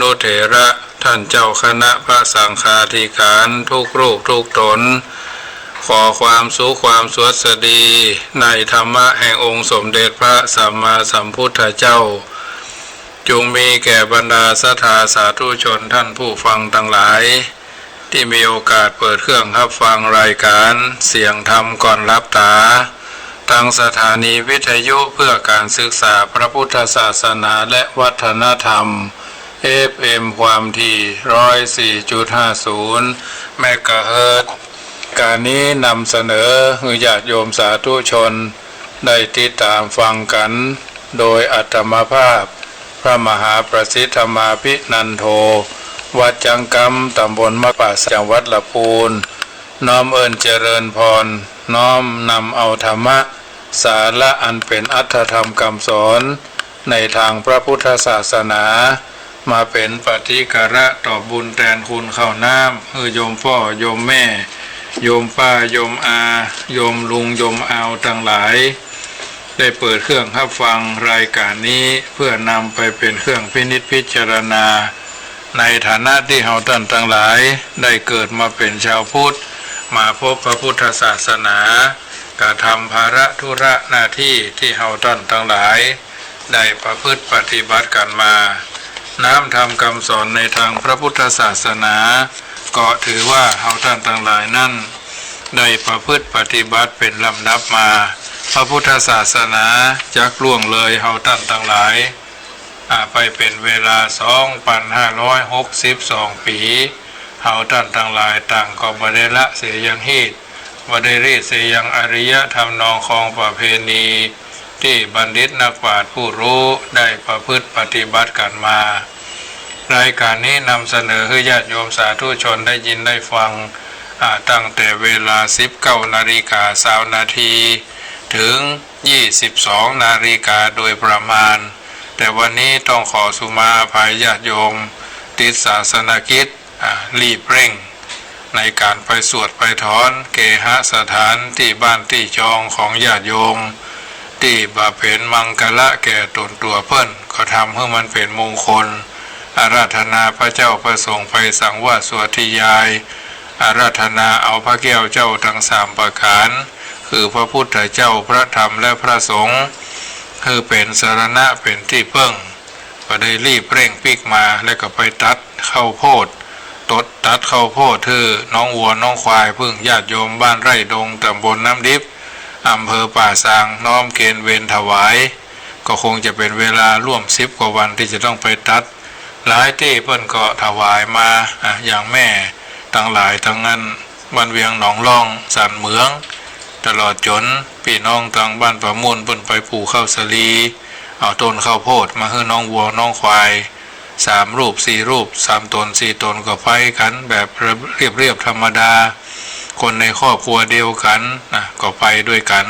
นุเถระท่านเจ้าคณะพระสังฆาธิการทุกรูปทุกตนขอความสุขความสวัสดีในธรรมะแห่งองค์สมเด็จพระสัมมาสัมพุทธเจ้าจงมีแก่บรรดาศรัทธาสาธุชนท่านผู้ฟังทั้งหลายที่มีโอกาสเปิดเครื่องรับฟังรายการเสียงธรรมก่อนรับตาทางสถานีวิทยุเพื่อการศึกษาพระพุทธศาสนาและวัฒนธรรม FM ความถี่104.50 เมกะเฮิรตซ์การนี้นำเสนอให้ญาติโยมสาธุชนได้ติดตามฟังกันโดยอัตมภาพพระมหาประสิทธมาภินันโทวัดจังกรรมตำบลมะป่าจังหวัดลำพูนน้อมเอิญเจริญพรน้อมนำเอาธรรมะสาระอันเป็นอัตถธรรมคำสอนในทางพระพุทธศาสนามาเป็นปฏิฆะต่อบุญแทนคุณข้าวน้ำโยมพ่อโยมแม่โยมป้าโยมอาโยมลุงโยมอาวทั้งหลายได้เปิดเครื่องรับฟังรายการนี้เพื่อนำไปเป็นเครื่องพินิจพิจารณาในฐานะที่เฮาท่านทั้งหลายได้เกิดมาเป็นชาวพุทธมาพบพระพุทธศาสนากระทำภาระธุระหน้าที่ที่เฮาท่านทั้งหลายได้ประพฤติปฏิบัติกันมาน้ำธรรมคำสอนในทางพระพุทธศาสนาก็ถือว่าเฮาท่านทั้งหลายนั้นได้ประพฤติปฏิบัติเป็นลำดับมาพระพุทธศาสนาจักล่วงเลยเฮาท่านทั้งหลายไปเป็นเวลา 2,562 ปีเฮาท่านทั้งหลายต่างก็บ่ได้ละเสียยังฮีดบ่ได้รีดเสียยังอริยธรรมนองของประเพณีที่บัณฑิตนักปราชญ์ผู้รู้ได้ประพฤติปฏิบัติกันมารายการนี้นำเสนอให้ญาติโยมสาธุชนได้ยินได้ฟังตั้งแต่เวลา 19:20 นาทีถึง 22 นาฬิกาโดยประมาณแต่วันนี้ต้องขอสุมาอภัยญาติโยมติดศาสนกิจรีบเร่งในการไปสวดไปถอนเกหสถานที่บ้านที่จองของญาติโยมที่บำเพ็ญมังคละแก่ตนตัวเพิ่นก็ทำให้มันเป็นมงคลอาราธนาพระเจ้าประสงค์ไปสังวาสสวดทิยายอาราธนาเอาพระแก้วเจ้าทั้ง3ประการคือพระพุทธเจ้าพระธรรมและพระสงฆ์คือเป็นสรณะเป็นที่พึ่งก็ได้รีบเร่งปิกมาแล้วก็ไปตัดข้าวโพดตัดข้าวโพดคือน้องวัวน้องควายพึ่งญาติโยมบ้านไร่ดงตำบลน้ำดิบอำเภอป่าซางน้อมเกณฑ์เวรถวายก็คงจะเป็นเวลาร่วม10 กว่าวันที่จะต้องไปตัดหลายที่เพิ่นก็ถวายมาอย่างแม่ทั้งหลายทั้งนั้นบ้านเวียงหนองล่องสันเหมืองตลอดจนพี่น้องทางบ้านประมูลเพิ่นไปปลูกข้าวสาลีเอาต้นข้าวโพดมาให้น้องวัวน้องควาย3 รูป 4 รูป3 ตน 4 ตนก็ไปกันแบบเรียบธรรมดาคนในครอบครัวเดียวกันก็ไปด้วยกัน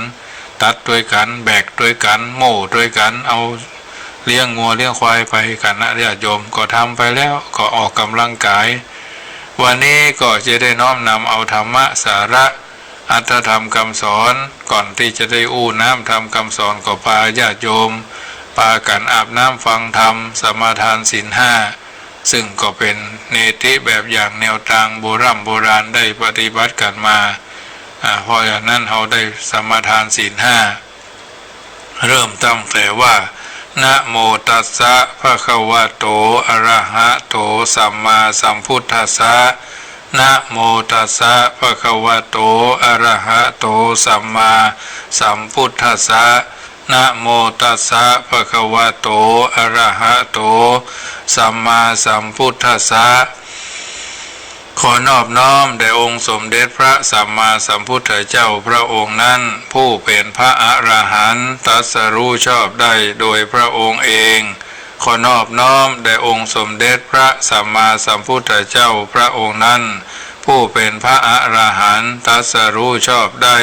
ตัดด้วยกันแบกด้วยกันโม่ด้วยกันเอาเลี้ยงงัวเลี้ยงควายไปกันนะญาติโยมก็ทำไปแล้วก็ออกกำลังกายวันนี้ก็จะได้น้อมนำเอาธรรมะสาระอัตถธรรมคำสอนก่อนที่จะได้อู้น้ำธรรมคำสอนก็พาญาติโยมพากันอาบน้ำฟังธรรมสมาทานศีล 5ซึ่งก็เป็นเนติแบบอย่างแนวทางโบราณได้ปฏิบัติกันมาเพราะอย่างนั้นเราได้สมาทานศีล 5เริ่มตั้งแต่ว่านะโมตัสสะภะคะวะโตอะระหะโตสัมมาสัมพุทธัสสะนะโมตัสสะภะคะวะโตอะระหะโตสัมมาสัมพุทธัสสะนะโมตัสสะภะคะวะโตอะระหะโตสัมมาสัมพุทธัสสะขอนอบน้อมแด่องค์สมเด็จพระสัมมาสัมพุทธเจ้าพระองค์นั้นผู้เป็นพระอรหันต์ตรัสรู้ชอบได้โดยพระองค์เองขอนอบน้อมแด่องค์สมเด็จพระสัมมาสัมพุทธเจ้าพระองค์นั้นผู้เป็นพระอรหันต์ตรัสรู้ชอบได้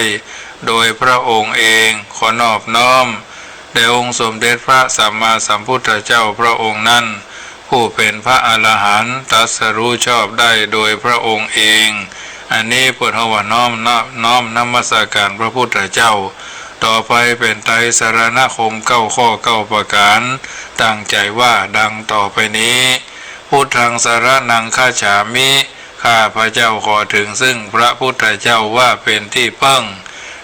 โดยพระองค์เองขอนอบน้อมแด่องค์สมเด็จพระสัมมาสัมพุทธเจ้าพระองค์นั้นผู้เป็นพระอรหันต์ตรัสรู้ชอบได้โดยพระองค์เองอันนี้พุทธวาน้อมนมัสการพระพุทธเจ้าต่อไปเป็นไตรสรณคม9 ข้อ 9 ประการตั้งใจว่าดังต่อไปนี้ พุทธังสรณังคัจฉามิข้าพระเจ้าขอถึงซึ่งพระพุทธเจ้าว่าเป็นที่พึ่ง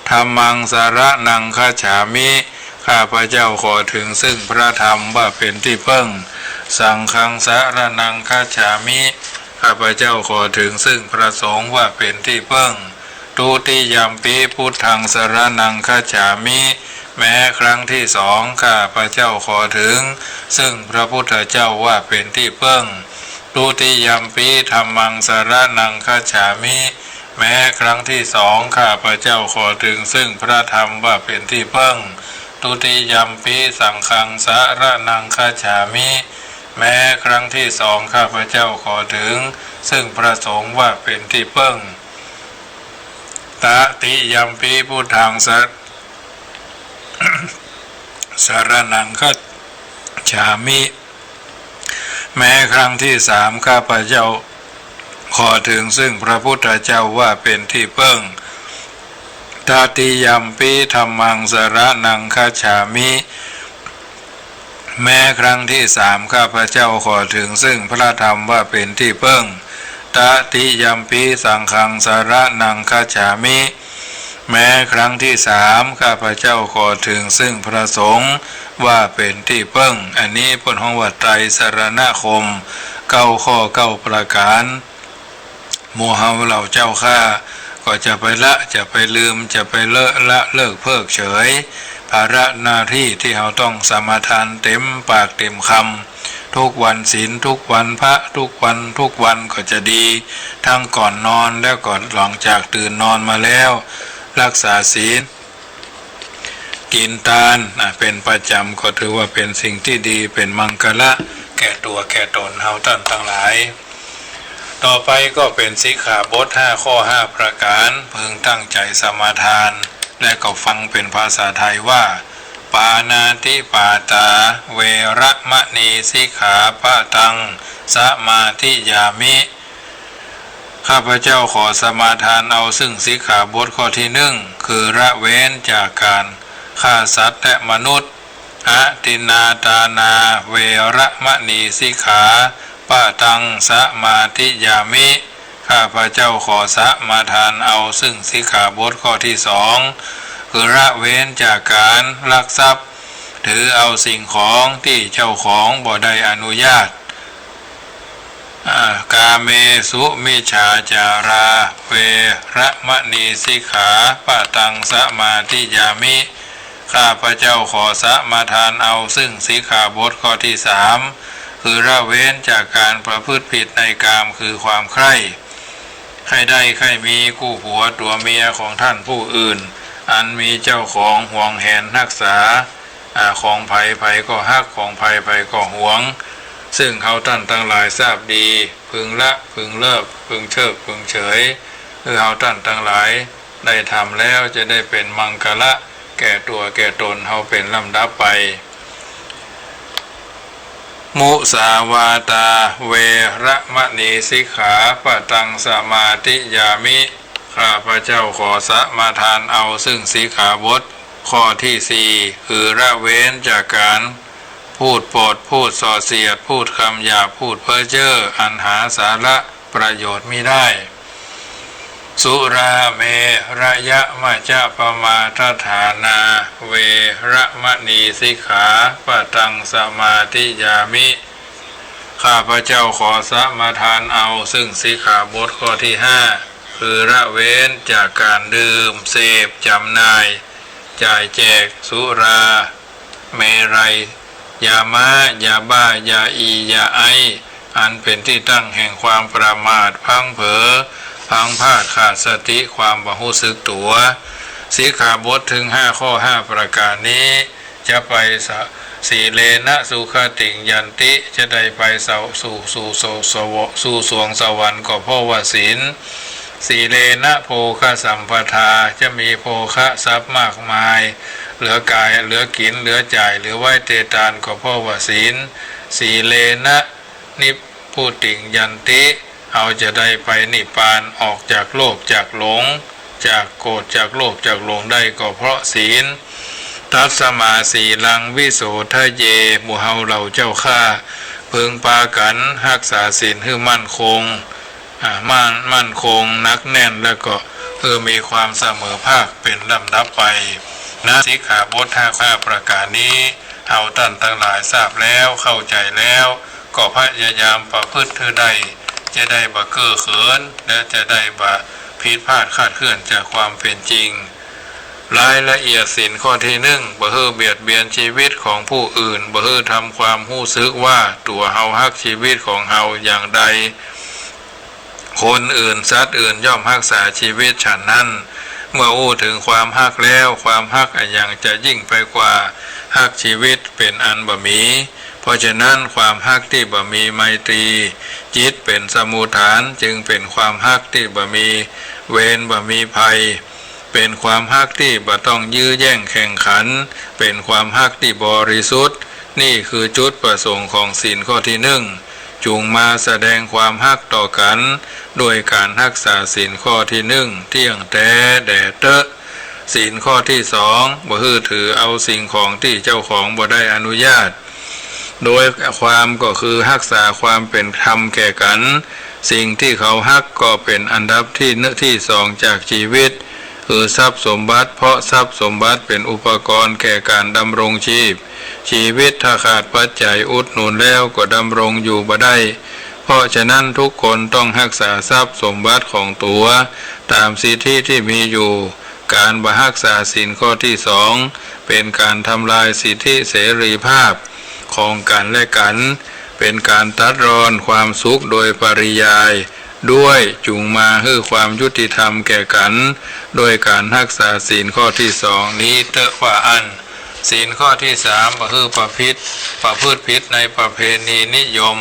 ธัมมังสรณังคัจฉามิข้าพระเจ้าขอถึงซึ่งพระธรรมว่าเป็นที่พึ่งสังฆังสรณังคัจฉามิข้าพเจ้าขอถึงซึ่งพระสงฆ์ว่าเป็นที่พึ่งทุติยัมปิพุทธังสรณังคัจฉามิแม้ครั้งที่สองข้าพระเจ้าขอถึงซึ่งพระพุทธเจ้าว่าเป็นที่พึ่งทุติยัมปิธัมมังสรณังคัจฉามิแม้ครั้งที่สองข้าพระเจ้าขอถึงซึ่งพระธรรมว่าเป็นที่พึ่งทุติยัมปิสังฆังสรณังคัจฉามิแม้ครั้งที่สองข้าพเจ้าขอถึงซึ่งพระสงฆ์ว่าเป็นที่พึ่งตติยัมปิพุทธังสรณังคัจฉามิแม้ครั้งที่สามข้าพเจ้าขอถึงซึ่งพระพุทธเจ้าว่าเป็นที่พึ่งตติยัมปิธัมมังสรณังคัจฉามิแม้ครั้งที่สามข้าพเจ้าขอถึงซึ่งพระธรรมว่าเป็นที่พึ่งตติยัมปิสังฆังสรณังคัจฉามิแม้ครั้งที่สามข้าพเจ้าขอถึงซึ่งพระสงฆ์ว่าเป็นที่พึ่งอันนี้พจน์ของวัดไตรสรณคม9 ข้อ 9 ประการหมู่เฮาเหล่าเจ้าข้าก็จะไปละจะไปลืมจะไปเลิกเพิกเฉยภาระหน้าที่ที่เราต้องสมาทานเต็มปากเต็มคำทุกวันศีลทุกวันพระทุกวันก็จะดีทั้งก่อนนอนแล้วก่อนหลังจากตื่นนอนมาแล้วรักษาศีลกินทานเป็นประจำก็ถือว่าเป็นสิ่งที่ดีเป็นมังคละแก่ตัวแก่ตนเฮาท่านทั้งหลายต่อไปก็เป็นสิกขาบท5 ข้อ 5 ประการพึงตั้งใจสมาทานและก็ฟังเป็นภาษาไทยว่าปานาติปาตาเวระมะนีสิกขาปะตังสมาธิยามิข้าพเจ้าขอสมาทานเอาซึ่งสิกขาบทข้อที่1คือละเว้นจากการฆ่าสัตว์และมนุษย์อตินาตานาเวระมะนีสิกขาปะตังสมาธิยามิข้าพเจ้าขอสมาทานเอาซึ่งสิกขาบทข้อที่2คือละเว้นจากการลักทรัพย์ถือเอาสิ่งของที่เจ้าของบ่ได้อนุญาตกาเมสุมิจฉาจาราเวระมะนีสิกขาปะตังสมาธิยามิข้าพเจ้าขอสมาทานเอาซึ่งสิกขาบทข้อที่3คือละเว้นจากการประพฤติผิดในกามคือความใคร่ใครได้ใครมีคู่ผัวตัวเมียของท่านผู้อื่นอันมีเจ้าของห่วงแหนรักษาของไผ่ก็ฮักของไผ่ก็หวงซึ่งเขาท่านทั้งหลายทราบดีพึงละพึงเลิกพึงเชิกพึงเฉยคือเขาท่านทั้งหลายได้ทำแล้วจะได้เป็นมังคละแก่ตัวแก่ตนเขาเป็นลำดับไปมุสาวาตาเวระมะนีสิกขาปะตังสมาธิยามิข้าพเจ้าขอสมาทานเอาซึ่งสิกขาบทข้อที่4คือละเว้นจากการพูดปดพูดส่อเสียดพูดคำหยาบพูดเพ้อเจ้ออันหาสาระประโยชน์มิได้สุราเมระยะมัจจปมาทฐานาเวระมะนีสิกขาปะตังสมาธิยามิข้าพเจ้าขอสมาทานเอาซึ่งสิกขาบทข้อที่5คือละเว้นจากการดื่มเสพจำหน่ายจ่ายแจกสุราเมรัยยาม้ายาบ้ายาอียาไออันเป็นที่ตั้งแห่งความประมาทพังเผลอพังพลาดขาดสติความบ่รู้สึกตัวสิกขาบทถึง5 ข้อ 5 ประการนี้จะไปสีเลนะสุขติงยันติจะได้ไปสู่สวงสวรรค์ก็เพราะว่าศีลสีเลนะโภคสัมปทาจะมีโภคะทรัพย์มากมายเหลือกายเหลือกินเหลือจ่ายเหลือไว้เตตานก็เพราะว่าศีลสีเลนะนิพพุติงยันติเอาจะได้ไปนิพพานออกจากโลภจากหลงจากโกรธจากโลภจากหลงได้ก็เพราะศีลตัสมาสีลังวิโสทะเยหมู่เฮาเหล่าเจ้าข้า พึงปากันรักษาศีลให้มั่นคงมั่นคงนักแน่นแล้วก็มีความเสมอภาคเป็นลำดับไปนะสิกขาบท5ประการนี้เอาท่านทั้งหลายทราบแล้วเข้าใจแล้วก็พยายามประพฤติเธอได้จะได้บ่เก้อเขินและจะได้บ่ผิดพลาดคลาดเคลื่อนจากความเป็นจริงรายละเอียดศีลข้อที่1บ่เบียดเบียนชีวิตของผู้อื่นบ่ทำความรู้สึกว่าตัวเฮาฮักชีวิตของเฮาอย่างใดคนอื่นสัตว์อื่นย่อมรักษาชีวิตฉันนั้นเมื่ออู้ถึงความฮักแล้วความฮักอย่างจะยิ่งไปกว่าฮักชีวิตเป็นอันบ่มีเพราะฉะนั้นความฮักที่บ่มีไมตรีจิตเป็นสมุฏฐานจึงเป็นความฮักที่บ่มีเวรบ่มีภัยเป็นความฮักที่บ่ต้องยื้อแย่งแข่งขันเป็นความฮักที่บริสุทธิ์นี่คือจุดประสงค์ของศีลข้อที่1จูงมาแสดงความฮักต่อกันโดยการรักษาศีลข้อที่1เที่ยงแต่แด่เตอะศีลข้อที่2บ่ถือเอาสิ่งของที่เจ้าของบ่ได้อนุญาตโดยความก็คือรักษาความเป็นธรรมแก่กันสิ่งที่เขาฮักก็เป็นอันดับที่2จากชีวิตคือทรัพย์สมบัติเพราะทรัพย์สมบัติเป็นอุปกรณ์แก่การดำรงชีวิตถ้าขาดปัจจัยอุดหนุนแล้วก็ดำรงอยู่บ่ได้เพราะฉะนั้นทุกคนต้องรักษาทรัพย์สมบัติของตัวตามสิทธิที่มีอยู่การบ่รักษาศีลข้อที่2เป็นการทำลายสิทธิเสรีภาพของกันและกันเป็นการตัดรอนความสุขโดยปริยายด้วยจูงมาให้ความยุติธรรมแก่กันโดยการรักษาศีลข้อที่2นี้เตอะว่าอันศีลข้อที่3บ่ประพฤติผิดในประเพณีนิยม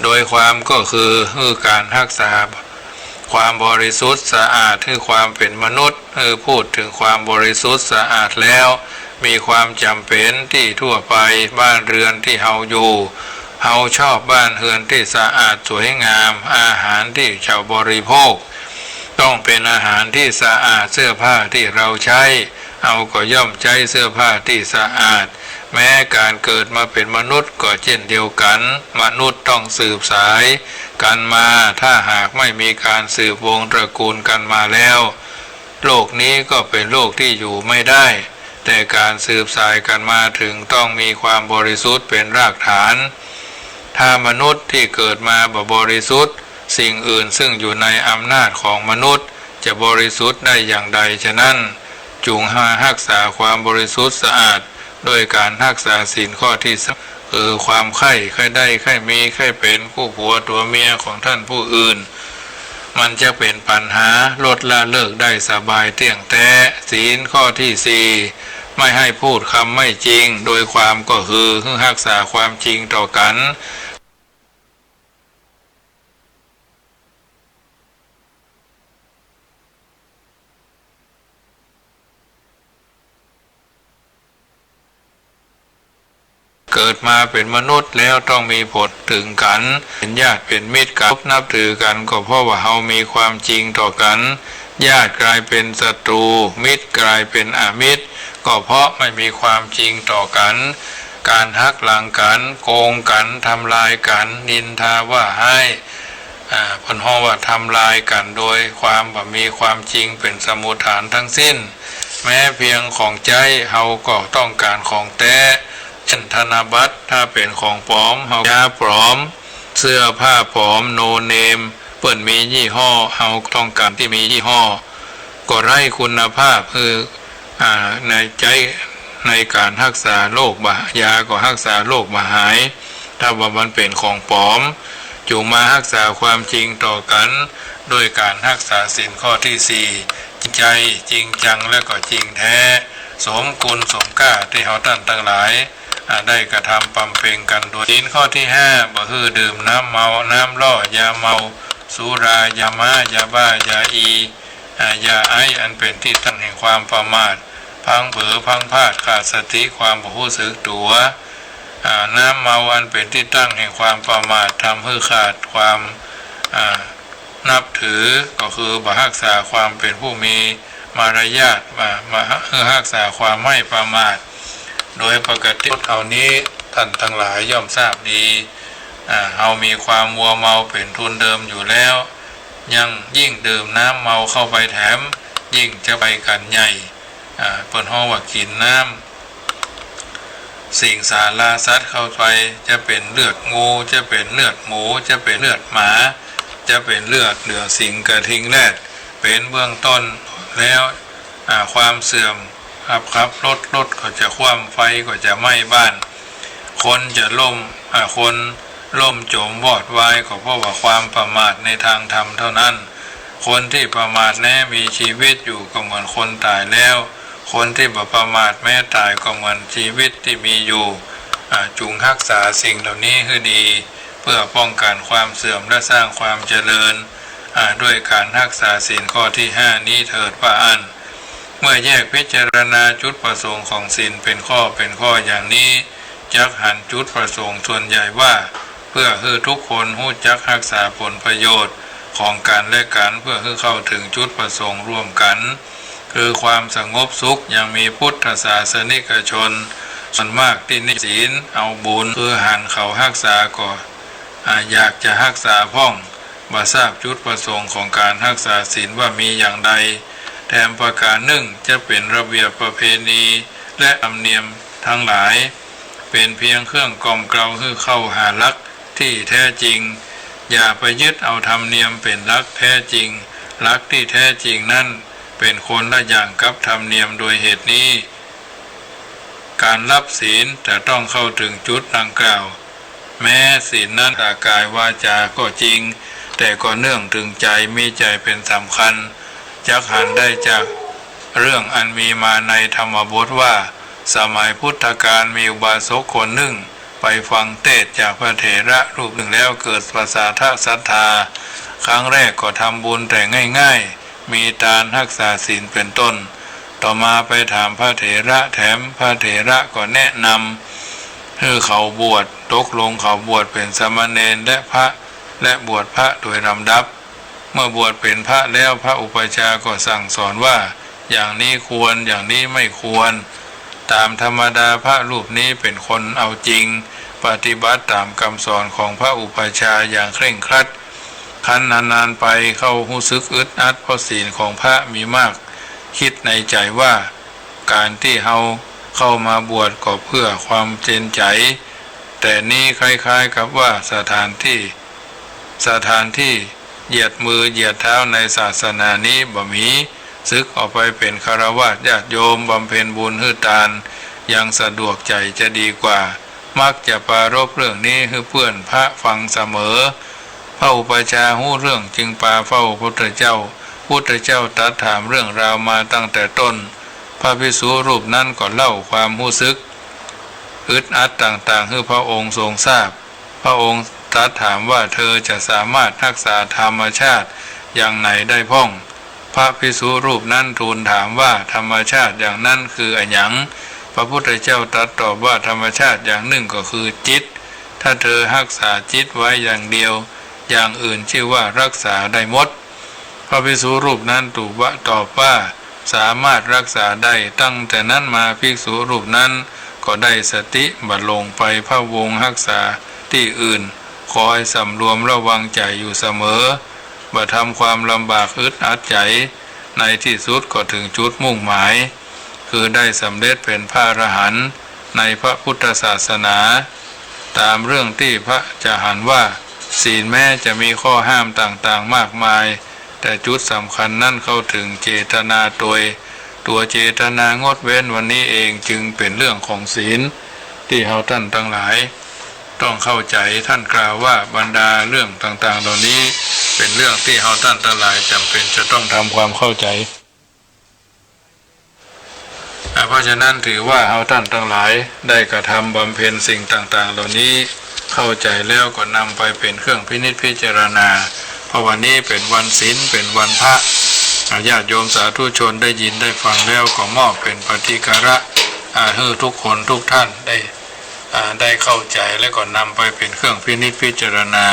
โดยความก็คือการรักษาความบริสุทธิ์สะอาดคือความเป็นมนุษย์พูดถึงความบริสุทธิ์สะอาดแล้วมีความจำเป็นที่ทั่วไปบ้านเรือนที่เฮาอยู่เฮาชอบบ้านเรือนที่สะอาดสวยงามอาหารที่ชาวบริโภคต้องเป็นอาหารที่สะอาดเสื้อผ้าที่เราใช้เอาก็ย่อมใช้เสื้อผ้าที่สะอาดแม้การเกิดมาเป็นมนุษย์ก็เช่นเดียวกันมนุษย์ต้องสืบสายกันมาถ้าหากไม่มีการสืบวงตระกูลกันมาแล้วโลกนี้ก็เป็นโลกที่อยู่ไม่ได้แต่การสืบสายกันมาถึงต้องมีความบริสุทธิ์เป็นรากฐานถ้ามนุษย์ที่เกิดมาบริสุทธิ์สิ่งอื่นซึ่งอยู่ในอำนาจของมนุษย์จะบริสุทธิ์ได้อย่างใดฉะนั้นจูงรักษาความบริสุทธิ์สะอาดโดยการรักษาศีลข้อที่ความไข้ได้ไข้มีไข้เป็นคู่ผัวตัวเมียของท่านผู้อื่นมันจะเป็นปัญหาลดละเลิกได้สบายเที่ยงแท้ศีลข้อที่4ไม่ให้พูดคำไม่จริงโดยความก็คือรักษาความจริงต่อกันเกิดมาเป็นมนุษย์แล้วต้องมีผลถึงกันเป็นญาติเป็นมิตรกันนับถือกันก็เพราะว่าเรามีความจริงต่อกันญาติกลายเป็นศัตรูมิตรกลายเป็นอมิตรก็เพราะไม่มีความจริงต่อกันการหักหลังกันโกงกันทำลายกันนินทาว่าให้พนห้องว่าทำลายกันโดยความบ่มีความจริงเป็นสมุฏฐานทั้งสิ้นแม้เพียงของใจเฮาก็ต้องการของแท้เช่นธนบัตรถ้าเป็นของปลอมเฮายาปลอมเสื้อผ้าปลอมโนเนมเปิ้นมียี่ห้อเฮาต้องการที่มียี่ห้อก็ไร้คุณภาพคือในใจในการรักษาโรคยาก็รักษาโรคมาหายถ้าว่ามันเป็นของปลอมจูงมารักษาความจริงต่อกันโดยการรักษาศีลข้อที่4จริงใจจริงจังและก็จริงแท้สมกุลสมก้าที่เฮาท่านทั้งหลายได้กระทำบำเพ็ญกันโดยศีลข้อที่5บ่คือดื่มน้ำเมาน้ำล่อยาเมาสุรายามายาบ้ายาอียาไออันเป็นที่ตั้งแห่งความประมาทพังเผลอพังพลาดขาดสติความบ่รู้สึกตัวน้ำเมาอันเป็นที่ตั้งแห่งความประมาททำให้ขาดความนับถือก็คือบ่รักษาความเป็นผู้มีมารยาทมารักษาความไม่ประมาทโดยปกติเหล่านี้ท่านทั้งหลายย่อมทราบดี เรามีความมัวเมาเป็นทุนเดิมอยู่แล้วยังยิ่งดื่มน้ำเมาเข้าไปแถมยิ่งจะไปกันใหญ่เปิดห้องว่ากินน้ำสิ่งสาราสัตว์เข้าไปจะเป็นเลือดงูจะเป็นเลือดหมูจะเป็นเลือดหมาจะเป็นเลือดเหลือสิงกระทิงแรดเป็นเบื้องต้นแล้วความเสื่อมครับรถก็จะคว่ำไฟก็จะไหม้บ้านคนจะคนล่มจมวอดวายก็เพราะว่าความประมาทในทางธรรมเท่านั้นคนที่ประมาทแม้มีชีวิตอยู่ก็เหมือนคนตายแล้วคนที่บ่ประมาทแม้ตายก็เหมือนชีวิตที่มีอยู่จุงรักษาสิ่งเหล่านี้ให้ดีเพื่อป้องกันความเสื่อมและสร้างความเจริญด้วยการรักษาศีลข้อที่5นี้เถิดพระอันเมื่อแยกพิจารณาจุดประสงค์ของศีลเป็นข้ออย่างนี้จักหันจุดประสงค์ส่วนใหญ่ว่าเพื่อให้ทุกคนรู้จักรักษาผลประโยชน์ของกันและกันเพื่อให้เข้าถึงจุดประสงค์ร่วมกันคือความสงบสุขยังมีพุทธศาสนิกชนส่วนมากที่นิศีลเอาบุญคือหันเขารักษาก่อนอยากจะรักษาพ่องบ่ทราบจุดประสงค์ของการรักษาศีลว่ามีอย่างใดแถมประการหนึ่งจะเป็นระเบียบประเพณีและธรรมเนียมทั้งหลายเป็นเพียงเครื่องกล่อมเกลาให้เข้าหาลักที่แท้จริงอย่าไปยึดเอาธรรมเนียมเป็นลักแท้จริงลักที่แท้จริงนั่นเป็นคนละอย่างกับธรรมเนียมโดยเหตุนี้การรับศีลจะต้องเข้าถึงจุดดังกล่าวแม้ศีลนั้นกายวาจาก็จริงแต่ก็เนื่องถึงใจมีใจเป็นสำคัญจักหันได้จากเรื่องอันมีมาในธรรมบทว่าสมัยพุทธกาลมีอุบาสกคนหนึ่งไปฟังเทศจากพระเถระรูปหนึ่งแล้วเกิดประสาทศรัทธาครั้งแรกก็ทำบุญแต่ง่ายๆมีทานรักษาศีลเป็นต้นต่อมาไปถามพระเถระแถมพระเถระก็แนะนำให้เขาบวชตกลงเขาบวชเป็นสามเณรและบวชพระโดยลำดับเมื่อบวชเป็นพระแล้วพระอุปัชฌาย์ก็สั่งสอนว่าอย่างนี้ควรอย่างนี้ไม่ควรตามธรรมดาพระรูปนี้เป็นคนเอาจริงปฏิบัติตามคำสอนของพระอุปัชฌาย์อย่างเคร่งครัดคันนานๆไปเข้ารู้สึกอึดอัดเพราะศีลของพระมีมากคิดในใจว่าการที่เข้ามาบวชก็เพื่อความเจนใจแต่นี่คล้ายๆกับว่าสถานที่เหยียดมือเหยียดเท้าในศาสนานี้บ่มีซึกออกไปเป็นฆราวาสญาติโยมบำเพ็ญบุญให้ทานยังสะดวกใจจะดีกว่ามักจะปรารภเรื่องนี้ให้เพื่อนพระฟังเสมอพระอุปัชฌาย์รู้เรื่องจึงปาเฝ้าพุทธเจ้าตรัสถามเรื่องราวมาตั้งแต่ต้นพระภิกษุรูปนั้นก็เล่าความรู้สึกอึดอัดต่างๆให้พระองค์ทรงทราบพระองค์ตรัสถามว่าเธอจะสามารถรักษาธรรมชาติอย่างไหนได้พ้องพระภิกษุรูปนั้นทูลถามว่าธรรมชาติอย่างนั้นคืออะไรหยังพระพุทธเจ้าตรัสตอบว่าธรรมชาติอย่างหนึ่งก็คือจิตถ้าเธอรักษาจิตไว้อย่างเดียวอย่างอื่นชื่อว่ารักษาได้หมดพระภิกษุรูปนั้นตอบว่าสามารถรักษาได้ตั้งแต่นั้นมาภิกษุรูปนั้นก็ได้สติบัดลงไปพะวงรักษาที่อื่นคอยสำรวมระวังใจอยู่เสมอบ่ทำความลำบากอึดอัดใจในที่สุดก็ถึงจุดมุ่งหมายคือได้สำเร็จเป็นพระอรหันต์ในพระพุทธศาสนาตามเรื่องที่พระจะหันว่าศีลแม้จะมีข้อห้ามต่างๆมากมายแต่จุดสำคัญนั่นเข้าถึงเจตนาตัวเจตนางดเว้นวันนี้เองจึงเป็นเรื่องของศีลที่เราท่านทั้งหลายต้องเข้าใจท่านกล่าวว่าบรรดาเรื่องต่างๆเหล่านี้เป็นเรื่องที่เราท่านทั้งหลายจำเป็นจะต้องทำความเข้าใจเพราะฉะนั้นถือว่าเราท่านทั้งหลายได้กระทำบำเพ็ญสิ่งต่างๆเหล่านี้เข้าใจแล้วก็นำไปเป็นเครื่องพินิจพิจารณาเพราะวันนี้เป็นวันศีลเป็นวันพระญาติโยมสาธุชนได้ยินได้ฟังแล้วก็มอบเป็นปฏิการะให้ทุกคนทุกท่านได้เข้าใจและก็นำไปเป็นเครื่องพินิจพิจารณา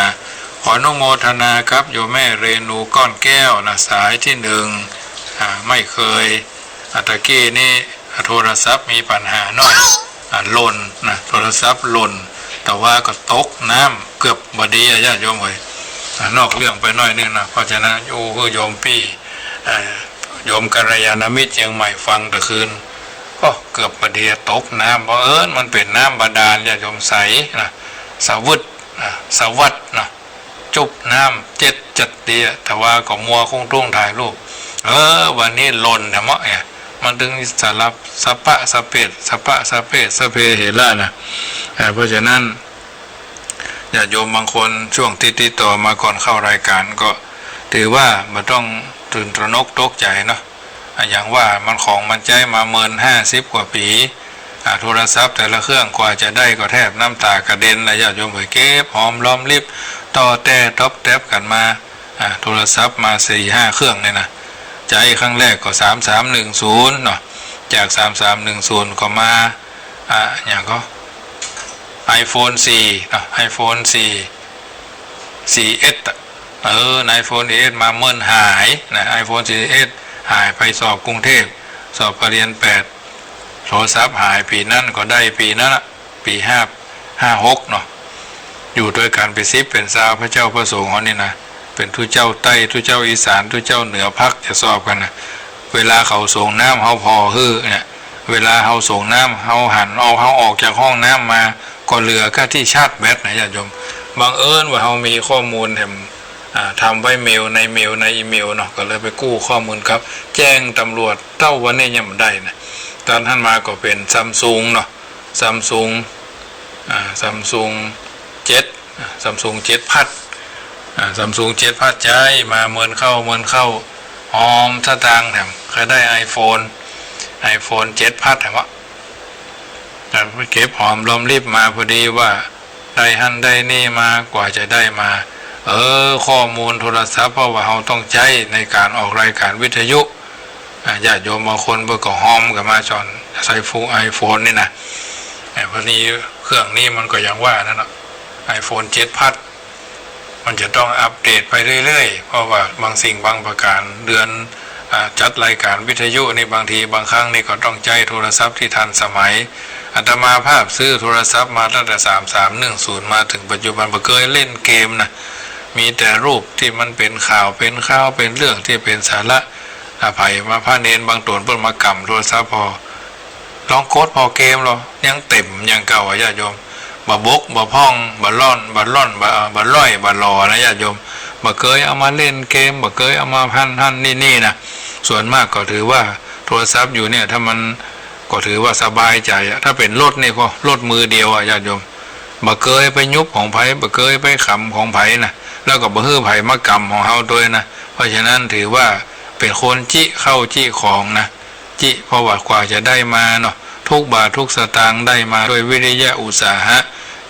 ขออนุโมทนาครับโยมแม่เรนูก้อนแก้วนะสายที่1ไม่เคยตะกี้นี่โทรศัพท์มีปัญหาหน่อยหล่นนะโทรศัพท์หล่น แต่ว่าก็ตกน้ำเกือบบดีญาติโยมเลยนอกเรื่องไปหน่อยนึงนะเพราะฉะนั้นโยคือโยมพี่โยมกัลยาณมิตรเชียงใหม่ฟังตะคืนก็เกือบบดีตกน้ำเพราะมันเป็นน้ำบาดาลญาติโยมใสนะสวัดนะจุบน้ำจัดเดียแต่ว่าก็มัวคงตุ้งถ่ายรูปวันนี้หล่นนะมะเนี่ยมันถึงสารสัพพะสเปดสัพพะสเปดสเพเหระนะเพราะฉะนั้นญาติโยมบางคนช่วงติดต่อมาก่อนเข้ารายการก็ถือว่าไม่ต้องตื่นตระหนกตกใจเนาะอย่างว่ามันของมันใจมา50,000 กว่าปีโทรศัพท์แต่ละเครื่องกว่าจะได้ก็แทบน้ำตากระเด็นนะญาติโยมเผยเก็บหอมล้อมริบต่อแต่ท็อปแท็บกันมาโทรศัพท์มา 4-5 เครื่องเนี่ยนะใจครั้งแรกก็3310เนาะจาก3310ก็มาอย่างก็iPhone 4เนาะiPhone 4S iPhone 4S มาเมื่อหายนะ iPhone 4S หายไปสอบกรุงเทพสอบปริญญา8โทรศัพท์หายปีนั้นก็ได้ปีนั้นละปี56เนาะอยู่ด้วยการไปซิปเป็นซาวพระเจ้าพระสงฆ์เขานี่นะเป็นทุเจ้าใต้ทุเจ้าอีสานทุเจ้าเหนือพักจะสอบกันนะเวลาเขาส่งน้ำเขาพอเนี่ยเวลาเขาส่งน้ำเขาหันเอาเขาออกจากห้องน้ำมาก็เหลือแค่ที่ชาร์จแบตนะญาติโยมบังเอิญว่าเขามีข้อมูลทำไว้เมลในอีเมลเนาะก็เลยไปกู้ข้อมูลครับแจ้งตำรวจเต้าวันนี้ยังไม่ได้นะตอนท่านมาก็เป็นซัมซุงเนาะซัมซุง7พัดซัมซุง7พัดใจมาเมินเข้าหอมสตางค์แถมเคยได้ iPhone 7พัดแถมว่าแต่ไปเก็บหอมล้อมรีบมาพอดีว่าได้หันได้นี่มากว่าจะได้มาข้อมูลโทรศัพท์เพราะว่าเราต้องใช้ในการออกรายการวิทยุญาติโยมบางคนเบื่อก็หอมกับมาจอนใส่ฟูไอโฟนนี่นะพอนี้เครื่องนี้มันก็ยังว่านั่นแหละiPhone 7พัดมันจะต้องอัปเดตไปเรื่อยๆเพราะว่าบางสิ่งบางประการเดือนจัดรายการวิทยุในบางทีบางครั้งนี่ก็ต้องใช้โทรศัพท์ที่ทันสมัยอาตมาภาพซื้อโทรศัพท์มาตั้งแต่3310มาถึงปัจจุบันบ่เคยเล่นเกมนะมีแต่รูปที่มันเป็นข่าวเป็นเรื่องที่เป็นสาระไผ่มาพระเนนบางตนเพิ่นมากำโทรศัพท์พอลองโค้ดพอเกมหรอยังเต็มยังเก่าญาติโยมบ่บกบ่พ่องบ่ล่อนบ่ล่อยบ่รอนะญาติโยมบ่เคยเอามาเล่นเกมบ่เคยเอามาหั่นนี่นะส่วนมากก็ถือว่าโทรศัพท์อยู่เนี่ยถ้ามันก็ถือว่าสบายใจถ้าเป็นรถนี่ก็รถมือเดียวญาติโยมบ่เคยไปยุบของไผบ่เคยไปขำของไผนะแล้วก็บ่ฮื้อไผมากำของเฮาด้วยนะเพราะฉะนั้นถือว่าเป็นคนเข้าของนะเพราะว่ากว่าจะได้มาเนาะทุกบาททุกสตางค์ได้มาโดยวิริยะอุตสาหะ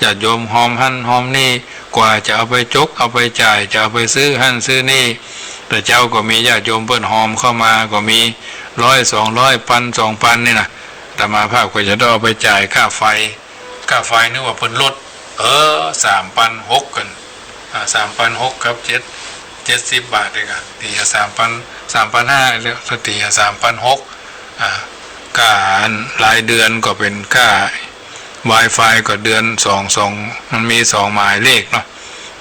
ญาติโยมหอมหั่นหอมนี่กว่าจะเอาไปจกเอาไปจ่ายจะเอาไปซื้อหั่นซื้อนี่แต่เจ้าก็มีญาติโยมเปิ้นหอมเข้ามาก็มี100 200 1,000 2,000นี่นะแต่มาภาพก็จะต้องเอาไปจ่ายค่าไฟนึกว่าเพิ่นลด3,600กัน3,600ครับ70 บาทเลยค่ะตี3,500แล้วตี3,600การรายเดือนก็เป็นค่า Wi-Fi ก็เดือน2มันมี2หมายเลขเนาะ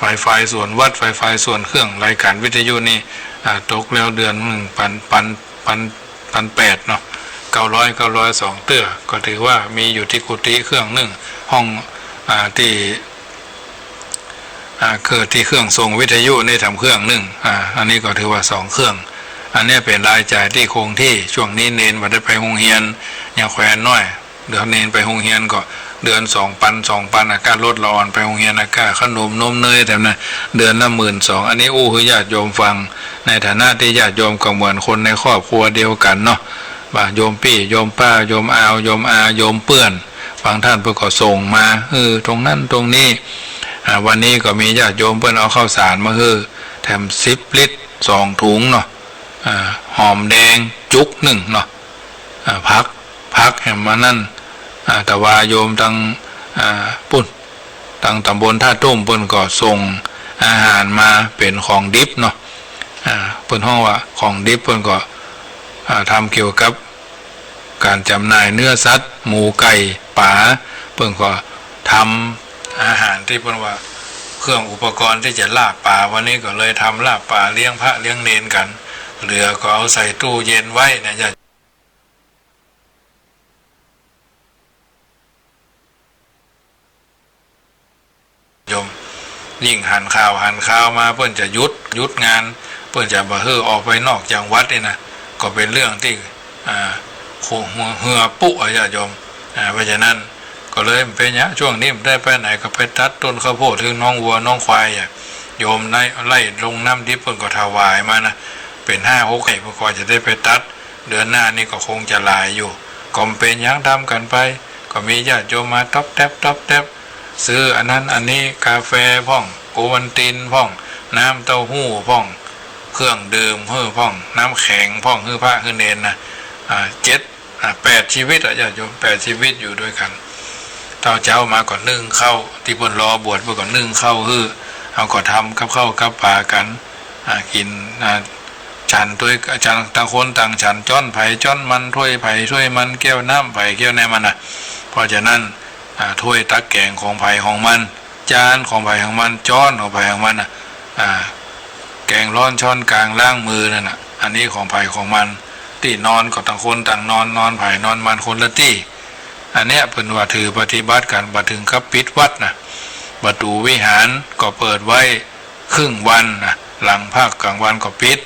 Wi-Fi ส่วนวัด Wi-Fi ส่วนเครื่องรายการวิทยุนี่ตกแล้วเดือน1,800เนาะ900 2เตื้อก็ถือว่ามีอยู่ที่กุฏิเครื่องนึงห้องที่คือที่เครื่องส่งวิทยุนี่ทำเครื่องนึงอันนี้ก็ถือว่า2เครื่องอันนี้เป็นรายจ่ายที่คงที่ช่วงนี้เนนบ่ได้ไปโรงเรียนยังแขวนน้อยเดือนเนนไปโรงเรียนก็เดือน2,000อากาศลดร้อนไปโรงเรียนอากาศขนมนมเนยแต่นะเดือนละ 12,000 อันนี้คือญาติโยมฟังในฐานะที่ญาติโยมก็เหมือนคนในครอบครัวเดียวกันเนาะว่าโยมพี่โยมป้าโยมอาวโยมอาโยมเปื้อนบางท่านเพิ่นก็ส่งมาตรงนั้นตรงนี้วันนี้ก็มีญาติโยมเพิ่นเอาข้าวสารมาแถม10 ลิตร2 ถุงเนาะหอมแดงจุก1เนาะพักแห่งมานั่นแต่ว่าโยมทางปุ่นทางตำบลท่าตุ้มเพิ่นก็ส่งอาหารมาเป็นของดิบเนาะเพิ่นห้องว่าของดิบเพิ่นก็ทำเกี่ยวกับการจำหน่ายเนื้อสัตว์หมูไก่ปลาเพิ่นก็ท อาหารที่เพิ่นว่าเครื่องอุปกรณ์ที่จะลาบป่าวันนี้ก็เลยทำลาบป่าเลี้ยงพระเลี้ยงเนนกันเหลือก็เอาใส่ตู้เย็นไว้นะญาติโยมยิ่งหันข่าวมาเพิ่นจะหยุดงานเพิ่นจะบ่ออกไปนอกจากวัดนี่นะก็เป็นเรื่องที่เหือปุ๊ญาติโยมเพราะฉะนั้นก็เลยเป็นเนี้ยช่วงนี้ได้ไปไหนก็ไปตัดต้นข้าวโพดถึงน้องวัวน้องควายโยมไล่ลงน้ำดิบเพิ่นก็ถวายมานะเป็น5-6 ไห่เพื่อจะได้ไปตัดเดือนหน้านี่ก็คงจะหลายอยู่ก็เป็นยังทำกันไปก็มีญาติโยมมาต๊อบแทบซื้ออันนั้นอันนี้กาแฟพ่องโอวัลตินพ่องน้ำเต้าหู้พ่องเครื่องดื่มพ่องน้ำแข็งพ่องพระเนนนะ8 ชีวิตญาติโยม8 ชีวิตอยู่ด้วยกันเจ้ามาก่อนนึ่งเข้าที่เพิ่นรอบวชเพิ่นก่อนนึ่งเข้าเอาก็ทำกับข้าวกับปลากันกินฉันด้วยฉันต่างคนต่างฉันจ้อนไผ่จ้อนมันถ้วยไผ่ถ้วยมันแก้วน้ำไผ่แก้วแนมันเพราะฉะนั้นถ้วยตักแกงของไผ่ของมันจานของไผ่ของมันจ้อนของไผ่ของมันแกงร้อนช้อนกลางล้างมือนั่นอันนี้ของไผ่ของมันที่นอนก็ต่างคนต่างนอนไผ่นอนมันคนละที่อันเนี้ยเป็นว่าถือปฏิบัติกันบัดถึงกับปิดวัดนะประตูวิหารก็เปิดไว้ครึ่งวันนะหลังภาคกลางวันก็ปิด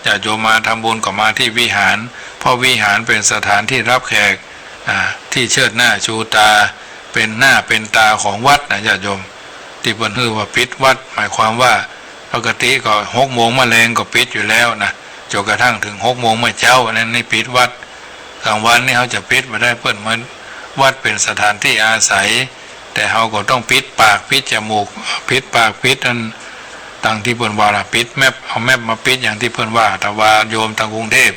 ญาติโยมมาทำบุญก็มาที่วิหารเพราะวิหารเป็นสถานที่รับแขกที่เชิดหน้าชูตาเป็นหน้าเป็นตาของวัดนะญาติโยมที่เพิ่นฮือว่าปิดวัดหมายความว่าปกติก็6 โมงมะแรงก็ปิดอยู่แล้วนะจนกระทั่งถึง6 โมงเมื่อเช้านั้นนี่ปิดวัดกลางวันนี่เขาจะปิดมาได้เพิ่นมันวัดเป็นสถานที่อาศัยแต่เขาก็ต้องปิดปากปิดจมูกปิดปากปิดอันต่างที่เพิ่นว่าปิดแมพเอาแมพมาปิดอย่างที่เพิ่นว่าแต่ว่าโยมทางกรุงเทพ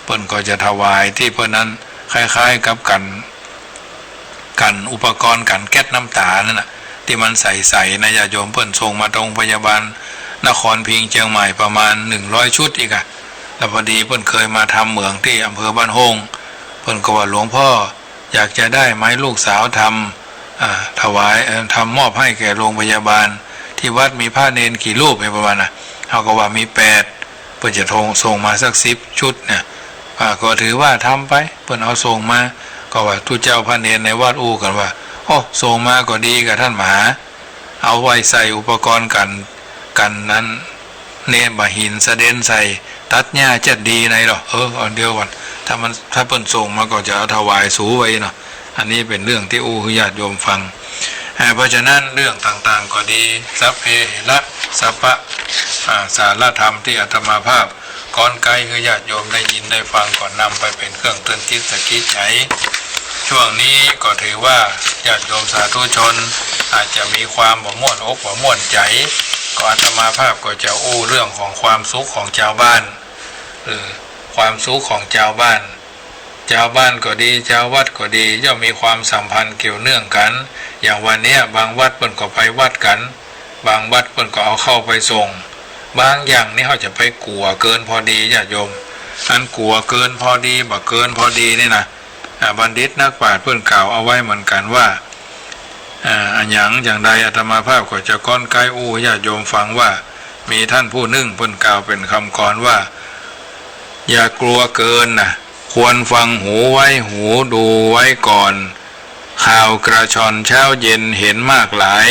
เพิ่นก็จะถวายที่เพิ่นนั้นคล้ายๆกับกันอุปกรณ์กันแก๊สน้ำตานั่นน่ะที่มันใส่นะญาติโยมเพิ่นส่งมาตรงพยาบาลนครพิงค์เชียงใหม่ประมาณ100 ชุดอีกแล้วพอดีเพิ่นเคยมาทำเหมืองที่อำเภอบ้านโฮงเพิ่นก็ว่าหลวงพ่ออยากจะได้ไหมลูกสาวทำถวายทำมอบให้แก่โรงพยาบาลที่วัดมีผ้าเนนกี่รูปประมาณเขาก็ว่ามี8เพิ่นจะส่งมาสัก10 ชุดเนี่ยก็ถือว่าทำไปเพิ่นเอาส่งมาก็ว่าทุเจ้าพระเนนในวัดอู้กันว่าโอ้ส่งมาก็ดีกับท่านมหาเอาไว้ใส่อุปกรณ์กันนั้นเนบหินเสด็นใส่ตัดหญ้าจะดีในหรออันเดียวกันถ้าเพิ่นส่งมาก็จะถวายสูไว้เนาะอันนี้เป็นเรื่องที่ญาติโยมฟังเพราะฉะนั้นเรื่องต่างๆก็ดีสัพเพละสัพพะสารธรรมที่อาตมาภาพก่อนไกลคือญาติโยมได้ยินได้ฟังก่อนนำไปเป็นเครื่องเตือนจิตสกิจใจช่วงนี้ก็ถือว่าญาติโยมสาธุชนอาจจะมีความบ่ม่วนอกบ่ม่วนใจก็อาตมาภาพก็จะเรื่องของความสุขของชาวบ้านความสุขของชาวบ้านก็ดีชาววัดก็ดีย่อมมีความสัมพันธ์เกี่ยวเนื่องกันอย่างวันนี้บางวัดเพิ่นก็ไปวัดกันบางวัดเพิ่นก็เอาเข้าไปส่งบางอย่างนี่เขาจะไปกลัวเกินพอดีญาติโยมอันกลัวเกินพอดีบ่เกินพอดีนี่นะบัณฑิตนักปราชญ์เพิ่นกล่าวเอาไว้เหมือนกันว่าอย่างใดอาตมาภาพก็จะก้อนไกลญาติโยมฟังว่ามีท่านผู้นึ่งเพิ่นกล่าวเป็นคำกรว่าอย่ากลัวเกินนะควรฟังหูไว้หูดูไว้ก่อนข่าวกระชอนเช้าเย็นเห็นมากหลาย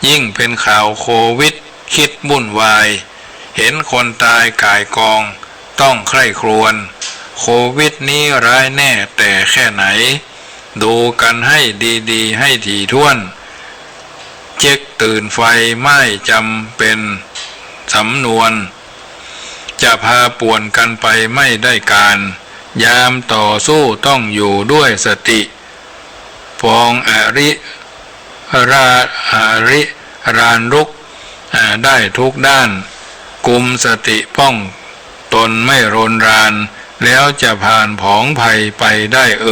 ยิ่งเป็นข่าวโควิดคิดวุ่นวายเห็นคนตายก่ายกองต้องใคร่ครวญโควิดนี้ร้ายแน่แต่แค่ไหนดูกันให้ดีๆให้ถี่ถ้วนเช็คตื่นไฟไม่จำเป็นสำนวนจะพาป่วนกันไปไม่ได้การยามต่อสู้ต้องอยู่ด้วยสติฟองรานรุกได้ทุกด้านกุมสติป้องตนไม่รนรานแล้วจะผ่านผองภัยไปได้เ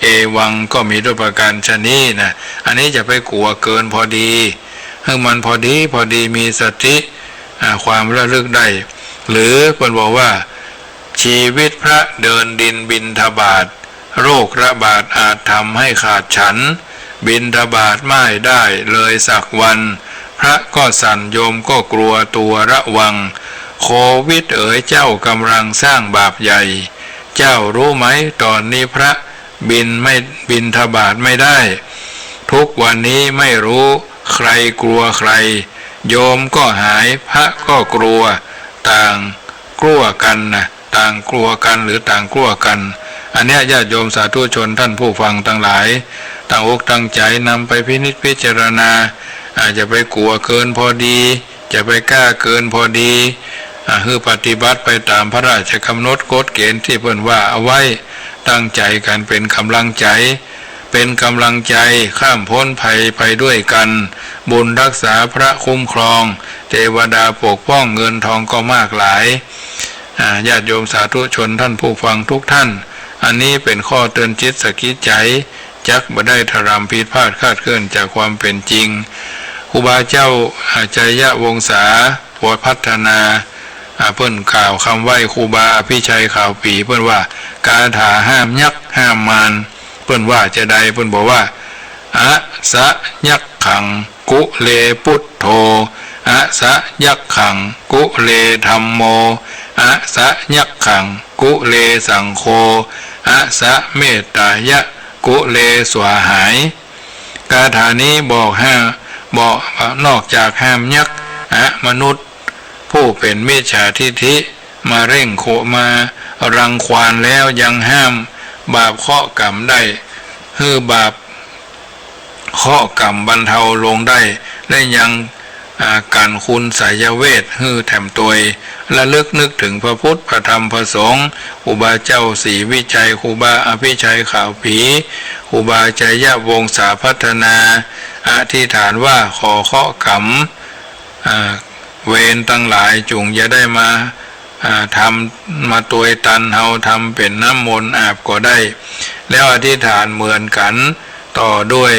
อวังก็มีด้วยประการชนี้นะอันนี้จะไปกลัวเกินพอดีให้มันพอดีมีสติความระลึกได้หรือเพิ่นบอกว่าชีวิตพระเดินดินบิณฑบาตโรคระบาดอาจทำให้ขาดฉัน บิณฑบาตไม่ได้เลยสักวันพระก็สั่นโยมก็กลัวตัวระวังโควิดเจ้ากำลังสร้างบาปใหญ่เจ้ารู้ไหมตอนนี้พระบิณฑบาตไม่ได้ทุกวันนี้ไม่รู้ใครกลัวใครโยมก็หายพระก็กลัวต่างกลัวกันนะต่างกลัวกันหรือต่างกลัวกันอันนี้ญาติโยมสาธุชนท่านผู้ฟังทั้งหลายตั้งอกตั้งใจนำไปพินิจพิจารณาอาจจะไปกลัวเกินพอดีจะไปกล้าเกินพอดีคือปฏิบัติไปตามพระราชกำหนดกฎเกณฑ์ที่เพิ่นว่าเอาไว้ตั้งใจกันเป็นกำลังใจข้ามพ้นภัยไปด้วยกันบุญรักษาพระคุ้มครองเทวดาปกป้องเงินทองก็มากหลายญาติโยมสาธุชนท่านผู้ฟังทุกท่านอันนี้เป็นข้อเตือนจิตสกิดใจจักบ่ได้ทรำผิดพลาดคาดเคลื่อนจากความเป็นจริงครูบาเจ้าใจยะวงศาปวดพัฒนาเพิ่นข่าวคำไหว้ครูบาพี่ชัยข่าวปีเพิ่นว่ากาถาห้ามยักษ์ห้ามมารเพิ่นว่าจะใดเพิ่นบอกว่าอะสะยักขังกุเลพุทโธอะสะยักขังกุเลธัมโมอะสะยักขังกุเลสังโฆอะสะเมตตายะกุเลสวาหายคาถานี้บอกนอกจากห้ามยักษ์มนุษย์ผู้เป็นมิจฉาทิฐิมาเร่งโคมารังควานแล้วยังห้ามบาปเคราะห์กรรมได้คือบาปเคราะห์กรรมบรรเทาลงได้และยังการคุณสายเวทฮือแถมตัวและลึกนึกถึงพระพุทธพระธรรมพระสงฆ์ครูบาเจ้าศรีวิจัยครูบาอภิชัยข่าวผีครูบาใจยะวงศาพัฒนาอธิษฐานว่าขอเคราะห์กรรมเวรตั้งหลายจุงอย่าได้มาทำมาตัวตันเฮาทำเป็นน้ำมนต์อาบก็ได้แล้วอธิษฐานเหมือนกันต่อด้วย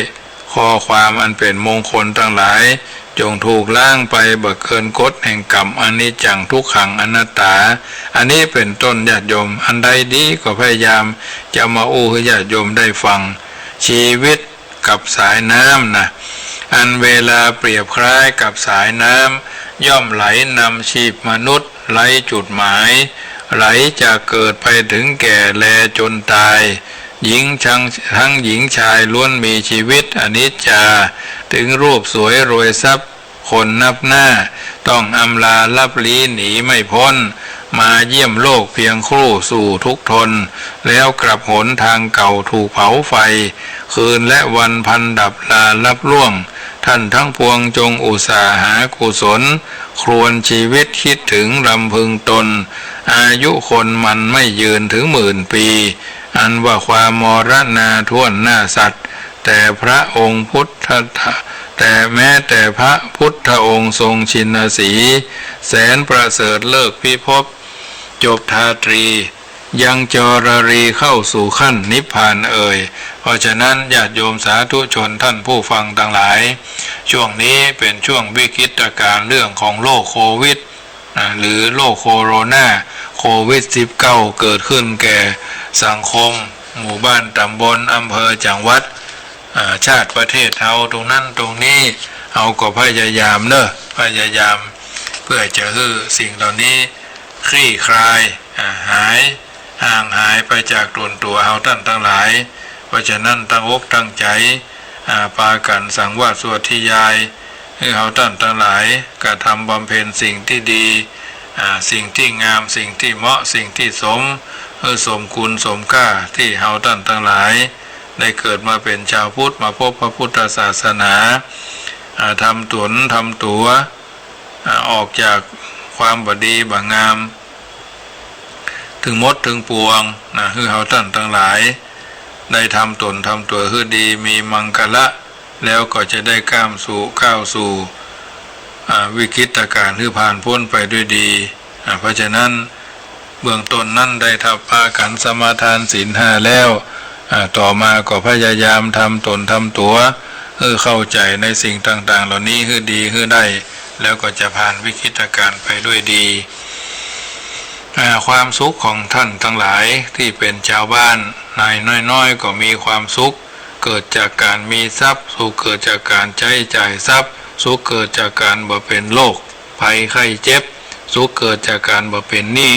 ข้อความอันเป็นมงคลทั้งหลายจงถูกล้างไปเบิกเกินกฎแห่งกรรมอนิจจังทุกขังอนัตตาอันนี้เป็นต้นญาติโยมอันใดดีก็พยายามจะมาให้ญาติโยมได้ฟังชีวิตกับสายน้ำนะอันเวลาเปรียบคล้ายกับสายน้ำย่อมไหลนำชีพมนุษย์ไหลจุดหมายไหลจะเกิดไปถึงแก่แลจนตายหญิงทั้งหญิงชายล้วนมีชีวิตอนิจจาถึงรูปสวยรวยทรัพย์คนนับหน้าต้องอำลาลับลี้หนีไม่พ้นมาเยี่ยมโลกเพียงครู่สู่ทุกทนแล้วกลับหนทางเก่าถูกเผาไฟคืนและวันพันดับลาลับล่วงท่านทั้งปวงจงอุตสาหากุศลครวญชีวิตคิดถึงรำพึงตนอายุคนมันไม่ยืนถึง10,000 ปีอันว่าความมรณาท่วนหน้าสัตว์แต่พระองค์พุทธแต่แม้แต่พระพุทธองค์ทรงชินสีแสนประเสริฐเลิกพิภพจบทาตรียังจรรีเข้าสู่ขั้นนิพพานเพราะฉะนั้นญาติโยมสาธุชนท่านผู้ฟังทั้งหลายช่วงนี้เป็นช่วงวิกฤตการณ์เรื่องของโรคโควิดหรือโรคโคโรนาโควิด -19 เกิดขึ้นแก่สังคมหมู่บ้านตำบลอำเภอจังหวัดชาติประเทศเฮาตรงนั้นตรงนี้เฮาก็พยายามพยายามเพื่อจะให้สิ่งเหล่านี้คลี่คลายห่างหายไปจากตัวเฮาท่านทั้งหลายเพราะฉะนั้นตั้งอกตั้งใจปากันสังวาสสวดที่ยายให้เฮาท่านทั้งหลายกระทำบำเพ็ญสิ่งที่ดีสิ่งที่งามสิ่งที่เหมาะสิ่งที่สมคุณสมค่าที่เฮาท่านทั้งหลายได้เกิดมาเป็นชาวพุทธมาพบพระพุทธศาสนาทำตัวออกจากความบดีบ่งามถึงมดถึงปวงคือเฮาท่านทั้งหลายได้ทำตัวคือดีมีมังคละแล้วก็จะได้ก้าวสู่วิกฤตการณ์ที่ผ่านพ้นไปด้วยดีเพราะฉะนั้นเบื้องต้นนั้นได้ทำพากันสมาทานศีล 5แล้วต่อมาก็พยายามทำตัวเข้าใจในสิ่งต่างๆเหล่านี้ให้ดีให้ได้แล้วก็จะผ่านวิกฤตการณ์ไปด้วยดีความสุขของท่านทั้งหลายที่เป็นชาวบ้านนายน้อยๆก็มีความสุข เกิดจากการมีทรัพย์สุขเกิดจากการใช้จ่ายทรัพย์สุขเกิดจากการบ่เป็นโรคภัยไข้เจ็บสุขเกิดจากการบ่เป็นหนี้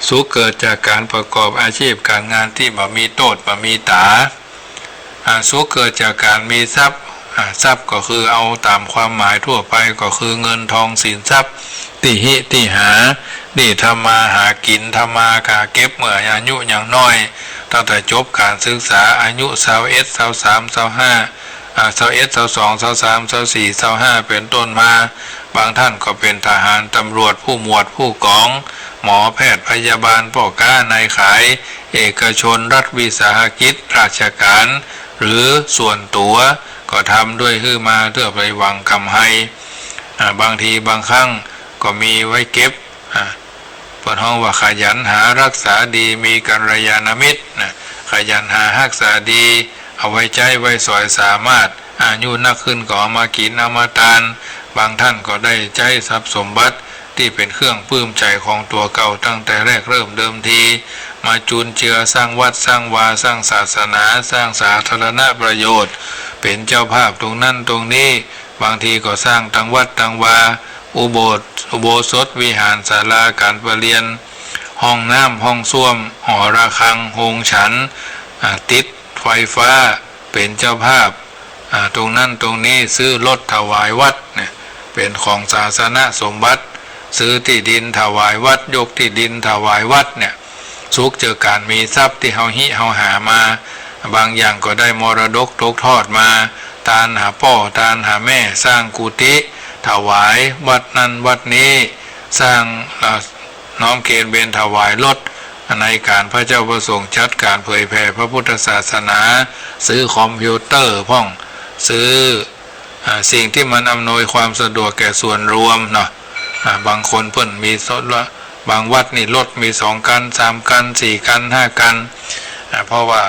สุขเกิดจากการประกอบอาชีพการงานที่บ่มีโทษบ่มีตาสุขเกิดจากการมีทรัพย์ทรัพย์ก็คือเอาตามความหมายทั่วไปก็คือเงินทองสินทรัพย์ที่หานี่ทำมาหากินทำมาหาเก็บเมื่ออายุอย่างน้อยตั้งแต่จบการศึกษาอายุ21 23 25 21 22 23 24 25เป็นต้นมาบางท่านก็เป็นทหารตำรวจผู้หมวดผู้กองหมอแพทย์พยาบาลพ่อค้านายขายเอกชนรัฐวิสาหกิจราชการหรือส่วนตัวก็ทำด้วยฮือมาเพื่อไปหวังกำไรบางทีบางครั้งก็มีไว้เก็บเปิดห้องว่าขยันหารักษาดีมีกัลยาณมิตรขยันหารักษาดีเอาไว้ใจไว้สอยสามารถอายุนักขึ้นก็เอามากินเอามาทานบางท่านก็ได้ใจทรัพย์สมบัติที่เป็นเครื่องปลื้มใจของตัวเก่าตั้งแต่แรกเริ่มเดิมทีมาจุนเจือสร้างวัดสร้างวาสร้างศาสนาสร้างสาธารณประโยชน์เป็นเจ้าภาพตรงนั้นตรงนี้บางทีก็สร้างทั้งวัดทั้งวาอุโบสถวิหารศาลาการประเรียนห้องน้ำห้องส้วมหอระฆังโฮงฉันติดไฟฟ้าเป็นเจ้าภาพตรงนั้นตรงนี้ซื้อรถถวายวัดเนี่ยเป็นของศาสนสมบัติซื้อที่ดินถวายวัดยกที่ดินถวายวัดเนี่ยสุขเจอการมีทรัพย์ที่เฮาหามาบางอย่างก็ได้มรดกตกทอดมาทานหาพ่อทานหาแม่สร้างกุฏิถวายวัดนั้นวัดนี้สร้างน้อมเกณฑ์เบญถวายรถในการพระเจ้าประสงค์จัดการเผยแผ่พระพุทธศาสนาซื้อคอมพิวเตอร์พ่องซื้อสิ่งที่มันอำนวยความสะดวกแก่ส่วนรวมเนาะบางคนเพิ่นมีรถละบางวัดนี่รถมี2 คัน3 คัน4 คัน5 คันเพราะว่า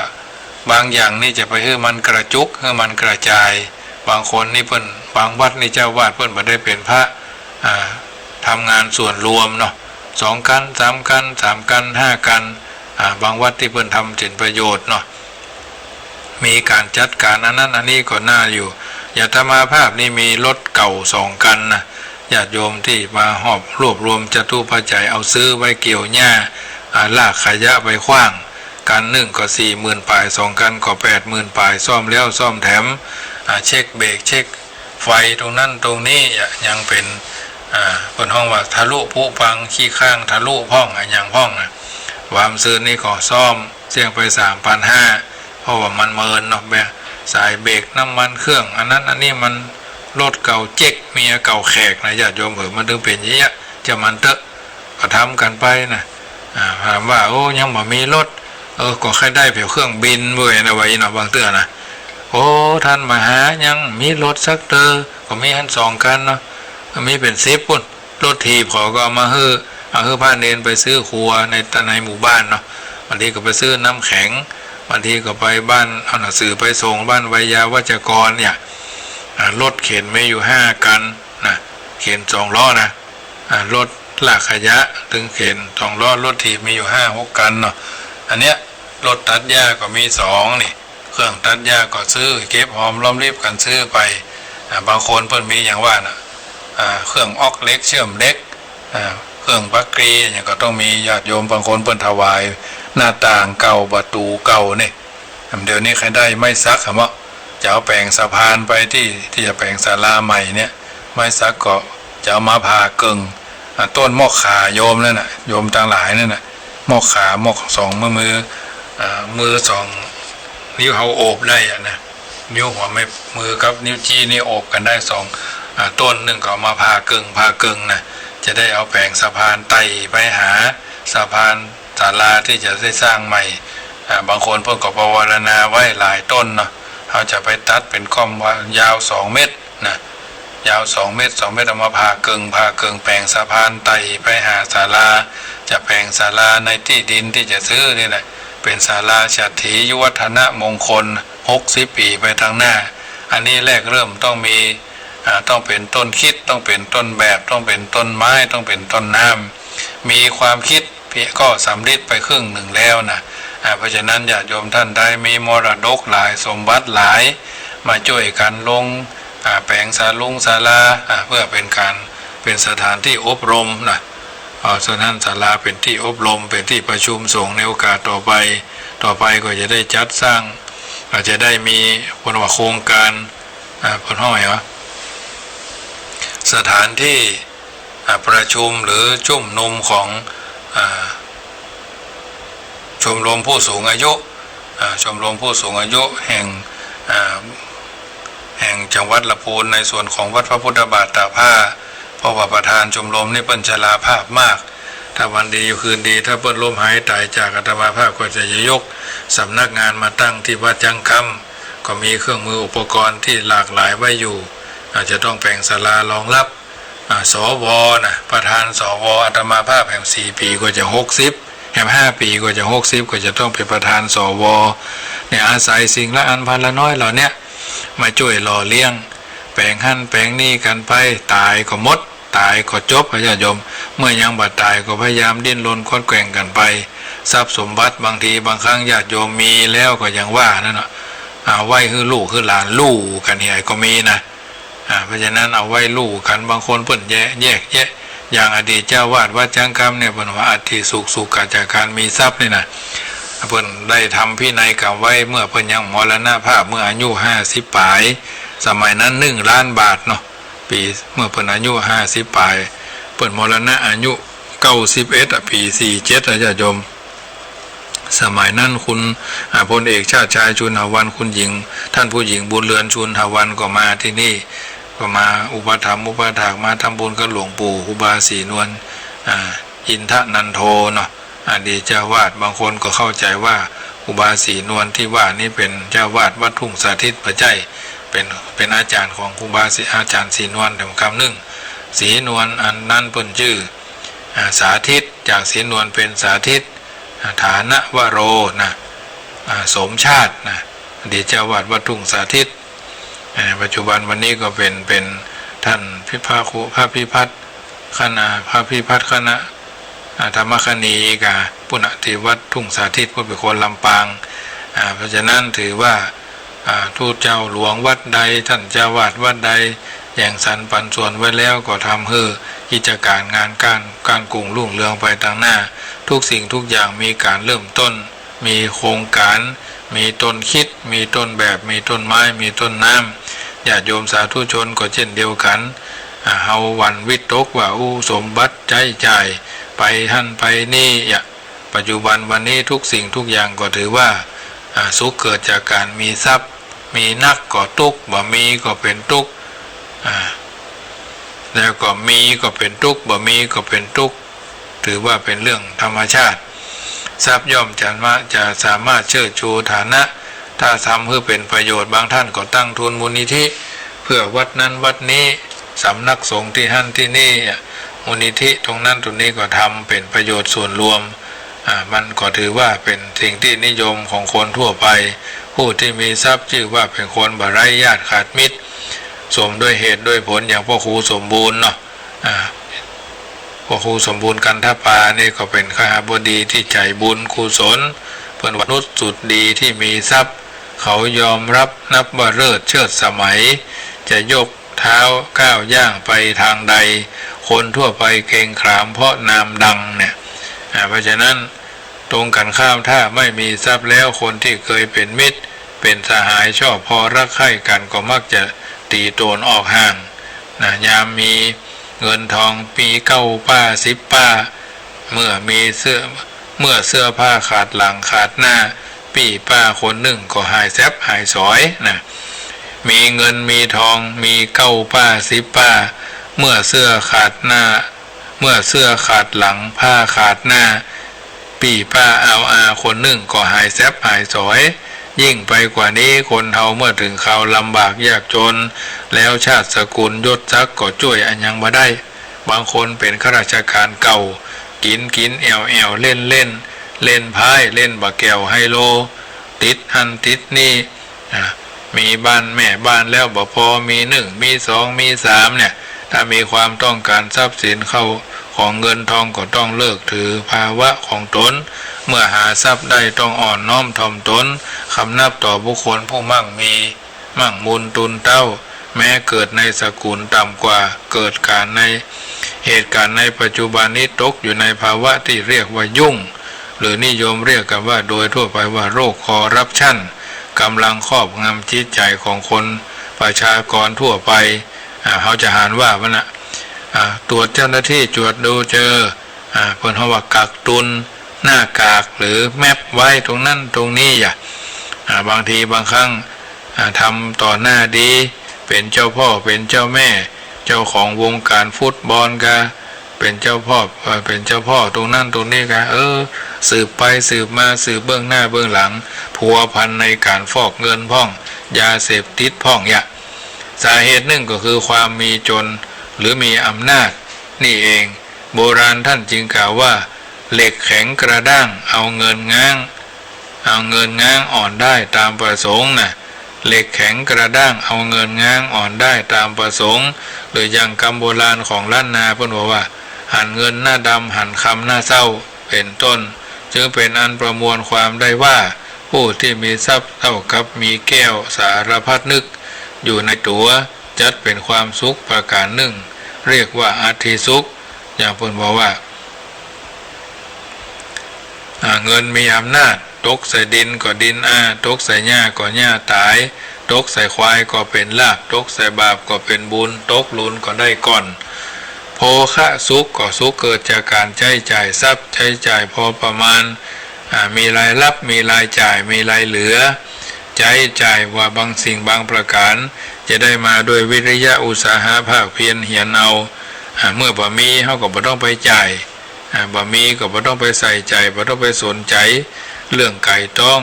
บางอย่างนี่จะไปให้มันกระจุกให้มันกระจายบางคนนี่เพิ่นบางวัดนี่เจ้าวาดเพิ่นบ่ได้เป็นพระทำงานส่วนรวมเนาะ2 คัน3 คัน3 คัน5 คันบางวัดที่เพิ่นทำเป็นประโยชน์เนาะมีการจัดการอันนั้นอันนี้ก็น่าอยู่อย่าธรรมาภาพนี่มีรถเก่า2 คันนะญาติโยมที่มาหอบรวบรวมจตุปัจจัยเอาซื้อไว้เกี่ยวหญ้าลากขยะไปขว้างกัน1ก็40,000 ปลาย2 กันก็80,000 ปลายซ่อมแล้วซ่อมแถมเช็คเบรกเช็คไฟตรงนั้นตรงนี้ยังเป็นบนห้องว่าทะลุผู้ฟังขี้ข้างทะลุห้องอย่างห้องวามซื้อนี่ก็ซ่อมเสี่ยงไป 3,500 เพราะว่ามันเมินเนาะแบบสายเบรกน้ำมันเครื่องอันนั้นอันนี้มันรถเก่าเจ๊กเมียเก่าแขกนะญาติโยมมันถึงเป็นอย่างนี้จะมันเตอะก็ทำกันไปนะถามว่าโอ้ยังบ่มีรถก็แค่ได้เพียงเครื่องบินเว้ยนะไว้เนาะบางเตือนะโอ้ท่านมาหายังมีรถสักเตอก็มีหัน2 คันเนาะมีเป็น10 ปุ่นรถทีพอก็เอามาเอาพาเนนไปซื้อครัวในหมู่บ้านเนาะบางทีก็ไปซื้อน้ำแข็งบางทีก็ไปบ้านเอาหนังสือไปส่งบ้านวิยาวัจกรเนี่ยรถเข็นไม่อยู่5 คันนะเข็น2 ล้อนะรถลากขยะถึงเข็น2 ล้อรถถีบมีอยู่5-6 คันเนาะอันเนี้ยรถตัดหญ้าก็มี2นี่เครื่องตัดหญ้าก็ซื้อเก็บหอมรอมริบกันซื้อไปบางคนเพิ่นมีอย่างว่านะเครื่องออกเล็กเชื่อมเล็กเครื่องปักกรีอย่างก็ต้องมีญาติโยมบางคนเพิ่นถวายหน้าต่างเก่าประตูเก่านี่เดี๋ยวนี้ใครได้ไม่ซักว่าจะเอาแปลงสะพานไปที่จะแปลงศาลาใหม่เนี่ยไม่ซักก็จะเอามาผ่าเกิงต้นมอกขาโยมนั่นน่ะโยมต่างหลายนั่นน่ะมอกขามอก2 มือ2 นิ้วเขาโอบได้นะนิ้วหัวไม่มือกับนิ้วจี้นี่โอบกันได้2 ต้น1ก็เอามาผ่าเกิงนะจะได้เอาแปลงสะพานไต่ไปหาสะพานศาลาที่จะได้สร้างใหม่บางคนเพิ่นก็ภาวนาไว้หลายต้นเนาะเขาจะไปตัดเป็นก้อมยาว2 เมตรนะยาว2 เมตรเอามาผ่าเกิงแปลงสะพานไต่ไปหาศาลาจะแปลงศาลาในที่ดินที่จะซื้อนี่แหละเป็นศาลาฉัตรถียุวัฒนมงคล60 ปีไปทางหน้าอันนี้แรกเริ่มต้องมีต้องเป็นต้นคิดต้องเป็นต้นแบบต้องเป็นต้นไม้ต้องเป็นต้นน้ำมีความคิดก็สำเร็จไปครึ่งหนึ่งแล้วนะ เพราะฉะนั้นญาติโยมท่านใดมีมรดกหลายสมบัติหลายมาช่วยกันลงแปลงศาลาเพื่อเป็นสถานที่อบรมนะส่วนนั้นศาลาเป็นที่อบรมเป็นที่ประชุมสงฆ์ในโอกาสต่อไปก็จะได้จัดสร้างอาจจะได้มีโครงการผลห้อยวะสถานที่ประชุมหรือชุมนุมของชมรมผู้สูงอายุชมรมผู้สูงอายุแห่งจังหวัดลำพูนในส่วนของวัดพระพุทธบาทตากผ้าเพราะว่าประธานชมรมนี่เปิ้นชราภาพมากถ้าวันดีอยู่คืนดีถ้าเปิ้นล้มหายตายจากอัตมาภาพก็จะยกสำนักงานมาตั้งที่วัดจังคำก็มีเครื่องมืออุปกรณ์ที่หลากหลายไว้อยู่อาจจะต้องแปลงศาลารองรับสวนะประธานสวอัตมาภาพแห่ง4 ปีก็จะ60แห่ง5 ปีก็จะ60ก็จะต้องเป็นประธานสวเนี่ยอาศัยสิ่งละอันพันละน้อยเหล่านี้มาช่วยหล่อเลี้ยงแปลงหั่นแปลงนี่กันไปตายก็หมดตายก็จบพระญาติโยมเมื่อยังบัดตายก็พยายามดิ้นรนค้นแกว่งกันไปทรัพย์สมบัติบางทีบางครั้งญาติโยมมีแล้วก็ยังว่านั่นเนาะไว้คือลูกคือหลานลูกกันเหี่ยก็มีนะเพราะฉะนั้นเอาไว้ลูกกันบางคนเพิ่นแยกอย่างอดีตเจ้าวาดวัดจังคำเนี่ยเพิ่นว่าอัฐิสุขจากการมีทรัพย์นี่นะเพิ่นได้ทำพินัยกรรมไว้เมื่อเพิ่นยังมรณภาพเมื่ออายุ50 ปลายสมัยนั้น1 ล้านบาทเนาะปีเมื่อเพิ่นอายุ50 ปลายเพิ่นมรณะอายุ91ปี47ญาติโยมสมัยนั้นคุณพลเอกชาติชายชุนหวันคุณหญิงท่านผู้หญิงบุญเรือนชุนหวันก็มาที่นี่ก็มาอุปถัมภ์อุปถากมาทำบุญกับหลวงปู่ครูบาศรีนวลอินทนันโทเนาะอดีตเจ้าวาดบางคนก็เข้าใจว่าครูบาศรีนวลที่ว่านี่เป็นเจ้าวาดวัดทุ่งสาธิตปัจจัยเป็นอาจารย์ของครูบาอาจารย์ศรีนวลแต่คำหนึ่งศรีนวลอันนั้นเพิ่นชื่อสาธิตจากศรีนวลเป็นสาธิตฐานะวโรนะสมชาตินะอดีตเจ้าวาดวัดทุ่งสาธิตปัจจุบันวันนี้ก็เป็นท่านพระพิพัฒน์คณะธรรมคณีกาปุณติวัดทุ่งสาธิตผู้เป็นคนลำปางเพราะฉะนั้นถือว่าทูตเจ้าหลวงวัดใดท่านเจ้าวาดวัดใดแย่งสรรปันส่วนไว้แล้วก็ทำให้กิจการงานการกรุงรุ่งเรืองไปทางหน้าทุกสิ่งทุกอย่างมีการเริ่มต้นมีโครงการมีต้นคิดมีต้นแบบมีต้นไม้มีต้นน้ำญาติโยมสาธุชนก็เช่นเดียวกันเฮาวันวิตกว่าสมบัติใจไปท่านไปนี่ปัจจุบันวันนี้ทุกสิ่งทุกอย่างก็ถือว่าสุขเกิดจากการมีทรัพย์มีนักก็ทุกข์บ่มีก็เป็นทุกข์แล้วก็มีก็เป็นทุกข์บ่มีก็เป็นทุกข์ถือว่าเป็นเรื่องธรรมชาติทรัพย์ย่อมจะสามารถเชิดชูฐานะถ้าทำเพื่อเป็นประโยชน์บางท่านก็ตั้งทุนมูลนิธิเพื่อวัดนั้นวัดนี้สำนักสงฆ์ที่หั่นที่นี่มูลนิธิตรงนั้นตรงนี้ก็ทำเป็นประโยชน์ส่วนรวมมันก็ถือว่าเป็นสิ่งที่นิยมของคนทั่วไปผู้ที่มีทรัพย์ชื่อว่าเป็นคนบ่ไร้ญาติขาดมิตรสมด้วยเหตุด้วยผลอย่างพ่อครูสมบูรณ์เนาะพ่อครูสมบูรณ์กันทปานี่ก็เป็นข้าบดีที่ใจบุญกุศลเป็นมนุษย์สุดดีที่มีทรัพย์เขายอมรับนับว่าเลิศเชิดสมัยจะยกเท้าก้าวย่างไปทางใดคนทั่วไปเกรงขามเพราะนามดังเนี่ยเพราะฉะนั้นตรงกันข้ามถ้าไม่มีทรัพย์แล้วคนที่เคยเป็นมิตรเป็นสหายชอบพอรักใคร่กันก็มักจะตีโตนออกห่างนะยามมีเงินทองปี9 ป้า10 ป้าเมื่อเสื้อผ้าขาดหลังขาดหน้าปีป้าคนหนึ่งก็หายแซบหายสอยนะมีเงินมีทองมี9 ป้า10 ป้าเมื่อเสื้อขาดหน้าเมื่อเสื้อขาดหลังผ้าขาดหน้าปีป้าคนหนึ่งก็หายแซบหายสอยยิ่งไปกว่านี้คนเฮาเมื่อถึงข่าวลำบากยากจนแล้วชาติสกุลยศศักดิ์ก็ช่วยอันยังมาได้บางคนเป็นข้าราชการเก่ากินแอวเล่นพายเล่นบะแก้วไฮโลติดหันติดนี่มีบ้านแม่บ้านแล้วบ่พอมี1มี2มี3เนี่ย ถ้ามีความต้องการทรัพย์สินเข้าของเงินทองก็ต้องเลิกถือภาวะของตนเมื่อหาทรัพย์ได้ต้องอ่อนน้อมถ่อมตนคำนับต่อบุคคลผู้มั่งมีมั่งมูลตุนเต้าแม้เกิดในสกุลต่ำกว่าเกิดการในเหตุการณ์ในปัจจุบันนี้ตกอยู่ในภาวะที่เรียกว่ายุ่งหรือนิยมเรียกกันว่าโดยทั่วไปว่าโรคคอร์รัปชันกำลังครอบงำจิตใจของคนประชากรทั่วไปเขาจะหารว่ามันนะตรวจเจ้าหน้าที่ตรวจดูเจอเพิ่นเขาว่ากักตุนหน้ากากหรือแมปไว้ตรงนั้นตรงนี้บางทีบางครั้งทำต่อหน้าดีเป็นเจ้าพ่อเป็นเจ้าแม่เจ้าของวงการฟุตบอลกะเป็นเจ้าพ่อตรงนั้นตรงนี้กะสืบไปสืบมาสืบเบื้องหน้าเบื้องหลังผัวพันในการฟอกเงินพ่องยาเสพติดพ่องสาเหตุหนึ่งก็คือความมีจนหรือมีอำนาจนี่เองโบราณท่านจึงกล่าวว่าเหล็กแข็งกระด้างเอาเงินง้างอ่อนได้ตามประสงค์เหล็กแข็งกระด้างเอาเงินง้างอ่อนได้ตามประสงค์หรืออย่างคำโบราณของล้านนาเพิ่นบอกว่าหันเงินหน้าดำหันคำหน้าเศร้าเป็นต้นจึงเป็นอันประมวลความได้ว่าผู้ที่มีทรัพย์เท่ากับมีแก้วสารพัดนึกอยู่ในตัวจัดเป็นความสุขประการหนึ่งเรียกว่าอาทิสุขอย่างเพิ่นบอกว่าเงินมีอำนาจตกใส่ดินก็ดินตกใส่หญ้าก็หญ้าตายตกใส่ควายก็เป็นลาภตกใส่บาปก็เป็นบุญตกลุนก็ได้ก่อนโภคะสุขก็สุขเกิดจากการใช้จ่ายทรัพย์ใช้จ่ายพอประมาณมีรายรับมีรายจ่ายมีรายเหลือใช้จ่ายว่าบางสิ่งบางประการจะได้มาด้วยวิริยะอุตสาหะภาคเพียรเหียรเอาเมื่อบ่มีเขาก็บ่ต้องไปจ่ายบ่มีก็บ่ต้องไปใส่ใจบ่ต้องไปสนใจเรื่องไก่ต้อง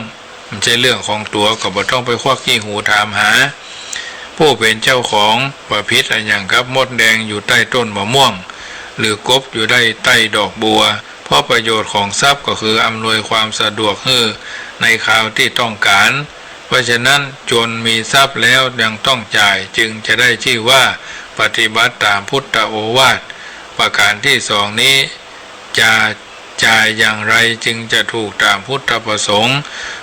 ไม่ใช่เรื่องของตัวก็บ่ต้องไปควักขี้หูถามหาผู้เป็นเจ้าของประพิษอย่างกับมดแดงอยู่ใต้ต้นมะม่วงหรือกบอยู่ได้ใต้ดอกบัวเพราะประโยชน์ของทรัพย์ก็คืออำนวยความสะดวกให้ในคราวที่ต้องการเพราะฉะนั้นจนมีทรัพย์แล้วยังต้องจ่ายจึงจะได้ชื่อว่าปฏิบัติตามพุทธโอวาทประการที่สองนี้จะจ่ายอย่างไรจึงจะถูกตามพุทธประสงค์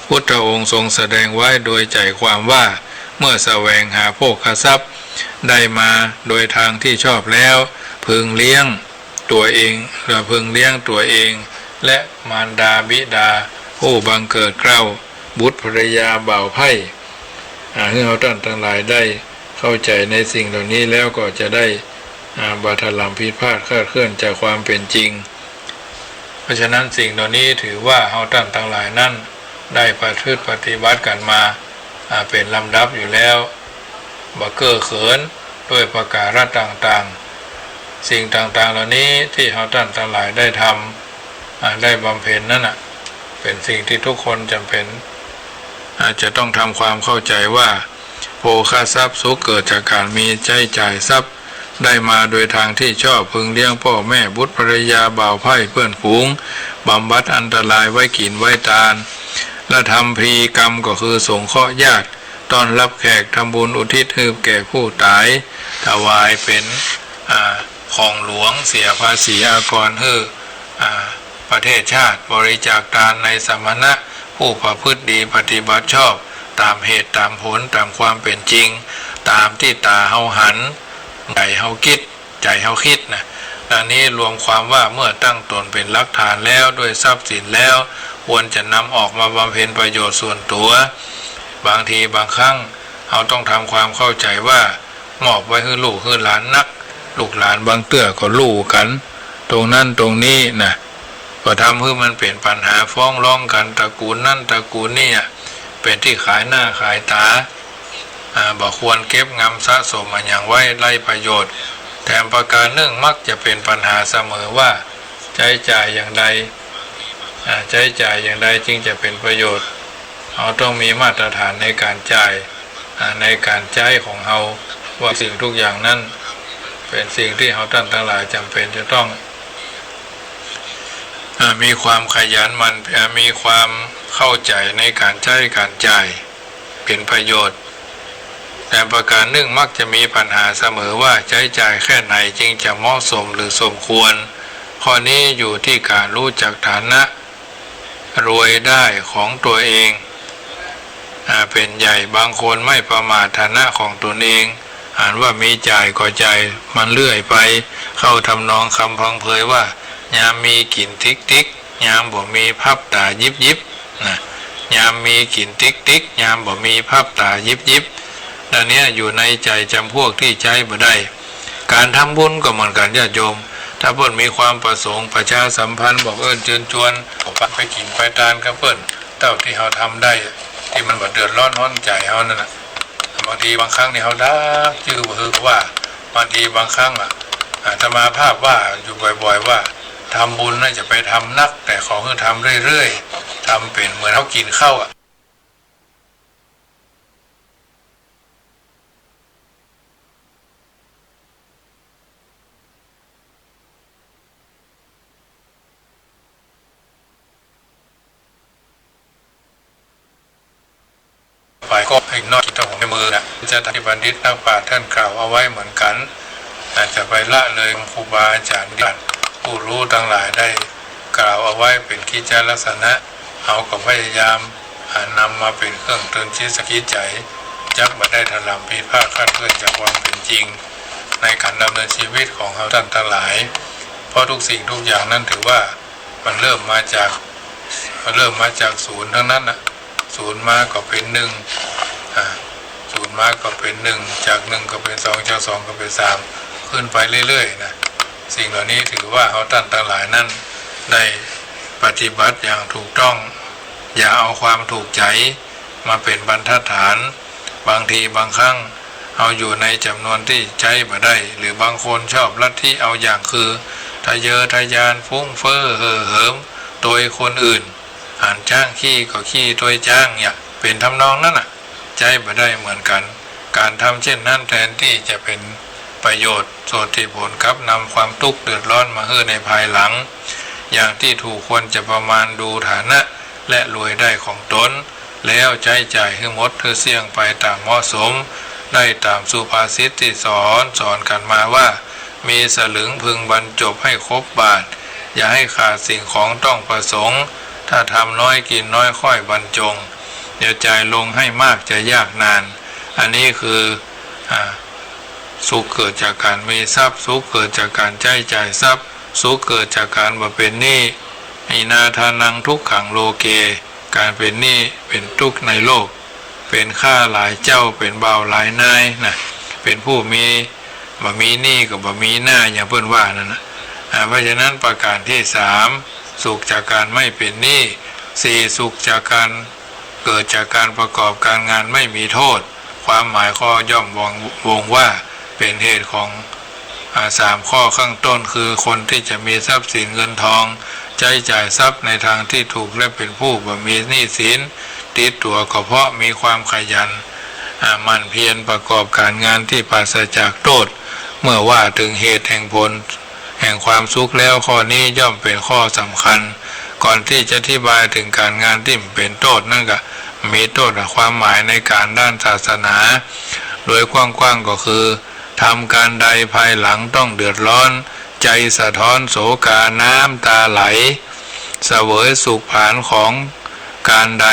พุทธองค์ทรงแสดงไว้โดยใจความว่าเมื่อแสวงหาโภคทรัพย์ได้มาโดยทางที่ชอบแล้วพึงเลี้ยงตัวเองและมารดาบิดาผู้บังเกิดเกล้าบุตรภรยาบ่าวไพ่ให้เราท่านทั้งหลายได้เข้าใจในสิ่งเหล่านี้แล้วก็จะได้บาทลัมพิดพลาดคลาดเคลื่อนจากความเป็นจริงเพราะฉะนั้นสิ่งเหล่านี้ถือว่าเราท่านทั้งหลายนั้นได้ปฏิบัติกันมาเป็นลำดับอยู่แล้วบ่เก้อเขินด้วยประการต่างๆสิ่งต่างๆเหล่านี้ที่เราท่านทั้งหลายได้ทำได้บำเพ็ญนั่นเป็นสิ่งที่ทุกคนจำเป็นจะต้องทำความเข้าใจว่าโภคทรัพย์สุขเกิดจากการมีใช้จ่ายทรัพย์ได้มาโดยทางที่ชอบพึงเลี้ยงพ่อแม่บุตรภรยาบ่าวไพ่เพื่อนฝูงบำบัดอันตรายไว้กินไว้ทานและทำพรีกรรมก็คือสงเคราะห์ญาติต้อนรับแขกทำบุญอุทิศให้แก่ผู้ตายถวายเป็นของหลวงเสียภาษีอากรให้ประเทศชาติบริจาคทานในสมณะผู้ประพฤติดีปฏิบัติชอบตามเหตุตามผลตามความเป็นจริงตามที่ตาเฮาหันใจเฮาคิดดังนี้รวมความว่าเมื่อตั้งตนเป็นหลักฐานแล้วด้วยทรัพย์สินแล้วควรจะนำออกมาบำเพ็ญประโยชน์ส่วนตัวบางทีบางครั้งเราต้องทำความเข้าใจว่ามอบไว้ให้ลูกให้หลานนักลูกหลานบางเตื้อก็รู้กันตรงนั้นตรงนี้ก็ทำให้มันเป็นปัญหาฟ้องร้องกันตระกูลนั่นตระกูลนี่เป็นที่ขายหน้าขายตาบอกควรเก็บงำสะสมมาอย่างไว้ไร้ประโยชน์แถมประการหนึ่งมักจะเป็นปัญหาเสมอว่าใช้จ่ายอย่างใดจึงจะเป็นประโยชน์เราต้องมีมาตรฐานในการจ่ายในการใช้ของเราว่าสิ่งทุกอย่างนั้นเป็นสิ่งที่เราท่านทั้งหลายจำเป็นจะต้องมีความขยันมันมีความเข้าใจในการใช้การจ่ายเป็นประโยชน์ แต่ประการหนึ่งมักจะมีปัญหาเสมอว่าใช้จ่ายแค่ไหนจึงจะเหมาะสมหรือสมควรข้อนี้อยู่ที่การรู้จักฐานะรวยได้ของตัวเองเป็นใหญ่บางคนไม่ประมาทฐานะของตนเองอ่านว่ามีจ่ายก็จ่ายมันเลื่อยไปเข้าทำนองคำพังเพยว่ายามมีกลิ่นติ๊กติ๊กยามบ่มีพับตายิบยิบนะยามมีกลิ่นติ๊กติ๊กยามบ่มีพับตายิบยิบดังนี้อยู่ในใจจำพวกที่ใช้บ่ได้การทำบุญก็เหมือนกันญาติโยมถ้าเพิ่นมีความประสงค์ประชาสัมพันธ์บอกเชิญชวนไปกินไปทานกับเพิ่นเท่าที่เขาทำได้ที่มันบ่เดือดร้อนห้อนใจเขานั่นแหละบางทีบางครั้งนี่เขาดักชื่อคือว่าบางทีบางครั้งอาตมาภาพว่าอยู่บ่อยๆว่าทำบุญน่าจะไปทำนักแต่ขอคือทำเรื่อยๆทำเป็นเหมือนเขากินข้าวไปก็ให้นอกกิจของในมือนะจะทำบัณฑิตนักปราชญ์ท่านกล่าวเอาไว้เหมือนกันอาจจะไปละเลยครูบาอาจารย์ผู้รู้ทั้งหลายได้กล่าวเอาไว้เป็นกิจลักษณะเอาก็พยายามนำมาเป็นเครื่องเตือนชี้สกิจใจจักมาได้ถลำพิพากษ์คาดเคลื่อนจากความเป็นจริงในการดำเนินชีวิตของเขาท่านทั้งหลายเพราะทุกสิ่งทุกอย่างนั้นถือว่ามันเริ่มมาจากศูนย์ทั้งนั้นนะศูนย์มาก็เป็นหนึ่งศูนย์มาก็เป็นหนึ่งจากหนึ่งก็เป็นสองจากสองก็เป็นสามขึ้นไปเรื่อยๆนะสิ่งเหล่านี้ถือว่าเขาท่านทั้งหลายนั้นได้ปฏิบัติอย่างถูกต้องอย่าเอาความถูกใจมาเป็นบรรทัดฐานบางทีบางครั้งเอาอยู่ในจำนวนที่ใช้มาได้หรือบางคนชอบลัทธิเอาอย่างคือทะเยอทะยานฟุ้งเฟ้อเห่อเหิมโดยคนอื่นจ้างขี้ก็ขี้โดยจ้างเนี่ยเป็นทำนองนั้นใจมาได้เหมือนกันการทำเช่นนั้นแทนที่จะเป็นประโยชน์โสติผลครับนำความทุกข์เดือดร้อนมาให้ในภายหลังอย่างที่ถูกควรจะประมาณดูฐานะและรวยได้ของตนแล้วใช้จ่ายให้หมดเสี่ยงไปตามเหมาะสมได้ตามสุภาษิตที่สอนกันมาว่ามีสลึงพึงบรรจบให้ครบบาทอย่าให้ขาดสิ่งของต้องประสงค์ถ้าทำน้อยกินน้อยค่อยบรรจงเดี๋ยวจ่ายลงให้มากจะยากนานอันนี้คือสุขเกิดจากการมีทรัพย์สุขเกิดจากการใช้จ่ายทรัพย์สุขเกิดจากการบ่เป็นหนี้อินาทานังทุกขังโลเกการเป็นหนี้เป็นทุกข์ในโลกเป็นข้าหลายเจ้าเป็นเบาหลายนายนะเป็นผู้มีบ่มีหนี้กับบ่มีหน้าอย่างเพื่อนว่านั่นนะเพราะฉะนั้นประการที่สามสุขจากการไม่เป็นหนี้สี่สุขจากการเกิดจากการประกอบการงานไม่มีโทษความหมายข้อย่อมวงว่าเป็นเหตุของสามข้อข้างต้นคือคนที่จะมีทรัพย์สินเงินทองใช้จ่ายทรัพย์ในทางที่ถูกและเป็นผู้บ่มีหนี้สินติดตัวก็เพราะมีความขยันหมั่นเพียรประกอบการงานที่ปราศจากโทษเมื่อว่าถึงเหตุแห่งผลแห่งความสุขแล้วข้อนี้ย่อมเป็นข้อสำคัญก่อนที่จะอธิบายถึงการงานที่เป็นโทษนั่นก็มีโทษความหมายในการด้านศาสนาโดยกว้างๆก็คือทำการใดภายหลังต้องเดือดร้อนใจสะท้อนโศกาน้ำตาไหลเสวยสุขผานของการใด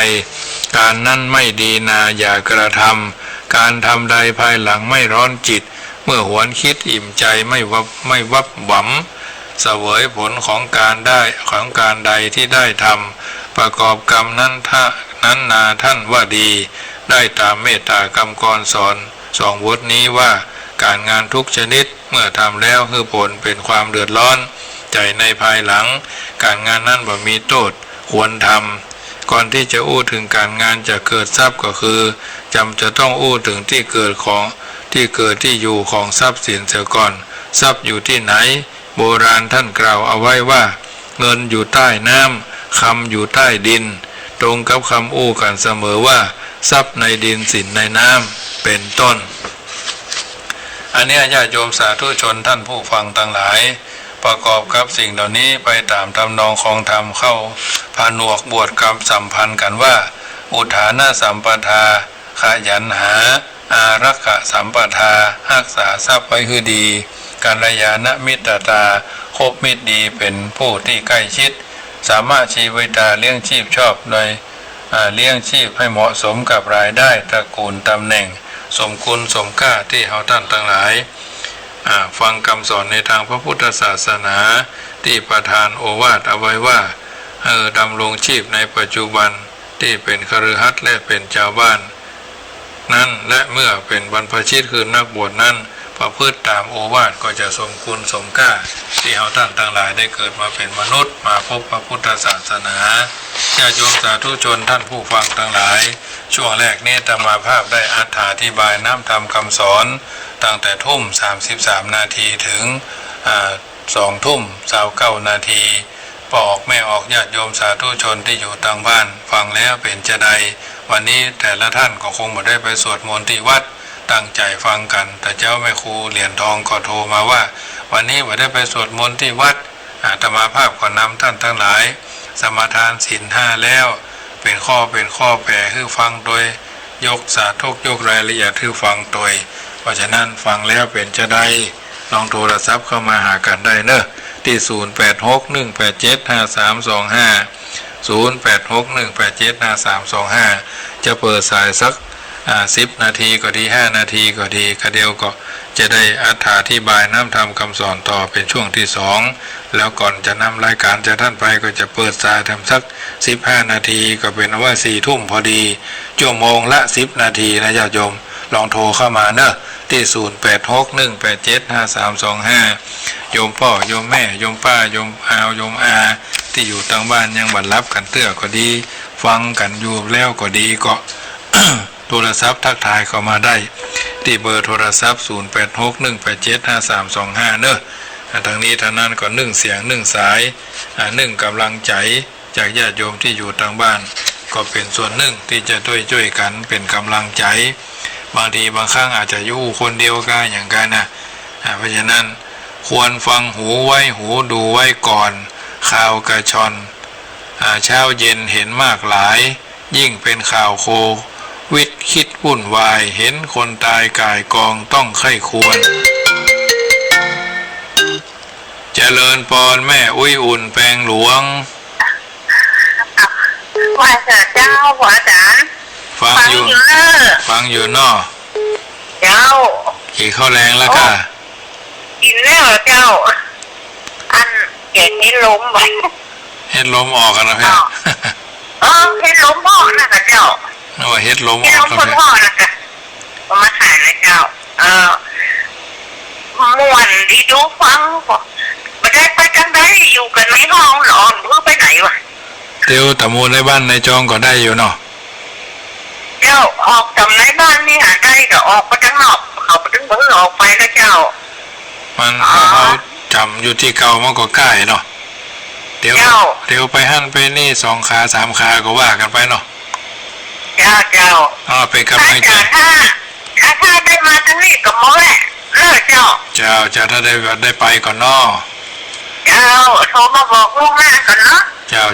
การนั้นไม่ดีนาอย่ากระทำการทำใดภายหลังไม่ร้อนจิตเมื่อหวนคิดอิ่มใจไม่วับหวั่มเสวยผลของการใดที่ได้ทำประกอบกรรมนั้นนาท่านว่าดีได้ตามเมตตากรรมกรสอนสองบทนี้ว่าการงานทุกชนิดเมื่อทำแล้วคือผลเป็นความเดือดร้อนใจในภายหลังการงานนั้นบ่มีโทษควรทำก่อนที่จะอู้ถึงการงานจะเกิดทรัพย์ก็คือจะต้องอู้ถึงที่เกิดที่อยู่ของทรัพย์สินเสียก่อนทรัพย์อยู่ที่ไหนโบราณท่านกล่าวเอาไว้ว่าเงินอยู่ใต้น้ำคำอยู่ใต้ดินตรงกับคำอู้กันเสมอว่าทรัพย์ในดินสินในน้ำเป็นต้นอันนี้ญาติโยมสาธุชนท่านผู้ฟังทั้งหลายประกอบกับสิ่งเหล่านี้ไปตามทำนองของธรรมเข้าผนวกบวชกับสัมพันธ์กันว่าอุทานะสัมปทาขยันหา อารักขสัมปทารักษาทรัพย์ไว้คือดีกัลยาณมิตรตาคบมิตรดีเป็นผู้ที่ใกล้ชิดสามารถชีวิตาเลี้ยงชีพชอบโดยเลี้ยงชีพให้เหมาะสมกับรายได้ตระกูลตำแหน่งสมคุณสมค่าที่เฮาท่านทั้งหลายฟังคำสอนในทางพระพุทธศาสนาที่ประทานโอวาทเอาไว้ว่าดำรงชีพในปัจจุบันที่เป็นคฤหัสถ์และเป็นชาวบ้านนั้นและเมื่อเป็นบรรพชิตคือนักบวชนั้นประพฤติตามโอวาทก็จะสมคุณสมค่าที่เฮาท่านทั้งหลายได้เกิดมาเป็นมนุษย์มาพบพระพุทธศาสนาญาติโยมสาธุชนท่านผู้ฟังทั้งหลายช่วงแรกนี้อาตมาภาพได้อธิบายน้ำธรรมคำสอนตั้งแต่ทุ่ม33นาทีถึง2 ทุ่ม29นาทีพอออกแม่ออกญาติโยมสาธุชนที่อยู่ทางบ้านฟังแล้วเป็นจะใดวันนี้แต่ละท่านก็คงไม่ได้ไปสวดมนต์ที่วัดตั้งใจฟังกันแต่เจ้าแม่ครูเหรียญทองก็โทรมาว่าวันนี้ไม่ได้ไปสวดมนต์ที่วัดอาตมาภาพก็นำท่านทั้งหลายสมาทานศีล5แล้วเป็นข้อแปรคือฟังโดยยกสาธกยกรายละเอียดคือฟังโดยเพราะฉะนั้นฟังแล้วเป็นจะได้ลองโทรศัพท์เข้ามาหากันได้เนอะที่0861875325 0861875325จะเปิดสายสัก10นาทีก็ดี5นาทีก็ดีก็เดียวก็จะได้อธิบายน้ำธรรมคำสอนต่อเป็นช่วงที่2แล้วก่อนจะนำรายการจะท่านไปก็จะเปิดสายทำสัก15นาทีก็เป็นว่า4 ทุ่มพอดีชั่วโมงละ10นาทีนะญาติโยมลองโทรเข้ามาเนอะที่0861875325โยมพ่อโยมแม่โยมป้าโยมโยมอาที่อยู่ทางบ้านยังบัดรับกันเตื้อก็ดีฟังกันอยู่แล้วก็ดีก็ โทรศัพท์ทักทายเข้ามาได้ที่เบอร์โทรศัพท์0861875325เนอะทางนี้ทางนั้นก็1เสียง1สาย1กำลังใจจากญาติโยมที่อยู่ทางบ้านก็เป็นส่วนหนึ่งที่จะช่วยกันเป็นกำลังใจบางทีบางครั้งอาจจะอยู่คนเดียวกันอย่างกันนะเพราะฉะนั้นควรฟังหูไว้หูดูไว้ก่อนข่าวกระชอนเช้าเย็นเห็นมากหลายยิ่งเป็นข่าวโควิดคิดวุ่นวายเห็นคนตายก่ายกองต้องไข้ควรเจริญพรแม่อุ้ยอุ่นแปลงหลวงว่าเจ้าหัวจ๋าฟังอยู่เนาะเจ้าขี่ข้าวแรงแล้วค่ะกินแล้วเจ้าอันเก่งนี้ล้มไปเฮ็ดล้มออกกันนะพี่เฮ็ดล้มพ่อนะเจ้าเฮ็ดล้มออกแล้วพ่อนะค่ะมาขายนะเจ้าม่วนดีดูฟังไม่ได้ไปจังได้อยู่กันในห้องหรอเพื่อไปไหนวะเดี๋ยวตะมูในบ้านในจองก็ได้อยู่เนาะเจ้าออกจำในบ้านนี่หาได้ก็ออกไปจังนอกเขาไปถึงเมืองออกไปนะเจ้ามันเขาจำอยู่ที่เก่ามันก็ใกล้เนาะเดี๋ยวไปหั่นไปนี่2 ขา3 ขาก็ว่ากันไปเนาะเจ้าไปกับไม่จ้าถ้าได้มาทั้งนี้ก็มอแหละเจ้าถ้าได้ไปก่อนเนาะเจ้าโทรมาบอกลูกหน้าก่อนเนาะ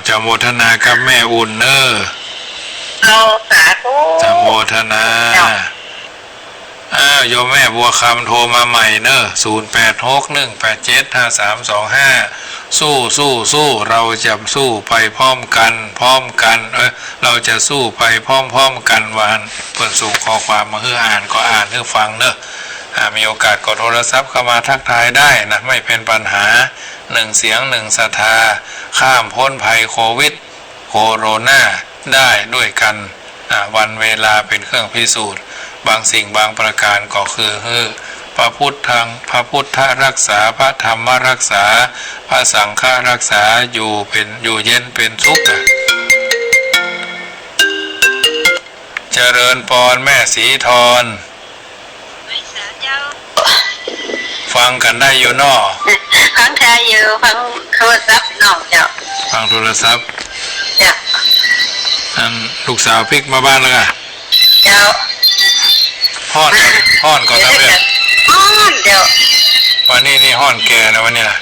จะโมทนากับแม่อุ่นเนอะสาธุจะโมทนาโยมแม่บัวคำโทรมาใหม่เนอะ0861875325สู้เราจะสู้ไปพร้อมกันเราจะสู้ไปพร้อมกันวันเปิดส่งข้อความมาเพื่ออ่านก็อ่านเพื่อฟังเนอะมีโอกาสกดโทรศัพท์เข้ามาทักทายได้นะไม่เป็นปัญหา1 เสียง1ศรัทธาข้ามพ้นภัยโควิดโคโรนาได้ด้วยกันวันเวลาเป็นเครื่องพิสูจน์บางสิ่งบางประการก็คือพระพุทธรักษาพระธรรมรักษาพระสังฆรักษาอยู่เย็นเป็นสุขเจริญพรแม่สีทรฟังกันได้อยู่นอฟังได้อยู่ฟังโทรศัพท์นอกเจ้าฟังโทรศัพท์ลูกสาวพลิกมาบ้านแล้วค่ะเจ้าฮ้อนก็ทำเลยเจ้าวันนี้นี่ฮ้อนแก่นะวันนี้นะ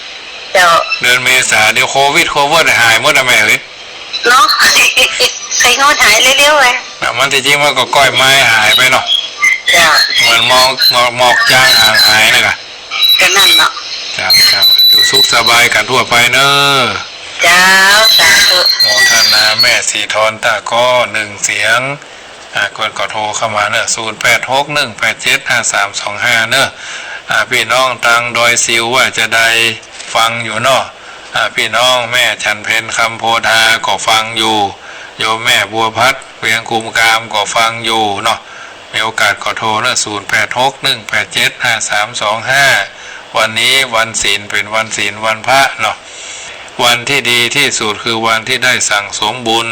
เจ้าเดือนเมษาเดี๋ยวโควิดหายหมดแล้วแม่เลยเนาะใครงดหายเร็วๆเลยมันจริงมันก็ก้อยไม้หายไปเนาะ จ้า เหมือนหมอกจางห่างหายนะกะ ก็นั่นเนาะ ครับอยู่สุขสบายกันทั่วไปเนอะเจ้าสาธุ โมทนาแม่สีทอนตาก็1 เสียงคนก็โทรเข้ามาเนอะ0861875325เนอะพี่น้องตังดอยซิวว่าจะได้ฟังอยู่เนาะพี่น้องแม่ฉันเพนคำโพธาก็ฟังอยู่โยมแม่บัวพัดเวียงคุมกามก็ฟังอยู่เนาะมีโอกาสก็โทรเนอะ0861875325วันนี้วันศีลเป็นวันศีลวันพระเนาะวันที่ดีที่สุดคือวันที่ได้สั่งสมบุญ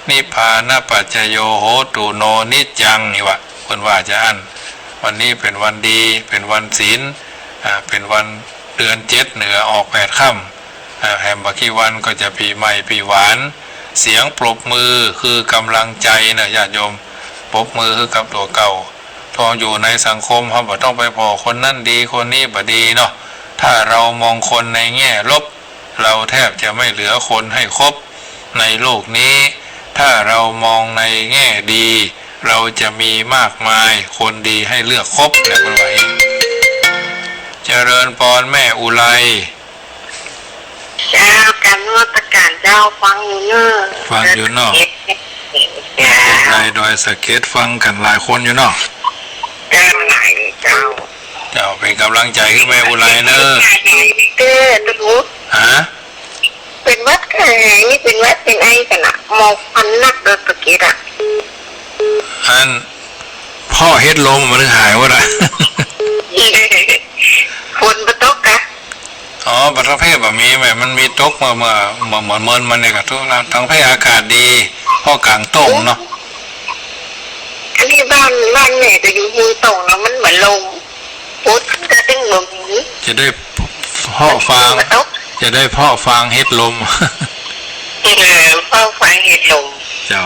นิพพานปัจจโยโหตุโนนิจจังนี่วะคนว่าจะอันวันนี้เป็นวันดีเป็นวันศีลเป็นวันเดือน7เหนือออก8 ค่ำแฮมบักีวันก็จะปีใหม่ปีหวานเสียงปรบมือคือกำลังใจนะญาติโยมปรบมือคือกับตัวเก่าทออยู่ในสังคมเขาบอกต้องไปพอคนนั่นดีคนนี้บ่ดีเนาะถ้าเรามองคนในแง่ลบเราแทบจะไม่เหลือคนให้คบในโลกนี้ถ้าเรามองในแง่ดีเราจะมีมากมายคนดีให้เลือกคบแบบมันไว้เจริญพรแม่อุไรเจ้าการนวัตการเจ้าฟังอยู่เนอะฟังอยู่เนาะอุไรดอยสะเก็ดฟังกันหลายคนอยู่เนาะเจ้าไหนเจ้าเป็นกำลังใจให้แม่อุไรเนอะตุ๊ดฮะเป็นวัดแค่นี่เป็นวัดเป็นไอ้กันอะมองพันนักโดยสะเก็ดอะอันพ่อเฮ็ดลมมันหายวะนะฝนมาตกกะประเภทแบบมีไหมมันมีตกเหมือนมันเนี่ยกับทุกทั้งเพศอากาศดีพ่อกลางต้งเนาะอันนี้บ้านเนี่ยจะอยู่มือตรงแล้วมันเหมือนลมพุทธจะตึงลมนี้จะได้พ่อฟางเฮ็ดลมพ่อฟางเฮ็ดลมเจ้า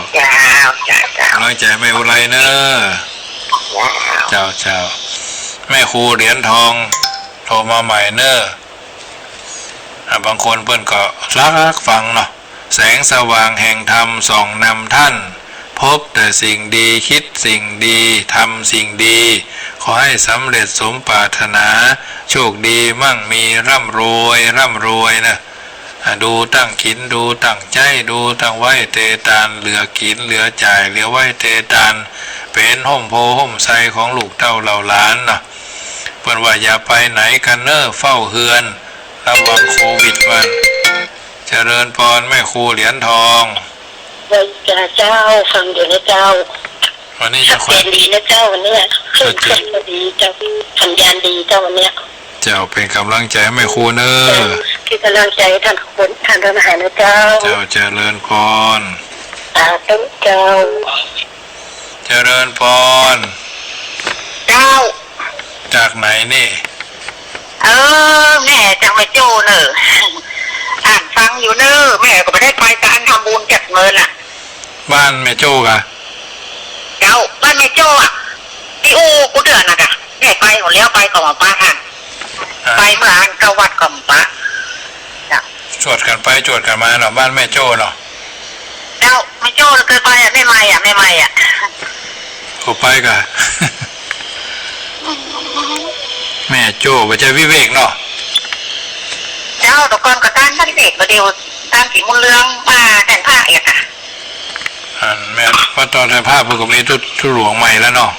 น้อยใจไม่อุไรเนอะเจ้าแม่ครูเหรียญทองโทรมาใหม่เนอะบางคนเพื่อนก็รักฟังเนาะแสงสว่างแห่งธรรมส่องนำท่านพบแต่สิ่งดีคิดสิ่งดีทำสิ่งดีขอให้สำเร็จสมปรารถนาโชคดีมั่งมีร่ำรวยนะดูตั้งกินดูตั้งใจดูตั้งไว้เตตานเหลือกินเหลือจ่ายเหลือไว้เตตานเป็นห่มโพห่มไทรของลูกเต้าเหล่าหลานนะเพื่อนว่าอย่าไปไหนกันเนอะเฝ้าเฮือนระวังโควิดมันเจริญพรแม่ครูเหรียญทองเจ้าฟังอยู่นะเจ้าวันนี้จะคุยดีนะเจ้าวันนี้ขึ้นดีเจ้าสัญญาณดีเจ้าวันนี้เจ้าเป็นกำลังใจแม่ครูเนอะที่กำลังใจท่านคนท่านอาหารนะเจ้าเจริญพรเจ้าเจริญพรเจ้าจากไหนนี่แม่จังไปโจเนอะอ่านฟังอยู่เนอะแม่ก็ไม่ได้ไปการทำบุญจัดเงินอ่ะบ้านแม่โจ้กะเจ้าบ้านแม่โจ้อ่ะที่อูกูเดือนน่ะกะแม่ไปหมดแล้วไปกับหมอป้าค่ะไปเมื่ออันกวัดกับหมอป้าจวดกันไปจวดกันมาเนาะบ้านแม่โจ้เนาะเจ้าแม่โจ้เคยไปอ่ะไม่ไม่อ่ะกูไปกะแม่โจ้ไปเจอวิเวกเนาะเจ้าตะกอนกับท่านเด็กมาเดียวท่านสีมุนเรืองมาแต่งผ้าเอกอ่ะแม่ว่าตอนแต่ผ้าเพิ่งก็มีทุหลวงใหม่แล้วเนาะ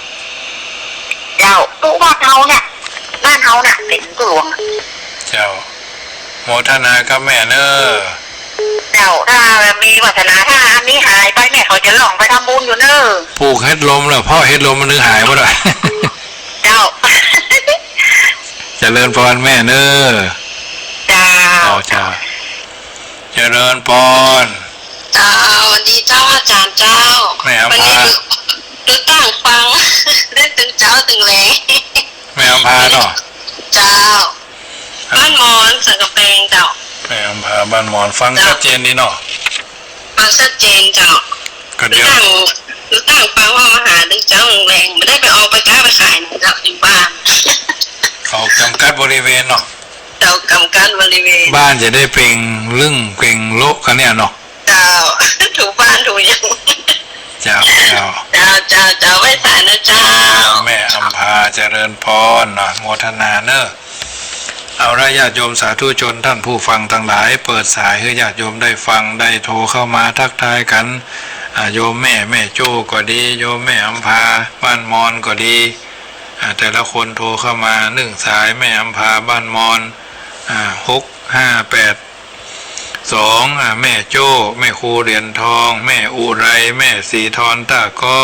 เจ้าตู้บ้านเฮาเนี่ยเป็นตู้หลวงเจ้าโมทนากับแม่เนอะเจ้าถ้ามีวาสนาถ้าอันนี้หายไปแม่เขาจะหลงไปทำบุญอยู่เนอะปลูกเฮ็ดลมเลยพ่อเฮ็ดลมมันนึกหายหมดเลยเจ้าเจริญพรแม่เนอะเจ้าเจริญพรวันนี้เจ้าอาจารย์เจ้าวันนี้ดูตั้งฟังได้ตึงเจ้าตึงแหลแม่อำพาเนาะเจ้าบ้านมอนสังกะแปงเจ้าแม่อำพาบ้านมอนฟังชัดเจนดีเนาะฟังชัดเจนเจ้าก็เดี๋ยวดูตั้งฟังว่ามาหาตึงเจ้าแรงไม่ได้ไปออกไปค้าไปขายเจ้าอยู่บ้านเขาจำกัดบริเวณเนาะเจ้ากำกัดบริเวณบ้านจะได้เพ่งลึ่งเพ่งโลกกันเนี่ยเนาะเจ้าถูบ้านถูยังเจ้า เจ้าไว้สายนะเจ้าแม่อำภาเจริญพรนะโมทนาเนอะเอาละญาติโยมสาธุชนท่านผู้ฟังทั้งหลายเปิดสายให้ญาติโยมได้ฟังได้โทรเข้ามาทักทายกันโยมแม่โจ้ก็ดีโยมแม่อำภาบ้านมอนก็ดีแต่ละคนโทรเข้ามา1 สายแม่อำภาบ้านมอน658 2แม่โจ้แม่ครูเหรียญทองแม่อุไรแม่สีทรตาก็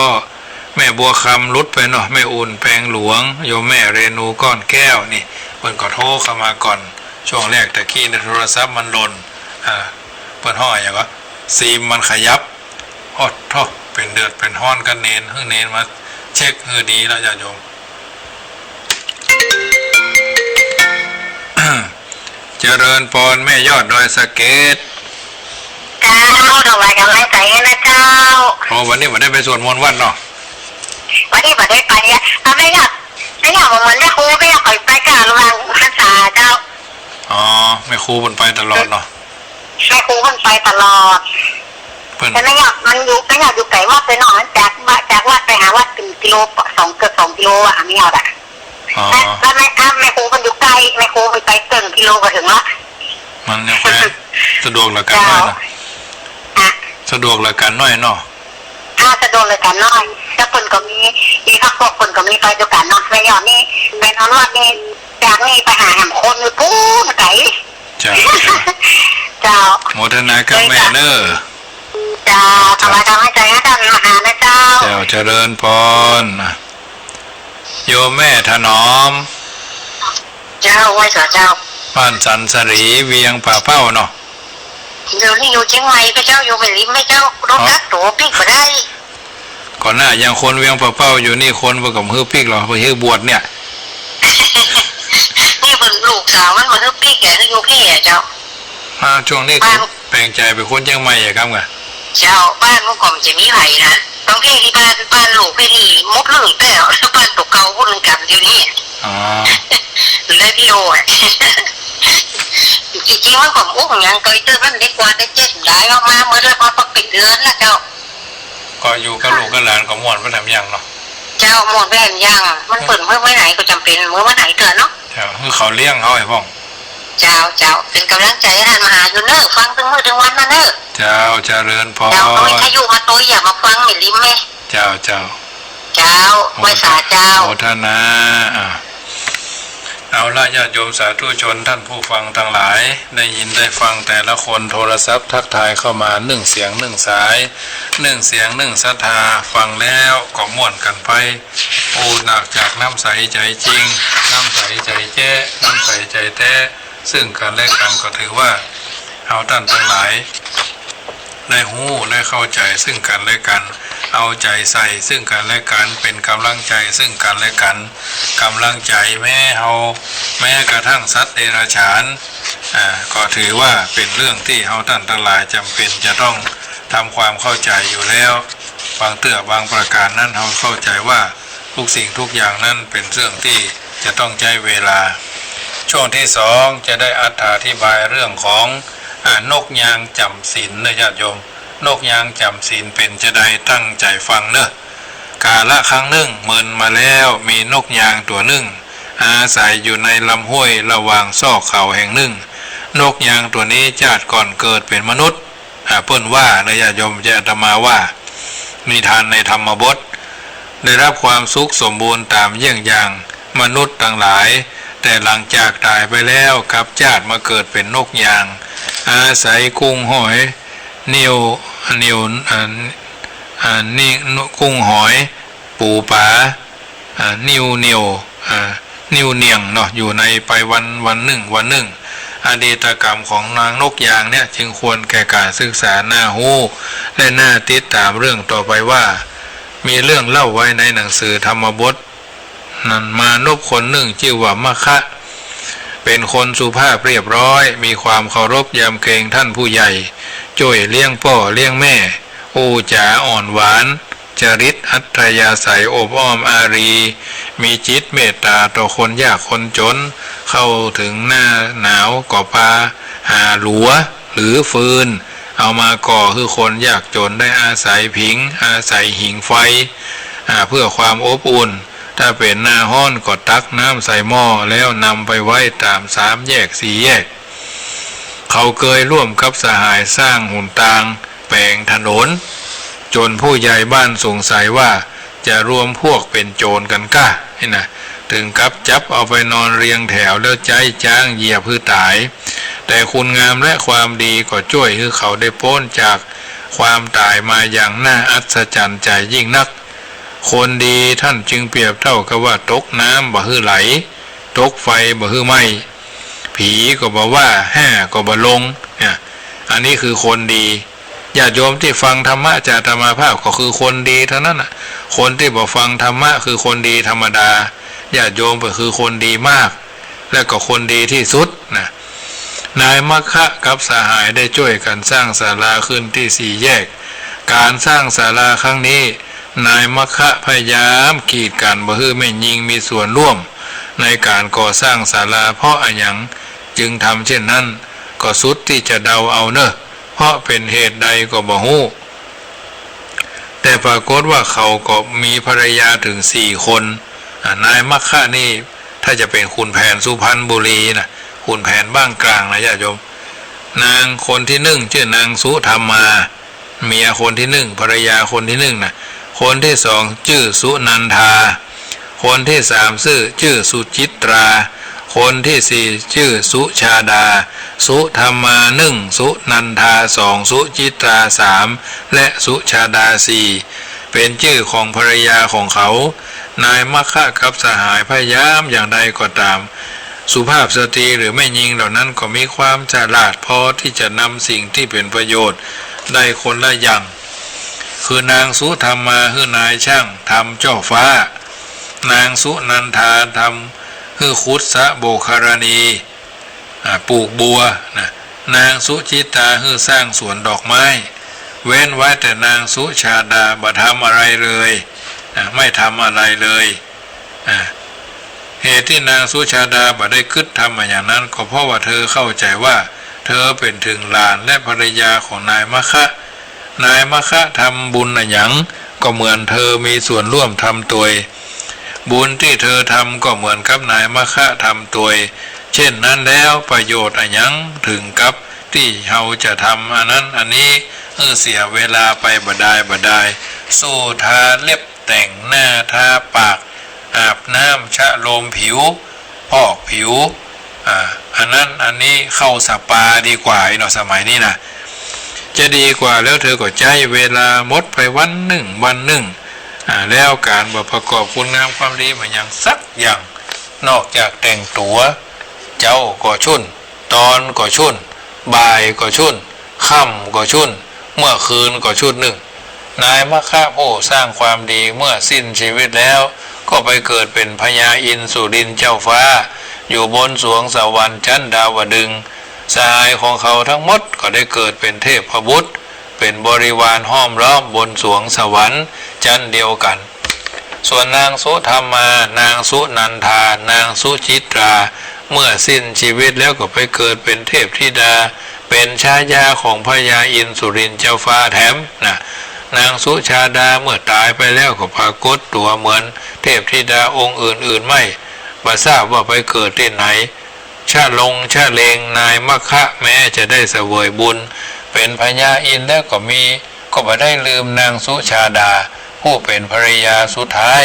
แม่บัวคำลุดไปเนาะแม่อุ่นแปลงหลวงโยมแม่เรนูก้อนแก้วนี่เพิ่นก็โทรเข้ามาก่อนช่วงแรกแต่กี้ในโทรศัพท์มันหล่นเพิ่นห้อยอย่างก็ซีมมันขยับโอ้โธ่เป็นเดือดเป็นห้อนกันเนนมาเช็คดีแล้วญาติโยม เจริญพรแม่ยอดดอยสะเก็ดเจ้าถวายกำลังใจนะเจ้าวันนี้ได้ไปสวดมนต์วัดเนาะวันนี้ได้ไปเนี่ยไม่อยากเหมือนแม่ครูไม่อยากไปกลางวางภาษาเจ้าแม่ครูมันไปตลอดเนาะแม่ครูมันไปตลอดแต่ไม่อยากอยู่ไกลวัดไปหน่อยจากวัดไปหาวัดถึงกิโลเกือบ2 กิโลไม่เอาแต่แล้วแม่ครูมันอยู่ใกล้แม่ครูไปเกินกิโลก็ถึงละมันยังแค่สะดวกละกันน้อยนะสะดวกละกันน้อยเนาะสะดวกละกันน้อยถ้าคนก็มีพักพวกคนก็มีไปด้วยกันเนาะไม่ยอมนี่ไปนอนวัดนี่จากนี่ไปหาแหมคนอยู่ปู๊ไก่เจ้าโมทนากับแม่เด้อเจ้าทำไมทำให้ใจให้ท่านมหานะเจ้าเจริญพรโยมแม่ถนอมเจ้าไว้สาเจ้าบ้านสันสรีเวียงป่าเป้าเนาะเดี๋ยวนี้อยู่เชียงใหม่ไปเจ้าอยู่เป็นริมไม่เจ้ารถกัดตัวปิ๊กมาได้ก่อนหน้ายังคนเวียงป่าเป้าอยู่นี่คนประกอบฮื้อปิ๊กหรอไปฮื้อบวชเนี่ยนี่เป็นลูกสาวมันมาฮื้อปิ๊กแกนี่อยู่พี่เจ้าช่วงนี้แปลงใจไปคนเชียงใหม่อะครับไงเจ้าบ้านเมื่อก่อนจะมีไผ่นะต้องพี่ที่บ้านลูกพี่นี่มดเรื่องแต่แล้วบ้านตกเก่าคนกันเดี๋ยวนี้เลยพี่โอ้จริงๆว่าผมอุ้มยังเคยเจอมันได้กว่าได้7ได้ออกมาเมื่อได้พอปิดเดือนแล้วเจ้าก็อยู่กับลูกกับหลานก็ม่วนไปทำยังเนาะเจ้าม่วนไปทำยังมันเปิดเมื่อไหร่ก็จำเป็นเมื่อไหร่เกิดเนาะคือเขาเลี้ยงเขาไอ้พ่องเจ้าเป็นกำลังใจให้ท่านมหาอยู่เนอะฟังถึงมื้อถึงวันนะเนอะเจ้าเจริญพรเจ้าเอาวิทยุมาตัวอย่ามาฟังไม่ลิ้มไหมเจ้าไว้สาเจ้าโมทนาเอาละญาติโยมสาธุชนท่านผู้ฟังทั้งหลายได้ยินได้ฟังแต่ละคนโทรศัพท์ทักทายเข้ามา1 เสียง1 สาย1 เสียง1 ศรัทธาฟังแล้วก็ม่วนกันไปโอ้หนักจากน้ำใสใจจริงน้ำใสใจแจ้น้ำใสใจแท้ซึ่งกันและกันก็ถือว่าเอาท่านทั้งหลายได้หู้ได้เข้าใจซึ่งกันและกันเอาใจใส่ซึ่งกันและกันเป็นกำลังใจซึ่งกันและกันกำลังใจแม้กระทั่งสัตว์เดรัจฉานก็ถือว่าเป็นเรื่องที่เอาท่านทั้งหลายจำเป็นจะต้องทำความเข้าใจอยู่แล้วบางบางประการนั้นเราเข้าใจว่าทุกสิ่งทุกอย่างนั้นเป็นเรื่องที่จะต้องใช้เวลาช่วงที่2จะได้อธิบายเรื่องของนกยางจำศีลนะญาติโยมนกยางจำศีลเป็นจะได้ตั้งใจฟังเนอะกาละครั้งหนึ่งเมินมาแล้วมีนกยางตัวหนึ่งอาศัยอยู่ในลำห้วยระหว่างซอกเขาแห่งหนึ่งนกยางตัวนี้ชาติก่อนเกิดเป็นมนุษย์เปิ้นว่านะญาติโยมจะอาตมาว่ามีทานในธรรมบทได้รับความสุขสมบูรณ์ตามเยี่ยงอย่างมนุษย์ต่างหลายแต่หลังจากตายไปแล้วกับชาติมาเกิดเป็นนกยางอาศัยกุ้งหอยนิ่วนี่กุ้งหอยปูปลานิ่วเนียงเนาะอยู่ในไปวันหนึ่งอดีตกรรมของนางนกยางเนี่ยจึงควรแก่การศึกษาหน้าหูและหน้าติดตามเรื่องต่อไปว่ามีเรื่องเล่าไว้ในหนังสือธรรมบทนั้นมานพคนหนึ่งชื่อว่ามะคะเป็นคนสุภาพเรียบร้อยมีความเคารพยำเกรงท่านผู้ใหญ่ช่วยเลี้ยงพ่อเลี้ยงแม่อูจ๋าอ่อนหวานจริตอัธยาศัยอบอ้อมอารีมีจิตเมตตาต่อคนยากคนจนเข้าถึงหน้าหนาวก็พาหาหลัวหรือฟืน เอามาก่อคือคนยากจนได้อาศัยผิงอาศัยหิงไฟเพื่อความอบอุ่นถ้าเป็นหน้าห้อนก็ตักน้ำใส่หม้อแล้วนำไปไว้ตาม3 แยก 4 แยกเขาเคยร่วมกับสหายสร้างหุ่นตางแปลงถนนจนผู้ใหญ่บ้านสงสัยว่าจะรวมพวกเป็นโจรกันก้านี่นะถึงกับจับเอาไปนอนเรียงแถวแล้วใจจ้างเหยียบเพื่อตายแต่คุณงามและความดีก็ช่วยให้เขาได้พ้นจากความตายมาอย่างน่าอัศจรรย์ใจยิ่งนักคนดีท่านจึงเปรียบเท่ากับว่าตกน้ำบ่ฮือไหลตกไฟบ่ฮือไหม้ผีก็บอกว่าแห่ก็บ่ลงเนี่ยอันนี้คือคนดีญาติโยมที่ฟังธรรมะจากธรรมภาพก็คือคนดีเท่านั้นน่ะคนที่บ่ฟังธรรมะคือคนดีธรรมดาญาติโยมก็คือคนดีมากและก็คนดีที่สุดนะนายมัคคะกับสหายได้ช่วยกันสร้างศาลาขึ้นที่4 แยกการสร้างศาลาครั้งนี้นายมัคคะพยายามกีดกันบ่ให้แม่ยิงมีส่วนร่วมในการก่อสร้างศาลาเพราะอะไรอย่างจึงทำเช่นนั้นก็สุดที่จะเดาเอาเนอะเพราะเป็นเหตุใดก็บ่ฮู้แต่ปรากฏว่าเขาก็มีภรรยาถึง4 คนนายมัคคะนี่ถ้าจะเป็นคุณแผนสุพรรณบุรีนะคุณแผนบ้างกลางนะญาติโยมนางคนที่1ชื่อนางสุธรรมาเมียคนที่1ภรรยาคนที่1นะคนที่2ชื่อสุนันทาคนที่3ชื่อสุจิตราคนที่4ชื่อสุชาดาสุธรรมา1สุนันทา2สุจิตรา3และสุชาดา4เป็นชื่อของภรรยาของเขานายมัคคะกับสหายพยายามอย่างใดก็ตามสุภาพสตรีหรือแม่หญิงเหล่านั้นก็มีความฉลาดพอที่จะนำสิ่งที่เป็นประโยชน์ได้คนละอย่างคือนางสุธรรมาคือนายช่างทำเจ้าฟ้านางสุนันทาทำคือคุตสะโบคารณีปลูกบัวนางสุจิตาคือสร้างสวนดอกไม้เว้นไว้แต่นางสุชาดาบ่ทำอะไรเลยไม่ทำอะไรเลยเหตุที่นางสุชาดาบ่ได้คิดทำอย่างนั้นก็เพราะว่าเธอเข้าใจว่าเธอเป็นถึงหลานและภรรยาของนายมัคคะนายมัคคะทำบุญอย่างก็เหมือนเธอมีส่วนร่วมทำตัวบุญที่เธอทำก็เหมือนกับนายมัคคะทำตัวเช่นนั้นแล้วประโยชน์อย่างถึงกับที่เราจะทำอันนั้นอันนี้เสียเวลาไปบ่ได้สู้ทาเล็บแต่งหน้าทาปากอาบน้ำชะโลมผิวพอกผิวอันนั้นอันนี้เข้าสปาดีกว่าเนาะสมัยนี้นะจะดีกว่าแล้วเธอก็ใจเวลาหมดไปวันหนึ่งแล้วการประกอบคุณงามความดีมันยังสักอย่างนอกจากแต่งตัวเจ้าก็ชุ่นตอนก็ชุ่นบ่ายก็ชุ่นค่ำก็ชุ่นเมื่อคืนก็ชุ่นหนึ่งนายมัคคะผู้สร้างความดีเมื่อสิ้นชีวิตแล้วก็ไปเกิดเป็นพญาอินทร์สุรินทร์เจ้าฟ้าอยู่บนสวงสวรรค์ชั้นดาวดึงส์สหายของเขาทั้งหมดก็ได้เกิดเป็นเทพบุตรเป็นบริวารห้อมล้อมบนสวงสวรรค์ชั้นเดียวกันส่วนนางสุธรรมานางสุนันทานางสุจิตราเมื่อสิ้นชีวิตแล้วก็ไปเกิดเป็นเทพธิดาเป็นชายาของพญาอินทร์สุรินทร์เจ้าฟ้าแถมนางสุชาดาเมื่อตายไปแล้วก็ปรากฏตัวเหมือนเทพธิดาองค์อื่นๆไม่ทราบว่าไปเกิดที่ไหนชาเลงนายมัคคะแม้จะได้เสวยบุญเป็นพญาอินทร์แล้วก็บ่ได้ลืมนางสุชาดาผู้เป็นภรรยาสุดท้าย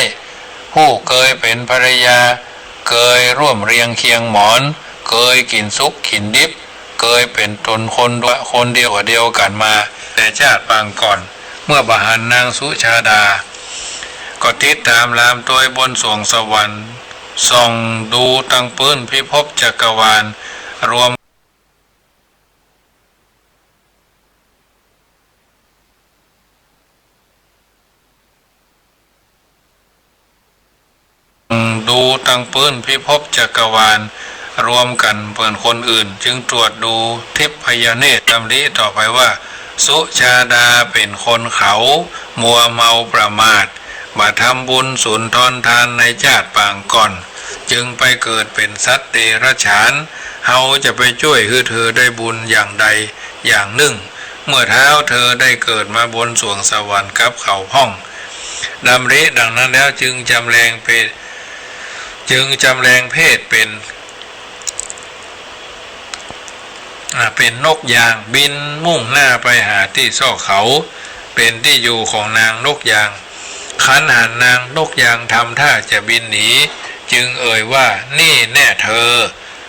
ผู้เคยเป็นภรรยาเคยร่วมเรียงเคียงหมอนเคยกินซุกกินดิบเคยเป็นตนคนเดียวกันมาแต่ชาติปางก่อนเมื่อบาหันนางสุชาดาก็ติดตามลามตัวบนสวงสวรรค์ส่องดูตั้งปื้นพิภพจักรวาลรวมดูตั้งปื้นพิภพจักรวาลรวมกันเปิดคนอื่นจึงตรวจดูทิพยเนตรดำริต่อไปว่าสุชาดาเป็นคนเขามัวเมาประมาทมาทำบุญสุนทรทานในชาติปางก่อนจึงไปเกิดเป็นสัตว์เดรัจฉานเฮาจะไปช่วยให้เธอได้บุญอย่างใดอย่างหนึ่ง เมื่อเท้าเธอได้เกิดมาบนสวงสวรรค์กับเขาพ่องดำริดังนั้นแล้วจึงจำแรงเพศเป็นนกยางบินมุ่งหน้าไปหาที่ซอกเขาเป็นที่อยู่ของนางนกยางขันหันนางนกยางทำท่าจะบินหนีจึงเอ่ยว่านี่แน่เธอ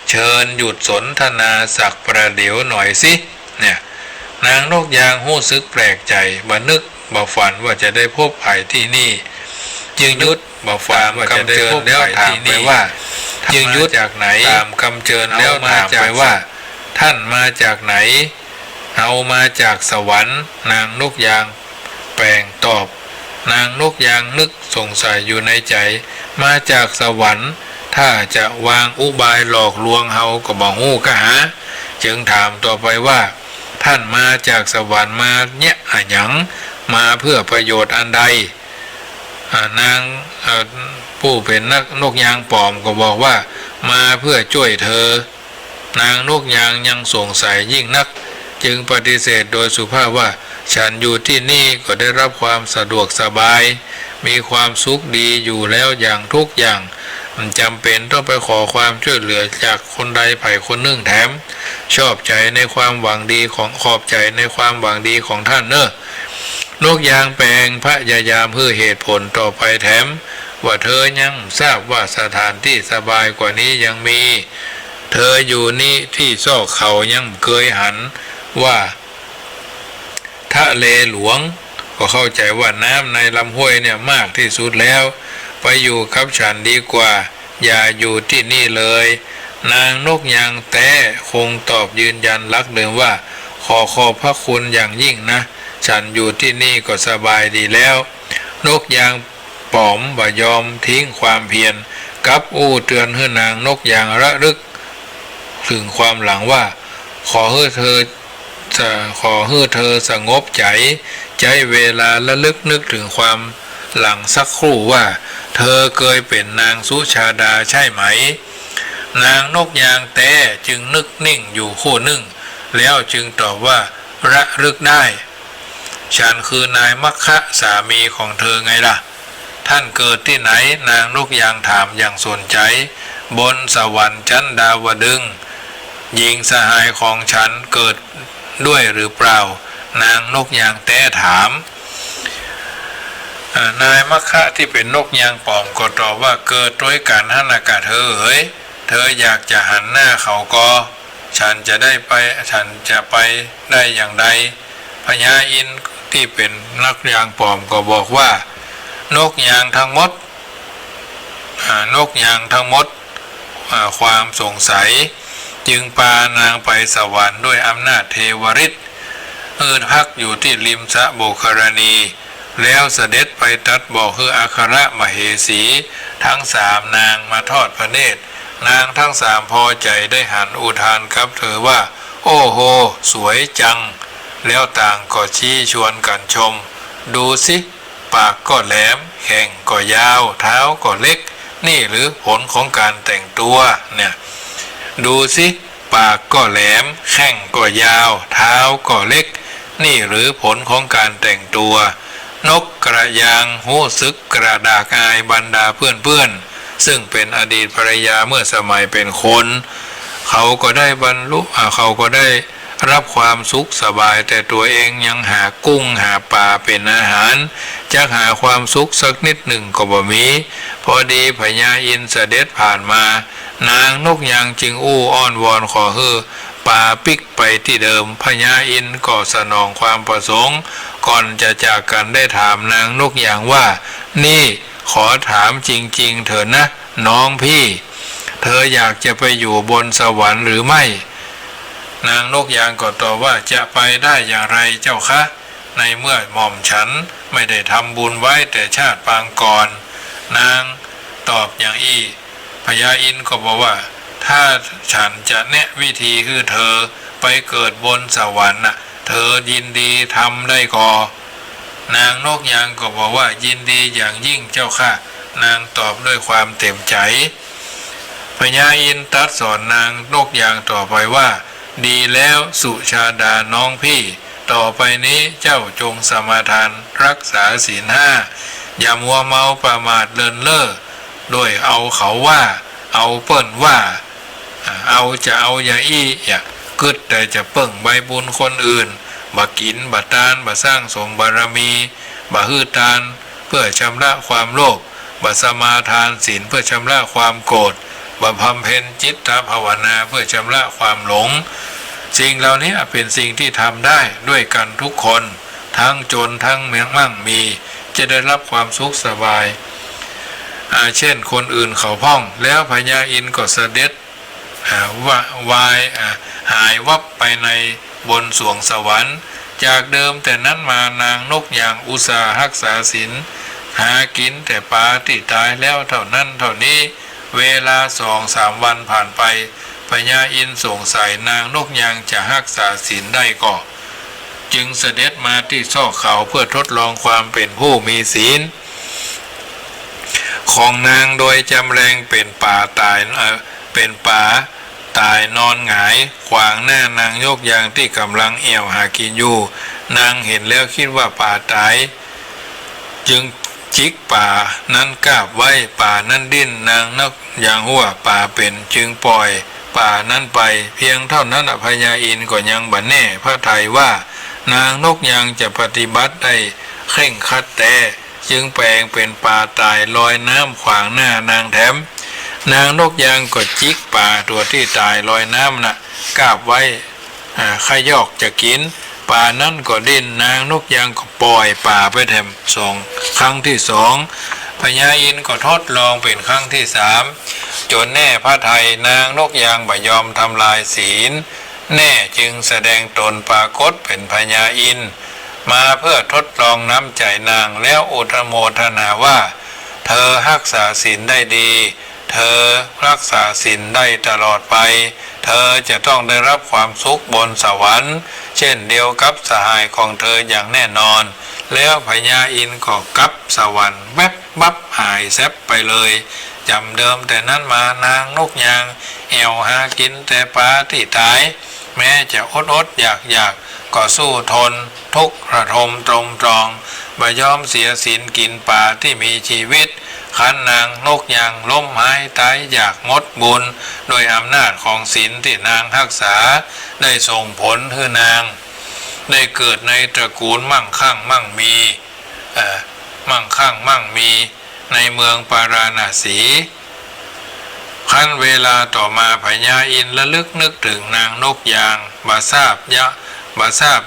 เชิญหยุดสนทนาสักประเดี๋ยวหน่อยสิเนี่ยนางนกยางหู้สึกแปลกใจบ่นึกบ่ฝันว่าจะได้พบไผ่ที่นี่จึงยุดบ่ฝันว่าจะได้พบไผ่ที่นี่ว่าจึงยุดจากไหนตามคำเชิญแล้วถามไปว่าท่านมาจากไหนเอามาจากสวรรค์นางนกยางแปลงตอบนางนกยางนึกสงสัยอยู่ในใจมาจากสวรรค์ถ้าจะวางอุบายหลอกลวงเฮาก็บ่ฮู้กะหาจึงถามต่อไปว่าท่านมาจากสวรรค์มาเนี่ยอะหยังมาเพื่อประโยชน์อันใดนางผู้เป็นนักนกยางปลอมก็บอกว่ามาเพื่อช่วยเธอนางนกยางยังสงสัยยิ่งนักจึงปฏิเสธโดยสุภาพว่าฉันอยู่ที่นี่ก็ได้รับความสะดวกสบายมีความสุขดีอยู่แล้วอย่างทุกอย่างมันจำเป็นต้องไปขอความช่วยเหลือจากคนใดไผ่คนหนึ่งแถมชอบใจในความหวังดีของขอบใจในความหวังดีของท่านเนอะนกยางแปลงพยายามเพื่อเหตุผลต่อไปแถมว่าเธอยังทราบว่าสถานที่สบายกว่านี้ยังมีเธออยู่นี่ที่ซอกเขายังเคยหันว่าทะเลหลวงก็เข้าใจว่าน้ำในลำห้วยเนี่ยมากที่สุดแล้วไปอยู่กับฉันดีกว่าอย่าอยู่ที่นี่เลยนางนกยางแต่คงตอบยืนยันรักเดิมว่าขอบพระคุณอย่างยิ่งนะฉันอยู่ที่นี่ก็สบายดีแล้วนกยางป๋อมบ่ยอมทิ้งความเพียรกับอู้เตือนให้นางนกยางระลึกถึงความหลังว่าขอให้เธอสงบใจเวลาระลึกนึกถึงความหลังสักครู่ว่าเธอเคยเป็นนางสุชาดาใช่ไหมนางนกยางแต่จึงนึกนิ่งอยู่คู่หนึ่งแล้วจึงตอบว่าระลึกได้ฉันคือนายมัคคะสามีของเธอไงล่ะท่านเกิดที่ไหนนางนกยางถามอย่างสนใจบนสวรรค์ชั้นดาวดึงส์หญิงสหายของฉันเกิดด้วยหรือเปล่านางนกยางแต่ถามนายมัคคะที่เป็นนกยางปลอมก็ตอบว่าเกิดด้วยการหันอากาศเธอเธออยากจะหันหน้าเขาก็ฉันจะไปได้อย่างไรพญาอินทร์ที่เป็นนักยางปลอมก็บอกว่านกยางทั้งหมดความสงสัยจึงพานางไปสวรรค์ด้วยอำนาจเทวฤทธิ์พักอยู่ที่ริมสระโบกรณีแล้วเสด็จไปตรัสบอกคืออัครมเหสีทั้งสามนางมาทอดพระเนตรนางทั้งสามพอใจได้หันอุทานกับเธอว่าโอ้โหสวยจังแล้วต่างก็ชี้ชวนกันชมดูสิปากก็แหลมแข้งก็ยาวเท้าก็เล็กนี่หรือผลของการแต่งตัวเนี่ยดูสิปากก็แหลมแข้งก็ยาวเท้าก็เล็กนี่หรือผลของการแต่งตัวนกกระยางหู้ซึกกระดากอายบรรดาเพื่อนซึ่งเป็นอดีตภรรยาเมื่อสมัยเป็นคนเขาก็ได้บรรลุเขาก็ได้รับความสุขสบายแต่ตัวเองยังหากุ้งหาปลาเป็นอาหารจะหาความสุขสักนิดหนึ่งก็บ่มีพอดีพญาอินทร์เสด็จผ่านมานางนกยางจึงอู้อ้อนวอนขอปลาปิกไปที่เดิมพญาอินทร์ก็สนองความประสงค์ก่อนจะจากกันได้ถามนางนกยางว่านี่ขอถามจริงๆเถอะนะน้องพี่เธออยากจะไปอยู่บนสวรรค์หรือไม่นางนกยางก็ตอบว่าจะไปได้อย่างไรเจ้าคะในเมื่อหม่อมฉันไม่ได้ทำบุญไว้แต่ชาติปางก่อนนางตอบอย่างอี้พญาอินทร์ก็บอกว่าถ้าฉันจะแนะวิธีคือเธอไปเกิดบนสวรรค์เธอยินดีทำได้ก่อนางนกยางก็บอกว่ายินดีอย่างยิ่งเจ้าค่ะนางตอบด้วยความเต็มใจพญาอินทร์ตรัสสอนนางนกยางต่อไปว่าดีแล้วสุชาดาน้องพี่ ต่อไปนี้เจ้าจงสมาทานรักษาศีลห้าอย่ามัวเมาประมาทเลินเล่อด้วยเอาเขาว่าเอาเปิ้นว่าเอาจะเอาอย่าอี้อย่ากึดแต่จะเบิ่งใบบุญคนอื่นบ่กินบ่ทานบ่สร้างสมบารมีบ่ฮื้อทานเพื่อชำระความโลภบ่สมาทานศีลเพื่อชำระความโกรธบ่บำเพ็ญจิตภาวนาเพื่อชำระความหลงสิ่งเหล่านี้เป็นสิ่งที่ทำได้ด้วยกันทุกคนทั้งจนทั้งมั่งมีจะได้รับความสุขสบายเช่นคนอื่นเขาพ่องแล้วพญาอินทร์ก็เสด็จหายวับไปในบนสวงสวรรค์จากเดิมแต่นั้นมานางนกอย่างอุตสาหรักษาศีลหากินแต่ปลาที่ตายแล้วเท่านั้นเท่านี้เวลา2-3 วันผ่านไปพญาอินทร์สงสัยนางนกยางจะรักษาศีลได้ก็จึงเสด็จมาที่ซอกเขาเพื่อทดลองความเป็นผู้มีศีลของนางโดยจำแรงเป็นป่าตายนอนหงายขวางหน้านางยกยางที่กำลังเอี่ยวหากินอยู่นางเห็นแล้วคิดว่าป่าตายจึงจิกป่านั้นกาบไว้ป่านั้นดิ้นนางนกยางหัวป่าเป็นจึงปล่อยป่านั้นไปเพียงเท่านั้นพญาอินทร์ก็ยังบัดแน่พระทัยว่านางนกยางจะปฏิบัติได้เคร่งครัดแต่จึงแปลงเป็นป่าตายลอยน้ำขวางหน้านางแถมนางนกยางก็จิกป่าตัวที่ตายลอยน้ำกาบไว้ขยอกจะกินป่านั้นก็ดิ้นนางนกยางก็ปล่อยป่าไปแถมครั้งที่2พญาอินทร์ก็ทดลองเป็นครั้งที่3จนแน่พระทัยนางนกยางบ่ยอมทำลายศีลแน่จึงแสดงตนปรากฏเป็นพญาอินทร์มาเพื่อทดลองน้ำใจนางแล้วอุทโมทนาว่าเธอรักษาศีลได้ดีเธอรักษาศีลได้ตลอดไปเธอจะต้องได้รับความสุขบนสวรรค์เช่นเดียวกับสหายของเธออย่างแน่นอนแล้วพญาอินทร์ก็กลับสวรรค์แวบบับหายแซบไปเลยจำเดิมแต่นั้นมานางนกยางแอวหากินแต่ปลาที่ตายแม้จะอดอยากก็สู้ทนทุกข์ระทมตรมตรองบ่ยอมเสียศีลกินปลาที่มีชีวิตขันนางนกยางล้มหายตายอยากงดบุญโดยอำนาจของศีลที่นางรักษาได้ส่งผลให้นางได้เกิดในตระกูลมั่งคั่งมั่งมีในเมืองปาราณสีขั้นเวลาต่อมาพญาอินทร์ระลึกนึกถึงนางนกยางบาทราบ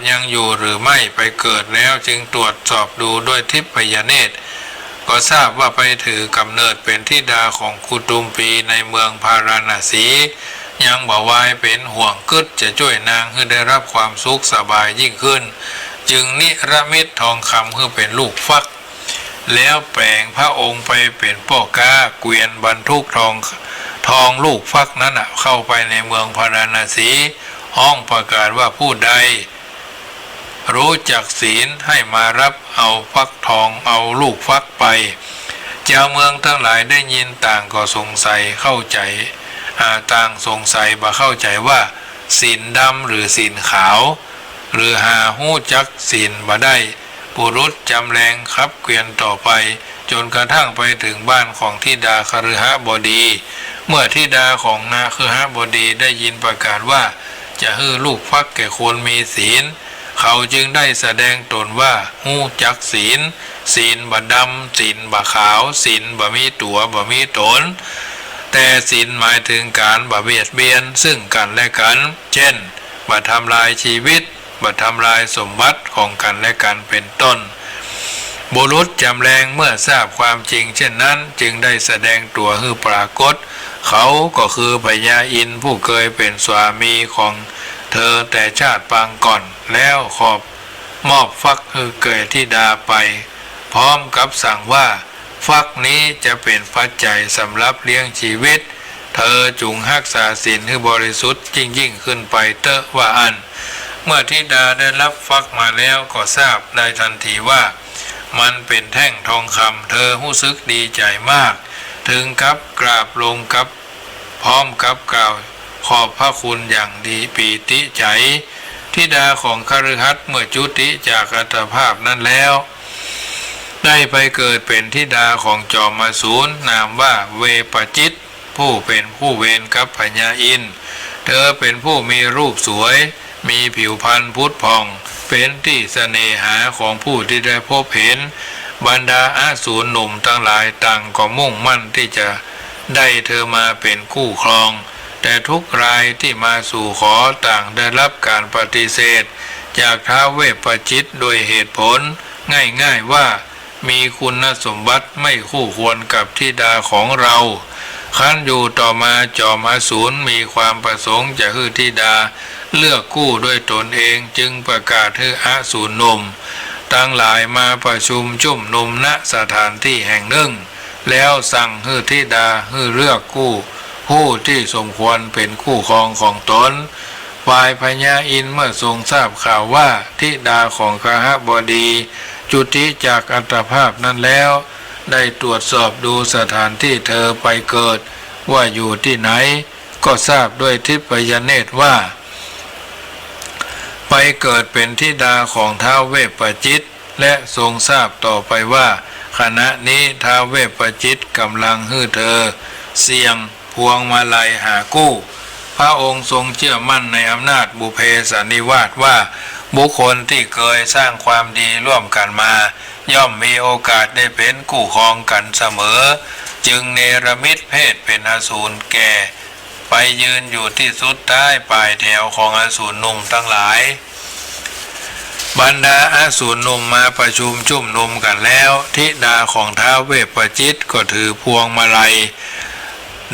ยังอยู่หรือไม่ไปเกิดแล้วจึงตรวจสอบดูด้วยทิพยเนตรก็ทราบว่าไปถือกำเนิดเป็นธิดาของคุตุมปีในเมืองพาราณสียังบ่วายเป็นห่วงกึศจะช่วยนางให้ได้รับความสุขสบายยิ่งขึ้นจึงนิรมิตทองคำให้เป็นลูกฟักแล้วแปลงพระองค์ไปเป็นพ่อกาเกวียนบรรทุกทองลูกฟักนั้นเข้าไปในเมืองพาราณสีห้องประกาศว่าผู้ใดรู้จักศีลให้มารับเอาฟักทองเอาลูกฟักไปเจ้าเมืองทั้งหลายได้ยินต่างก็สงสัยเข้าใจต่างสงสัยบ่เข้าใจว่าศีลดำหรือศีลขาวหรือหาหู้จักศีลบ่ได้ปุรุษจำแรงขับเกวียนต่อไปจนกระทั่งไปถึงบ้านของธิดาคฤหบดีเมื่อธิดาของนาคฤหบดีได้ยินประกาศว่าจะให้ลูกฟักแก่คนมีศีลเขาจึงได้แสดงตนว่าหู้จักศีลบ่ดำศีลบ่ขาวศีลบ่มีตัวบ่มีตนแต่ศีลหมายถึงการบ่เบียดเบียนซึ่งกันและกันเช่นบ่ทำลายชีวิตบ่ทำลายสมบัติของกันและกันเป็นต้นบุรุษจำแรงเมื่อทราบความจริงเช่นนั้นจึงได้แสดงตัวให้ปรากฏเขาก็คือพญาอินทร์ผู้เคยเป็นสามีของเธอแต่ชาติปางก่อนแล้วขอบมอบฟักให้แก่ธิดาไปพร้อมกับสั่งว่าฟักนี้จะเป็นปัจจัยสำหรับเลี้ยงชีวิตเธอจงรักษาศีลให้บริสุทธิ์ยิ่งขึ้นไปเตอะว่าอันเมื่อธิดาได้รับฟักมาแล้วก็ทราบได้ทันทีว่ามันเป็นแท่งทองคำเธอรู้สึกดีใจมากถึงกับกราบลงกับพร้อมกับกล่าวขอบพระคุณอย่างดีปีติใจ ธิดาของคฤหัสถ์เมื่อจุติจากอัตภาพนั้นแล้วได้ไปเกิดเป็นธิดาของจอมอสูรนามว่าเวปจิตผู้เป็นผู้เวรกับพญาอินทร์เธอเป็นผู้มีรูปสวยมีผิวพรรณพุทธผ่องเป็นที่เสน่หาของผู้ที่ได้พบเห็นบรรดาอสูรหนุ่มทั้งหลายต่างก็มุ่งมั่นที่จะได้เธอมาเป็นคู่ครองแต่ทุกรายที่มาสู่ขอต่างได้รับการปฏิเสธจากท้าวเวปปจิตโดยเหตุผลง่ายๆว่ามีคุณสมบัติไม่คู่ควรกับธิดาของเราครั้นอยู่ต่อมาจอมอสูรมีความประสงค์จะให้ธิดาเลือกคู่ด้วยตนเองจึงประกาศให้อสูรหนุ่มทั้งหลายมาประชุมจุ่มนุมณสถานที่แห่งหนึ่งแล้วสั่งให้ธิดาให้เลือกคู่ผู้ที่สมควรเป็นคู่ครองของตนฝ่ายพญาอินทร์เมื่อทรงทราบข่าวว่าธิดาของคหบดีจุติจากอัตภาพนั้นแล้วได้ตรวจสอบดูสถานที่เธอไปเกิดว่าอยู่ที่ไหนก็ทราบด้วยทิพยเนตรว่าไปเกิดเป็นธิดาของท้าวเวปปจิตและทรงทราบต่อไปว่าขณะนี้ท้าวเวปปจิตกำลังให้เธอเสี่ยงพวงมาลัยหากู้พระองค์ทรงเชื่อมั่นในอำนาจบุพเพสันนิวาสว่าบุคคลที่เคยสร้างความดีร่วมกันมาย่อมมีโอกาสได้เป็นคู่ครองกันเสมอจึงเนรมิตเพศเป็นอสูรแก่ไปยืนอยู่ที่สุดท้ายปลายแถวของอสูรหนุ่มทั้งหลายบรรดาอสูรหนุ่มมาประชุมจุ่มนุมกันแล้วธิดาของท้าวเวปปจิตก็ถือพวงมาลัย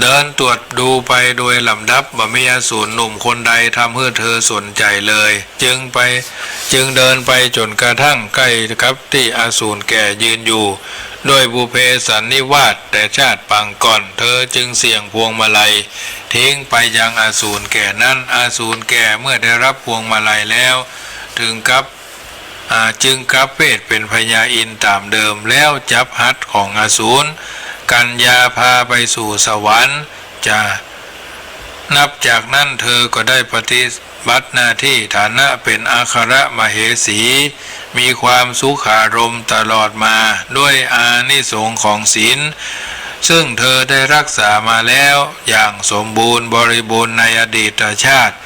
เดินตรวจดูไปโดยลำดับบ่มีอสูรหนุ่มคนใดทำให้เธอสนใจเลยจึงเดินไปจนกระทั่งใกล้กับที่อสูรแก่ยืนอยู่ด้วยบุพเพสันนิวาสแต่ชาติปางก่อนเธอจึงเสี่ยงพวงมาลัยทิ้งไปยังอสูรแก่นั้นอสูรแก่เมื่อได้รับพวงมาลัยแล้วจึงกลับเพศเป็นพญาอินทร์ตามเดิมแล้วจับหัตถ์ของอสูรกัญญาพาไปสู่สวรรค์จะนับจากนั้นเธอก็ได้ปฏิบัติหน้าที่ฐานะเป็นอัครมเหสีมีความสุขารมณ์ตลอดมาด้วยอานิสงส์ของศีลซึ่งเธอได้รักษามาแล้วอย่างสมบูรณ์บริบูรณ์ในอดีตชาติ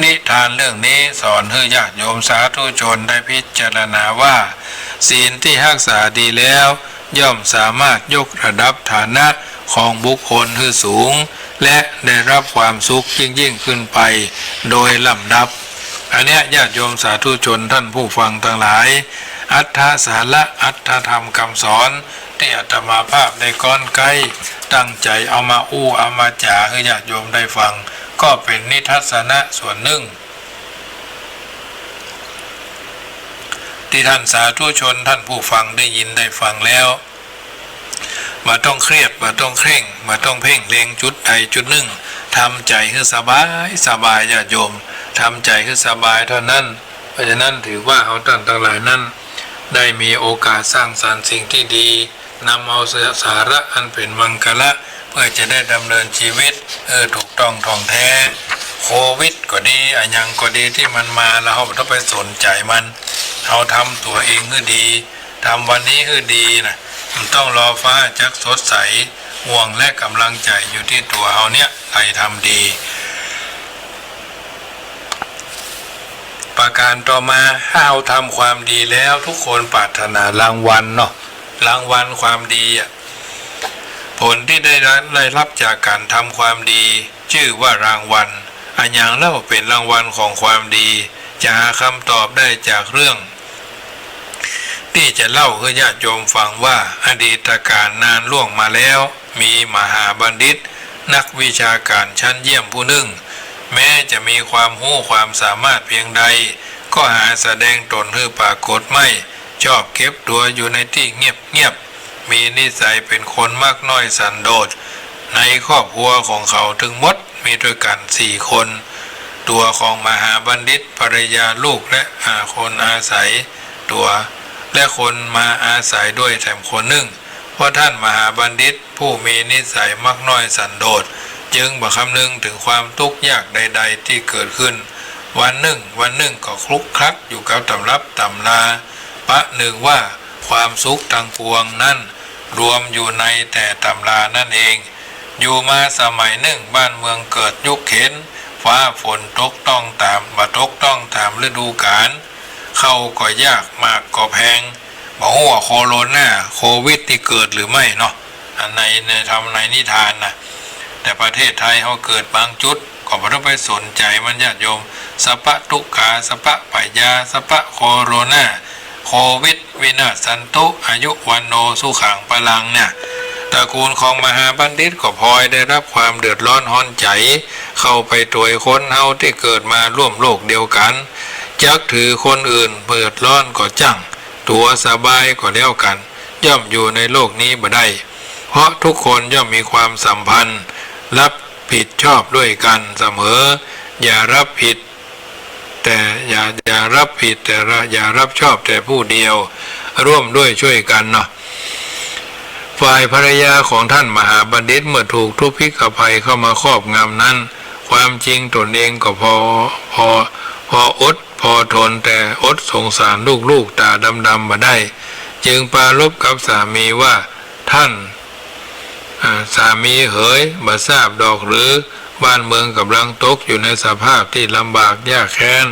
นิทานเรื่องนี้สอนให้ญาติโยมสาธุชนได้พิจารณาว่าศีลที่รักษาดีแล้วย่อมสามารถยกระดับฐานะของบุคคลให้สูงและได้รับความสุขยิ่งขึ้นไปโดยลำดับอันนี้ญาติโยมสาธุชนท่านผู้ฟังทั้งหลายอัตถสาระอัตถธรรมคำสอนที่อาตมาภาพได้ก้อนไกลตั้งใจเอามาเอามาจ่าให้ญาติโยมได้ฟังก็เป็นนิทัศนะส่วนหนึ่งที่ท่านสาธุชนท่านผู้ฟังได้ยินได้ฟังแล้วมาต้องเครียดมาต้องเคร่งมาต้องเพ่งเล็งจุดใดจุดหนึ่งทำใจให้สบายญาติโยมทำใจให้สบายเท่านั้นเพราะฉะนั้นถือว่าเอาท่านทั้งหลายนั้นได้มีโอกาสสร้างสรรค์สิ่งที่ดีนำเอาสาระอันเป็นมังคละเพื่อจะได้ดำเนินชีวิตถูกต้องท่องแท้โควิดก็ดีอะไรยังก็ดีที่มันมาแล้วเราต้องไปสนใจมันเอาทำตัวเองให้ดีทำวันนี้ให้ดีนะมันต้องรอฟ้าจักสดใสห่วงและกำลังใจอยู่ที่ตัวเอาเนี่ยใครทำดีประการต่อมาถ้าเราทำความดีแล้วทุกคนปรารถนารางวัลเนาะรางวัลความดีผลที่ได้รับจากการทำความดีชื่อว่ารางวัลอันอย่างเล่าเป็นรางวัลของความดีจะหาคำตอบได้จากเรื่องที่จะเล่าให้ญาติโยมฟังว่าอดีตการนานล่วงมาแล้วมีมหาบัณฑิตนักวิชาการชั้นเยี่ยมผู้หนึ่งแม้จะมีความรู้ความสามารถเพียงใดก็หาแสดงตนให้ปรากฏไม่ชอบเก็บตัวอยู่ในที่เงียบมีนิสัยเป็นคนมากน้อยสันโดษในครอบครัวของเขาถึงหมดมีด้วยกัน4 คนตัวของมหาบัณฑิตภรรยาลูกและคนอาศัยตัวและคนมาอาศัยด้วยแถมคนหนึ่งเพราะท่านมหาบัณฑิตผู้มีนิสัยมากน้อยสันโดษจึงบ่คำนึงถึงความทุกข์ยากใดๆที่เกิดขึ้น วันหนึ่งก็คลุกคลักอยู่กับตำรับตำราปะหนึ่งว่าความสุขทั้งปวงนั้นรวมอยู่ในแต่ตำรานั่นเองอยู่มาสมัยหนึ่งบ้านเมืองเกิดยุคเข็นฟ้าฝนตกต้องตามฤดูกาลเข้าก็ยากมากก็แพงบอกว่าโควิดที่เกิดหรือไม่เนาะอันในทำในนิทานนะแต่ประเทศไทยเขาเกิดบางจุดก็ไม่ต้องไปสนใจมันญาติโยมสปะทุกขาสปะปยาสปะโควิดวินาศสันตุอายุวันโนสุขังพลังเนี่ยตระกูลของมหาบัณฑิตก็พลอยได้รับความเดือดร้อนห้อนใจเข้าไปตัวยคนเฮาที่เกิดมาร่วมโลกเดียวกันจักถือคนอื่นเปิดร้อนก็จังตัวสบายก็เดียวกันย่อมอยู่ในโลกนี้บ่ได้เพราะทุกคนย่อมมีความสัมพันธ์รับผิดชอบด้วยกันเสมออย่ารับผิดแต่อย่ารับผิดแต่อย่ารับชอบแต่ผู้เดียวร่วมด้วยช่วยกันเนาะฝ่ายภรรยาของท่านมหาบัณฑิตเมื่อถูกทุพพิกภัยเข้ามาครอบงำนั้นความจริงตนเองก็พออดพอทนแต่อดสงสารลูกตาดำมาได้จึงปรารภกับสามีว่าท่านสามีเหยบ่ทราบดอกหรือบ้านเมืองกำลังตกอยู่ในสภาพที่ลำบากยากแค้น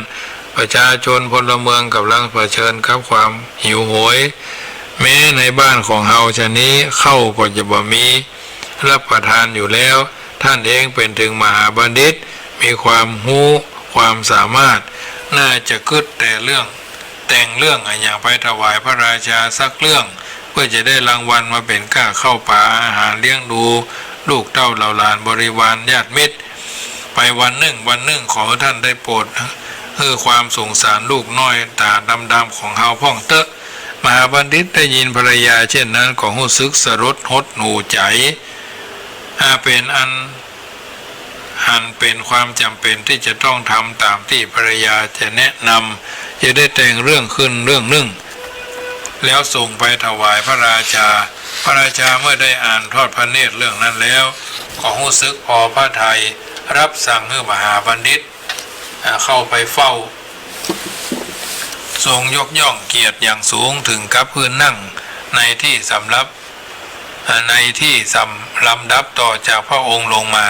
ประชาชนพลเมืองกำลังเผชิญกับความหิวโหยแม้ในบ้านของเฮาชะนี้เข้าก็จะบ่มีรับประทานอยู่แล้วท่านเองเป็นถึงมหาบัณฑิตมีความรู้ความสามารถน่าจะคิดแต่เรื่องแต่งเรื่องอย่างไปถวายพระราชาสักเรื่องเพื่อจะได้รางวัลมาเป็นค่าเข้าป่าอาหารเลี้ยงดูลูกเต้าเหล่าหลานบริวารญาติมิตรไปวันหนึ่งขอท่านได้โปรดความสงสารลูกน้อยตาดำของเฮาพ่องเตอะมหาบัณฑิตได้ยินภรรยาเช่นนั้นก็รู้สึกสลดหดหู่ใจเป็นเป็นความจำเป็นที่จะต้องทำตามที่ภรรยาจะแนะนำจะได้แต่งเรื่องขึ้นเรื่องหนึ่งแล้วส่งไปถวายพระราชาเมื่อได้อ่านทอดพระเนตรเรื่องนั้นแล้วก็รู้สึกพอพระทัยรับสั่งให้มหาบัณฑิตเข้าไปเฝ้าทรงยกย่องเกียรติอย่างสูงถึงกับพื้นนั่งในที่สำลำดับต่อจากพระองค์ลงมา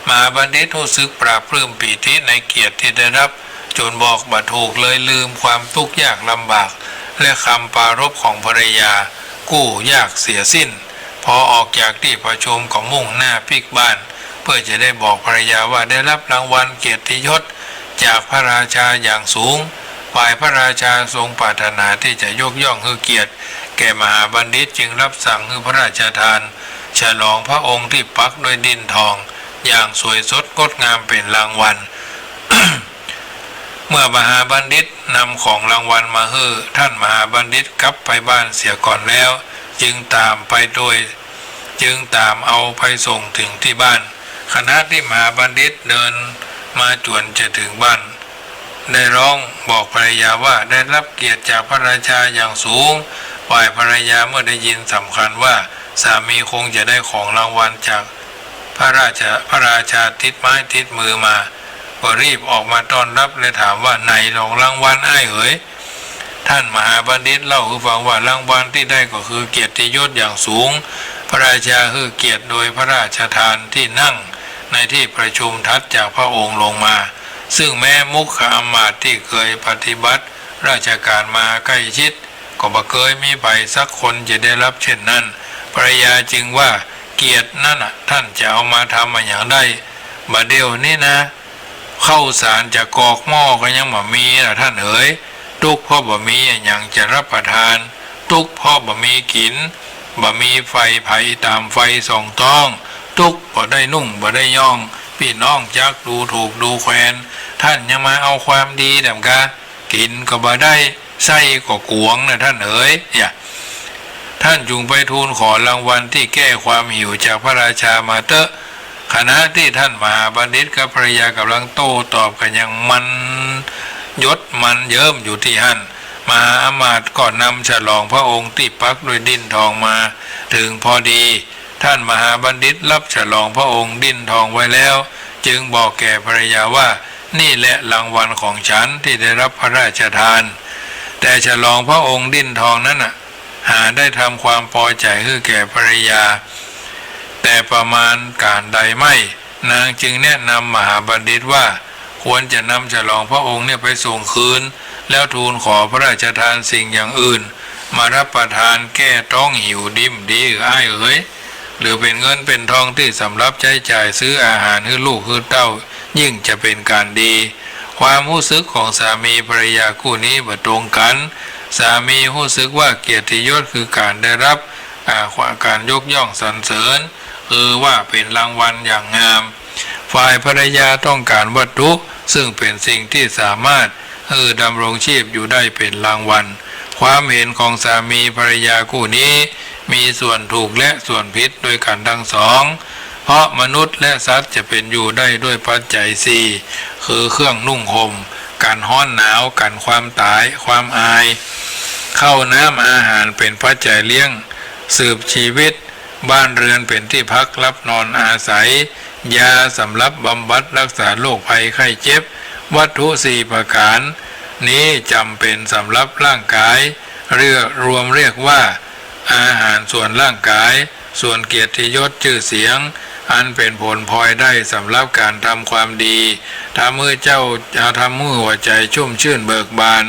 มหาบัณฑิตรู้สึกปราบปลื้มปีติในเกียรติที่ได้รับจนบอกบ่ถูกเลยลืมความทุกข์ยากลำบากและคำปรารภของภรรยากู้ยากเสียสิ้นพอออกจากที่ประชุมก็มุ่งหน้าพลิกบ้านเพื่อจะได้บอกภรรยาว่าได้รับรางวัลเกียรติยศจากพระราชาอย่างสูงฝ่ายพระราชาทรงปรารถนาที่จะยกย่องให้เกียรติแก่มหาบัณฑิตจึงรับสั่งให้พระราชทานฉลองพระองค์ที่ปักด้วยดินทองอย่างสวยสดงดงามเป็นรางวัล เมื่อมหาบัณฑิตนำของรางวัลมาให้ท่านมหาบัณฑิตกลับไปบ้านเสียก่อนแล้วจึงตามเอาไปส่งถึงที่บ้านขณะที่มหาบัณฑิตเดินมาจวนจะถึงบ้านได้ร้องบอกภรรยาว่าได้รับเกียรติจากพระราชาอย่างสูงฝ่ายภรรยาเมื่อได้ยินสำคัญว่าสามีคงจะได้ของรางวัลจากพระราชาติดไม้ติดมือมาก็รีบออกมาต้อนรับและถามว่าไหนของรางวัลอ้ายเอ๋ยท่านมหาบัณฑิตเล่าให้ฟังว่ารางวัลที่ได้ก็คือเกียรติยศอย่างสูงพระราชาให้เกียรติโดยพระราชทานที่นั่งในที่ประชุมทัดจากพระองค์ลงมาซึ่งแม้มุขอมาตย์ที่เคยปฏิบัติราชการมาใกล้ชิดก็บ่เคยมีใครสักคนจะได้รับเช่นนั้นภรรยาจึงว่าเกียรตินั่นท่านจะเอามาทำมาอย่างได้บัดเดี๋ยวนี้นะข้าวสารจะกอกหม้อก็ยังบ่มีนะท่านเอ๋ยทุกพ่อบ่มีอย่างจะรับประทานทุกพ่อบ่มีกินบ่มีไฟไผตามไฟส่องต้องทุกบ่ได้นุ่งบ่ได้ย่องพี่น้องจักดูถูกดูแคลนท่านยังมาเอาความดีดำกะกินก็บ่ได้ไส้ก็กวงนะท่านเอ๋ยท่านจุงไปทูลขอรางวัลที่แก้ความหิวจากพระราชามาเตอะขณะที่ท่านมหาบัณฑิตกับภรรยากำลังโต้ตอบกันอย่างมันยศมันเยิ้มอยู่ที่หั่นมหาอมาตย์ก็นำฉลองพระองค์ที่ปักด้วยดินทองมาถึงพอดีท่านมหาบัณฑิตรับฉลองพระองค์ดินทองไว้แล้วจึงบอกแก่ภรรยาว่า นี่แหละรางวัลของฉันที่ได้รับพระราชทานแต่ฉลองพระองค์ดิ้นทองนั้นหาได้ทำความพอใจให้แก่ภริยาแต่ประมาณการใดไม่นางจึงแนะนำมหาบัณฑิตว่าควรจะนำฉลองพระองค์ไปส่งคืนแล้วทูลขอพระราชทานสิ่งอย่างอื่นมารับประทานแก้ท้องหิวดิ้มดีอ้ายเอ๋ยหรือเป็นเงินเป็นทองที่สำหรับใช้จ่ายซื้ออาหารให้ลูกให้เต้ายิ่งจะเป็นการดีความรู้สึกของสามีภรรยาคู่นี้บ่ตรงกันสามีรู้สึกว่าเกียรติยศคือการได้รับการยกย่องสรรเสริญว่าเป็นรางวัลอย่างงามฝ่ายภรรยาต้องการวัตถุซึ่งเป็นสิ่งที่สามารถดำรงชีพอยู่ได้เป็นรางวัลความเห็นของสามีภรรยาคู่นี้มีส่วนถูกและส่วนผิดโดยกันทั้งสองเพราะมนุษย์และสัตว์จะเป็นอยู่ได้ด้วยปัจจัยสี่คือเครื่องนุ่งห่มการร้อนหนาวการความตายความอายข้าวน้ำอาหารเป็นปัจจัยเลี้ยงสืบชีวิตบ้านเรือนเป็นที่พักรับนอนอาศัยยาสำหรับบำบัดรักษาโรคภัยไข้เจ็บวัตถุสี่ประการนี้จำเป็นสำหรับร่างกายเรียกว่าอาหารส่วนร่างกายส่วนเกียรติยศชื่อเสียงอันเป็นผลพลอยได้สำหรับการทำความดีทำให้เจ้าทำให้หัวใจชุ่มชื่นเบิกบาน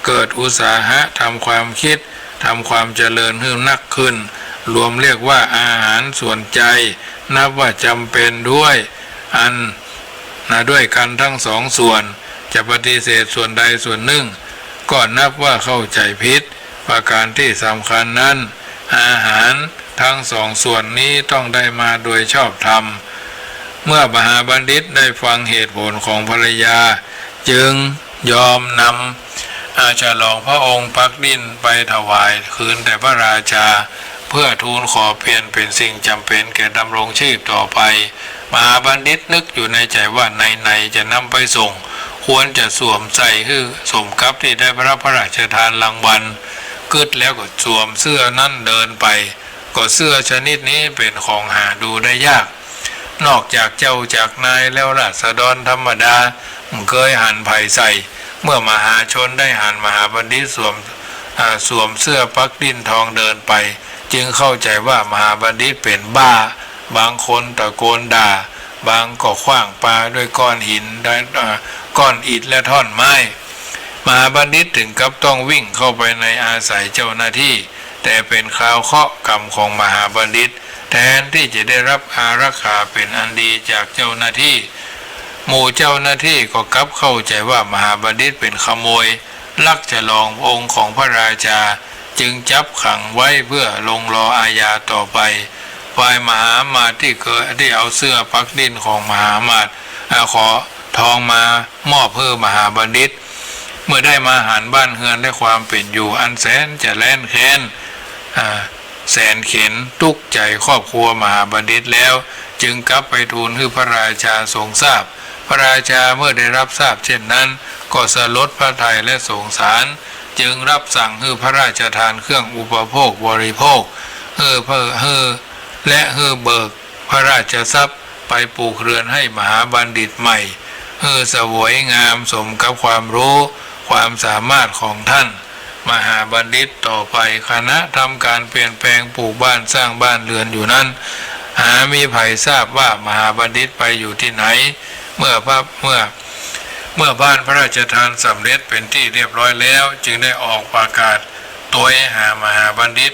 เกิดอุตสาหะทำความคิดทำความเจริญให้นักขึ้นรวมเรียกว่าอาหารส่วนใจนับว่าจำเป็นด้วยด้วยกันทั้งสองส่วนจะปฏิเสธส่วนใดส่วนหนึ่งก็นับว่าเข้าใจผิดประการที่สำคัญนั้นอาหารทั้งสองส่วนนี้ต้องได้มาโดยชอบธรรมเมื่อมหาบัณฑิตได้ฟังเหตุผลของภรรยาจึงยอมนำฉลองพระองค์พักดินไปถวายคืนแต่พระราชาเพื่อทูลขอเปลี่ยนเป็นสิ่งจำเป็นแก่ดำรงชีพต่อไปมหาบัณฑิตนึกอยู่ในใจว่าไหนจะนำไปส่งควรจะสวมใส่คือสมกับที่ได้รับพระราชทานรางวัลกึดแล้วก็สวมเสื้อนั่นเดินไปก็เสื้อชนิดนี้เป็นของหาดูได้ยากนอกจากเจ้าจากนายแล้วราษฎรธรรมดาเคยหันไผ่ใส่เมื่อมหาชนได้หันมหาบัณฑิตสวมเสื้อปักดิ้นทองเดินไปจึงเข้าใจว่ามหาบัณฑิตเป็นบ้าบางคนตะโกนด่าบางก็ขว้างปาด้วยก้อนหินก้อนอิฐและท่อนไม้มหาบัณฑิตถึงกับต้องวิ่งเข้าไปในอาศัยเจ้าหน้าที่แต่เป็นคราวเคราะห์กรรมของมหาบัณฑิตแทนที่จะได้รับอารักขาเป็นอันดีจากเจ้าหน้าที่หมู่เจ้าหน้าที่ก็กลับเข้าใจว่ามหาบัณฑิตเป็นขโมยลักฉลององค์ของพระราชาจึงจับขังไว้เพื่อลงรออาญาต่อไปฝ่ายมหามาตย์ที่เอาเสื้อปักดินของมหามาตย์ขอทองมามอบเพื่อมหาบัณฑิตเมื่อได้มาหันบ้านเฮือนและความเป็นอยู่อันแสนจะแล่นแค้นแสนเข็นทุกข์ใจครอบครัวมหาบัณฑิตแล้วจึงกลับไปทูลให้พระราชาทรงทราบพระราชาเมื่อได้รับทราบเช่นนั้นก็สลดพระทัยและสงสารจึงรับสั่งให้พระราชทานเครื่องอุปโภคบริโภคและเบิกพระราชทรัพย์ไปปลูกเรือนให้มหาบัณฑิตใหม่เสวยงามสมกับความรู้ความสามารถของท่านมหาบัณฑิตต่อไปคณะทำการเปลี่ยนแปลงปลูกบ้านสร้างบ้านเรือนอยู่นั้นหามีไผทราบว่ามหาบัณฑิตไปอยู่ที่ไหนเมื่อบ้านพระราชทานสำเร็จเป็นที่เรียบร้อยแล้วจึงได้ออกประกาศตัวหามหาบัณฑิต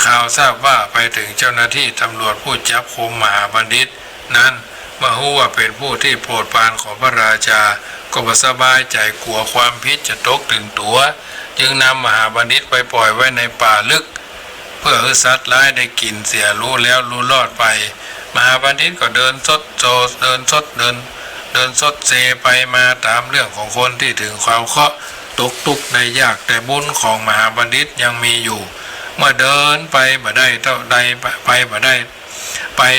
ข่าวทราบว่าไปถึงเจ้าหน้าที่ตำรวจผู้จับกุมมหาบัณฑิตนั้นเมื่อรู้ว่าเป็นผู้ที่โปรดปรานของพระราชาก็บ่สบายใจกลัวความผิดจะตกถึงตัวจึงนำมหาบัณฑิตไปปล่อยไว้ในป่าลึกเพื่อให้สัตว์ร้ายได้กินเสียรู้แล้วรู้รอดไปมหาบัณฑิตก็เดินสดเซไปมาตามเรื่องของคนที่ถึงความเคราะห์ตกทุกข์ได้ยากแต่บุญของมหาบัณฑิตยังมีอยู่เมื่อเดินไปบ่ได้เท่าใดไปไ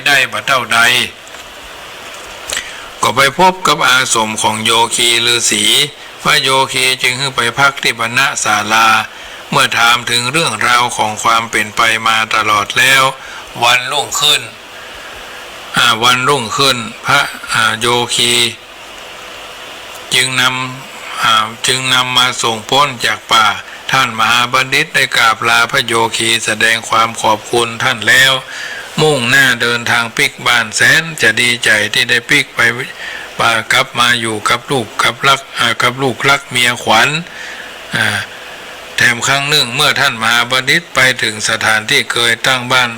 ด้บ่เท่าใดก็ไปพบกับอาสมของโยคีฤาษีพระโยคีจึงขึ้นไปพักที่บรรณศาลาเมื่อถามถึงเรื่องราวของความเป็นไปมาตลอดแล้ววันรุ่งขึ้นพระโยคี จึงนำมาส่งพ้นจากป่าท่านมหาบัณฑิตได้กราบลาพระโยคีแสดงความขอบคุณท่านแล้วมุ่งหน้าเดินทางปิกบ้านแสนจะดีใจที่ได้ปิกไปป่ากลับมาอยู่กับลูกกับลูกรักเมียขวัญแถมครั้งหนึ่งเมื่อท่านมหาบัณฑิตไปถึงสถานที่เคยตั้งบ้าน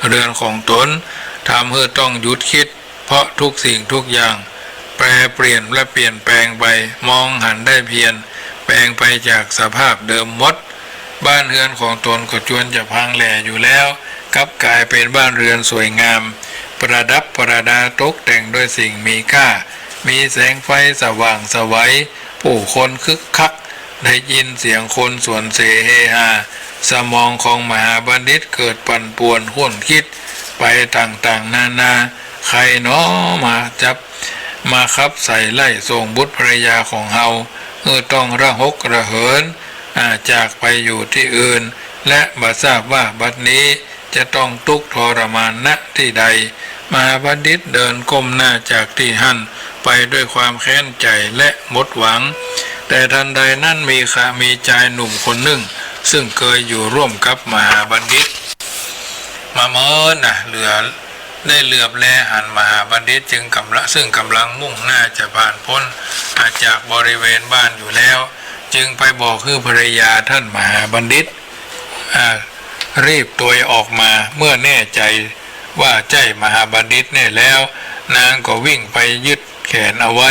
เรือนของตนทำให้ต้องหยุดคิดเพราะทุกสิ่งทุกอย่างแปรเปลี่ยนและเปลี่ยนแปลงไปมองหันได้เพียงแปลงไปจากสภาพเดิมหมดบ้านเรือนของตนก็จวนจะพังแหล่อยู่แล้วกลับกลายเป็นบ้านเรือนสวยงามประดับประดาตกแต่งด้วยสิ่งมีค่ามีแสงไฟสว่างไสวผู้คนคึกคักได้ยินเสียงคนสวนเสเฮฮาสมองของมหาบัณฑิตเกิดปั่นป่วนห้วนคิดไปต่างๆนานาใครเนาะมาขับใส่ไล่ส่งบุตรภรรยาของเฮาต้องระหกระเหินจากไปอยู่ที่อื่นและบ่ทราบว่าบัดนี้จะต้องทุกข์ทรมานณที่ใดมหาบัณฑิตเดินก้มหน้าจากที่หั่นไปด้วยความแค้นใจและหมดหวังแต่ทันใดนั้นมีชายหนุ่มคนหนึ่งซึ่งเคยอยู่ร่วมกับมหาบัณฑิตมาเมินเหลือบแลหันมหาบัณฑิตซึ่งกำลังมุ่งหน้าจะผ่านพ้นจากบริเวณบ้านอยู่แล้วจึงไปบอกคือภรรยาท่านมหาบัณฑิตรีบตัวออกมาเมื่อแน่ใจว่าใจมหาบัณฑิตแน่แล้วนางก็วิ่งไปยึดแขนเอาไว้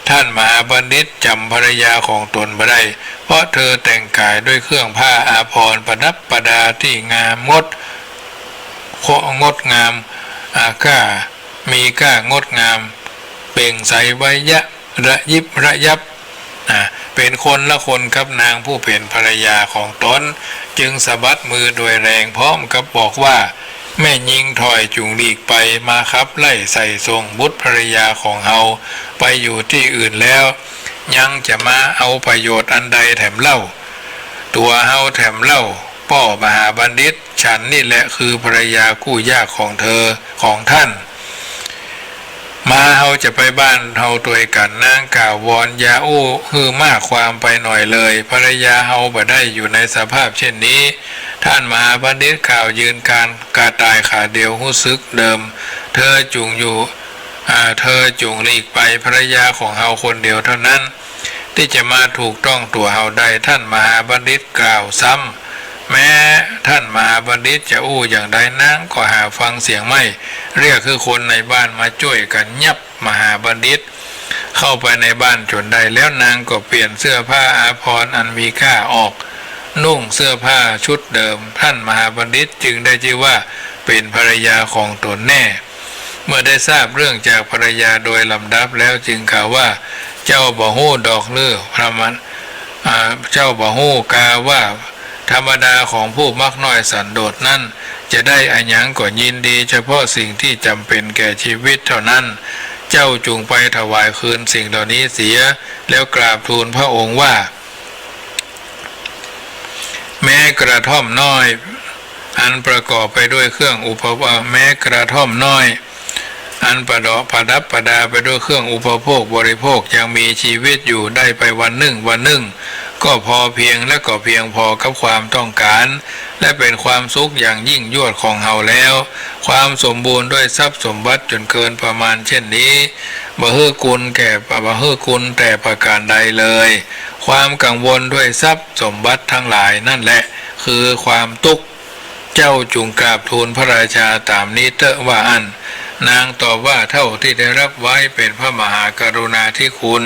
ท่านมหาบัณฑิตจำภรรยาของตนไม่ได้เพราะเธอแต่งกายด้วยเครื่องผ้าอาภรณ์ประดับประดาที่งามงดงามมีก้างดงามเปล่งใสไวยะระยิบระยับเป็นคนละคนกับนางผู้เป็นภรรยาของตนจึงสะบัดมือโดยแรงพร้อมกับบอกว่าแม่ยิงถอยจุงหลีกไปมาครับไล่ใส่ทรงบุตรภรรยาของเฮาไปอยู่ที่อื่นแล้วยังจะมาเอาประโยชน์อันใดแถมเล่าตัวเฮาแถมเล่าพ่อมหาบัณฑิตฉันนี่แหละคือภรรยาคู่ยากของของท่านมาเฮาจะไปบ้านเฮาตัวกันนางกล่าววอนยาอู้ฮือมากความไปหน่อยเลยภรรยาเฮาบ่ได้อยู่ในสภาพเช่นนี้ท่านมหาบัณฑิตกล่าวยืนการกาตายขาเดียวหู้ซึกเดิมเธอจุงหลีกไปภรรยาของเฮาคนเดียวเท่านั้นที่จะมาถูกต้องตัวเฮาได้ท่านมหาบัณฑิตกล่าวซ้ำแม้ท่านมหาบัณฑิตจะอู้อย่างใดนางก็หาฟังเสียงไม่เรียกคือคนในบ้านมาช่วยกันยับมหาบัณฑิตเข้าไปในบ้านจนได้แล้วนางก็เปลี่ยนเสื้อผ้าอาภรณ์อันมีค่าออกนุ่งเสื้อผ้าชุดเดิมท่านมหาบัณฑิตจึงได้ชื่อว่าเป็นภรรยาของตนแน่เมื่อได้ทราบเรื่องจากภรรยาโดยลำดับแล้วจึงกล่าวว่าเจ้าบ่ฮู้ดอกเลือพระมันเจ้าบ่ฮู้กาว่าธรรมดาของผู้มักน้อยสันโดษนั้นจะได้อันยังก็ยินดีเฉพาะสิ่งที่จำเป็นแก่ชีวิตเท่านั้นเจ้าจงไปถวายคืนสิ่งเหล่านี้เสียแล้วกราบทูลพระองค์ว่าแม้กระท่อมน้อยอันประกอบไปด้วยเครื่องอุปโภคแม้กระท่อมน้อยอันประดับประดาไปด้วยเครื่องอุปโภคบริโภคยังมีชีวิตอยู่ได้ไปวันหนึ่งก็พอเพียงและก็เพียงพอกับความต้องการและเป็นความสุขอย่างยิ่งยวดของเฮาแล้วความสมบูรณ์ด้วยทรัพย์สมบัติจนเกินประมาณเช่นนี้บ่ฮื้อกุลแต่ประการใดเลยความกังวลด้วยทรัพย์สมบัติทั้งหลายนั่นแหละคือความทุกข์เจ้าจงกราบทูลพระราชาตามนี้เถอะว่าอันนางตอบว่าเท่าที่ได้รับไว้เป็นพระมหากรุณาธิคุณ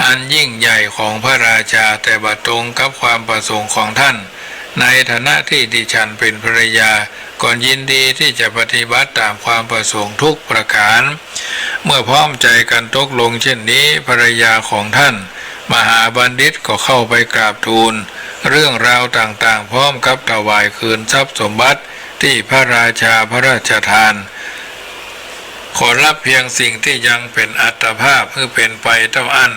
อันยิ่งใหญ่ของพระราชาแต่บัดตรงกับความประสงค์ของท่านในฐานะที่ดิฉันเป็นภรรยาก่อนยินดีที่จะปฏิบัติตามความประสงค์ทุกประการเมื่อพร้อมใจกันตกลงเช่นนี้ภรรยาของท่านมหาบัณฑิตก็เข้าไปกราบทูลเรื่องราวต่างๆพร้อมกับถวายคืนทรัพย์สมบัติที่พระราชาพระราชทานขอรับเพียงสิ่งที่ยังเป็นอัตภาพเพื่อเป็นไปเท่าอัน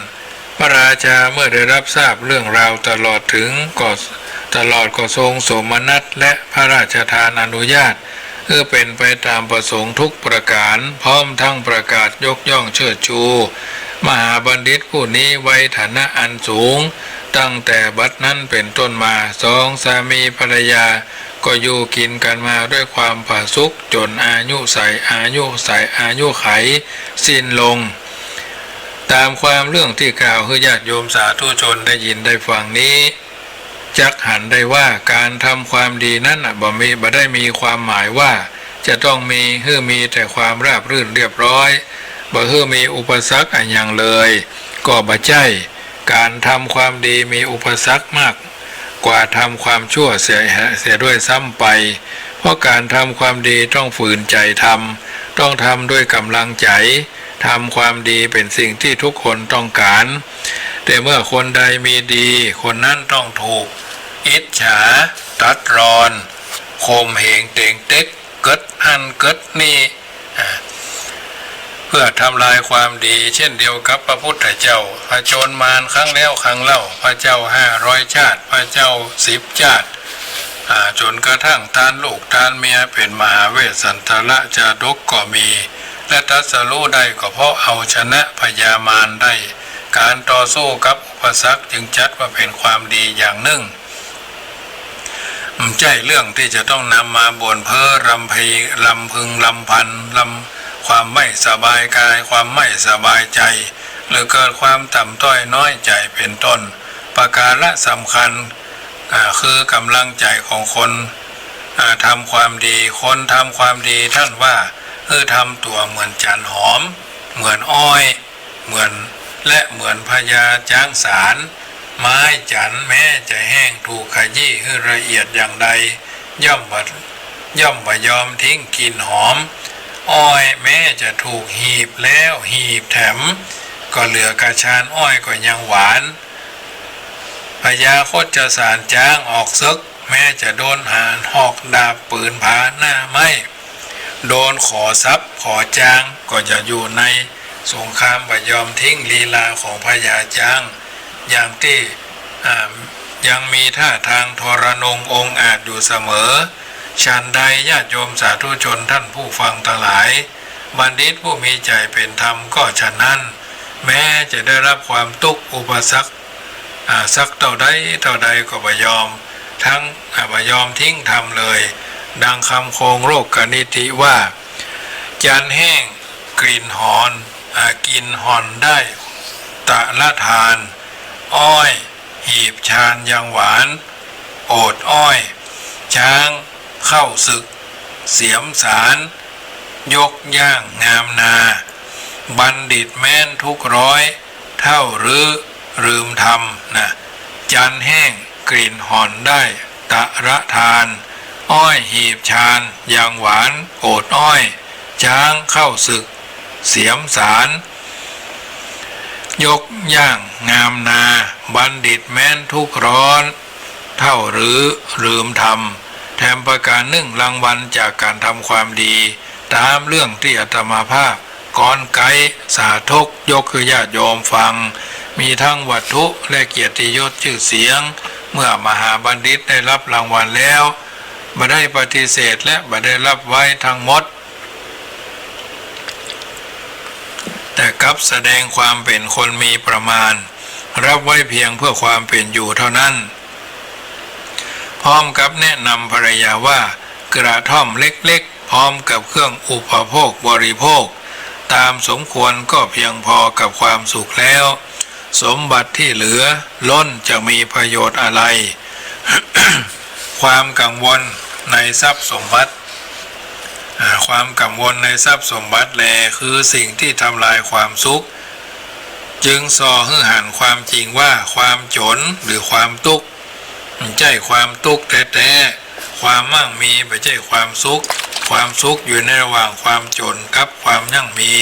พระราชาเมื่อได้รับทราบเรื่องราวตลอดก็ทรงโสมนัสและพระราชทานอนุญาตเพื่อเป็นไปตามประสงค์ทุกประการพร้อมทั้งประกาศยกย่องเชิดชู มหาบัณฑิตผู้นี้ไว้ฐานะอันสูงตั้งแต่บัดนั้นเป็นต้นมาสองสามีภรรยาก็อยู่กินกันมาด้วยความผาสุกจนอายุไขสิ้นลงตามความเรื่องที่กล่าวคือญาติโยมสาธุชนได้ยินได้ฟังนี้จักหันได้ว่าการทำความดีนั้นบ่ได้มีความหมายว่าจะต้องมีแต่ความราบรื่นเรียบร้อยบ่มีอุปสรรคอย่างเลยก็บ่ใช่การทำความดีมีอุปสรรคมากกว่าทำความชั่วเสียด้วยซ้ำไปเพราะการทำความดีต้องฝืนใจทำต้องทำด้วยกำลังใจทำความดีเป็นสิ่งที่ทุกคนต้องการแต่เมื่อคนใดมีดีคนนั้นต้องถูกอิจฉาตัดรอนข่มเหงเต่งเต็กเกิดอันเกิดนี่เพื่อทำลายความดีเช่นเดียวกับพระพุทธเจ้าพระโจรมารครั้งแล้วครั้งเล่าพระเจ้า500 ชาติพระเจ้า10 ชาติจนกระทั่งทานลูกทานเมียเป็นมหาเวสสันตระจาดกก็มีและตรัสรู้ได้ก็เพราะเอาชนะพญามารได้การต่อสู้กับอุปสรรคจึงจัดว่าเป็นความดีอย่างหนึ่งไม่ใช่เรื่องที่จะต้องนำมาบ่นเพ้อรำพึงลำพันความไม่สบายกายความไม่สบายใจหรือเกิดความต่ำต้อยน้อยใจเป็นต้นประการสำคัญคือกำลังใจของคนทำความดีคนทำความดีท่านว่าทำตัวเหมือนจันหอมเหมือนอ้อยเหมือนพญาจ้างสารไม้จันแม้จะแห้งถูกขยี้ให้ละเอียดอย่างใดย่อมบ่ยอมทิ้งกลิ่นหอมอ้อยแม้จะถูกหีบแล้วหีบแถมก็เหลือกระชานอ้อยก็ยังหวานพญาโคจสารจ้างออกซึกแม้จะโดนหานหอกดาบปืนผาหน้าไม้โดนขอทรัพย์ขอจ้างก็จะอยู่ในสงครามบ่ยอมทิ้งลีลาของพญาจ้างอย่างที่ยังมีท่าทางทรนงองอาจอยู่เสมอฉันใดญาติโยมสาธุชนท่านผู้ฟังทั้งหลายบัณฑิตผู้มีใจเป็นธรรมก็ฉะนั้นแม้จะได้รับความทุกข์อุปสรรคสักเท่าใดก็บ่ยอมบ่ยอมทิ้งธรรมเลยดังคำโคงโรคกนิธิว่าจันแห้งกลิ่นหอนกินหอนได้ตะละทานอ้อยหีบชานยังหวานโอดอ้อยช้างเข้าศึกเสียมสารยกย่างงามนาบัณฑิตแม้นทุกร้อยเท่าหรือลืมทำนะจันแห้งกลิ่นหอนได้ตะระทานอ้อยหีบชานยังหวานโอดอ้อยช้างเข้าศึกเสียมสารยกย่างงามนาบัณฑิตแม้นทุกร้อนเท่าหรือลืมทำแถมประการหนึ่งรางวัลจากการทำความดีตามเรื่องที่อาตมาภาพก่อนไกด์สาธกยกคือญาติโยมฟังมีทั้งวัตถุและเกียรติยศชื่อเสียงเมื่อมหาบัณฑิตได้รับรางวัลแล้วบ่ได้ปฏิเสธและบ่ได้รับไว้ทั้งหมดแต่กลับแสดงความเป็นคนมีประมาณรับไว้เพียงเพื่อความเป็นอยู่เท่านั้นพร้อมกับแนะนำภรรยาว่ากระท่อมเล็กๆพร้อมกับเครื่องอุปโภคบริโภคตามสมควรก็เพียงพอกับความสุขแล้วสมบัติที่เหลือล้นจะมีประโยชน์อะไร ความกังวลในทรัพย์สมบัติความกังวลในทรัพย์สมบัติแลคือสิ่งที่ทำลายความสุขจึงส่อให้หันความจริงว่าความจนหรือความทุกข์ไม่ใช่ความทุกข์แท้ๆความมั่งมีไม่ใช่ความสุขความสุขอยู่ในระหว่างความจนกับความยั่งมี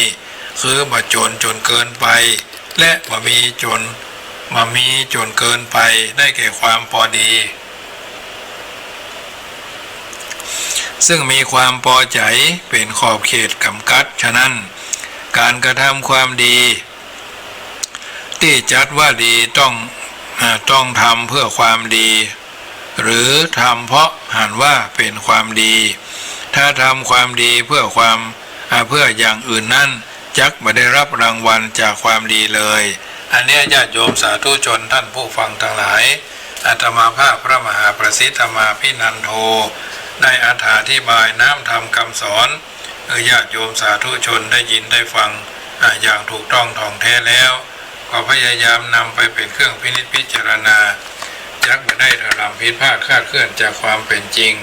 คือบ่จนจนเกินไปและบ่มีจนเกินไปได้แก่ความพอดีซึ่งมีความพอใจเป็นขอบเขตกำกัดฉะนั้นการกระทำความดีที่จัดว่าดีต้องทำเพื่อความดีหรือทำเพราะหันว่าเป็นความดีถ้าทำความดีเพื่ออย่างอื่นนั้น จักไม่ได้รับรางวัลจากความดีเลยอันนี้ญาติโยมสาธุชนท่านผู้ฟังทั้งหลายอาตมาภาพพระมหาประสิทธมาพินันโทได้อธิบายน้ำธรรมคำสอนญาติโยมสาธุชนได้ยินได้ฟังอย่างถูกต้องท่องแท้แล้วก็พยายามนำไปเป็นเครื่องพินิจพิจารณาจักไม่ได้ถลำผิดพลาดคลาดเคลื่อนจากความเป็นจริง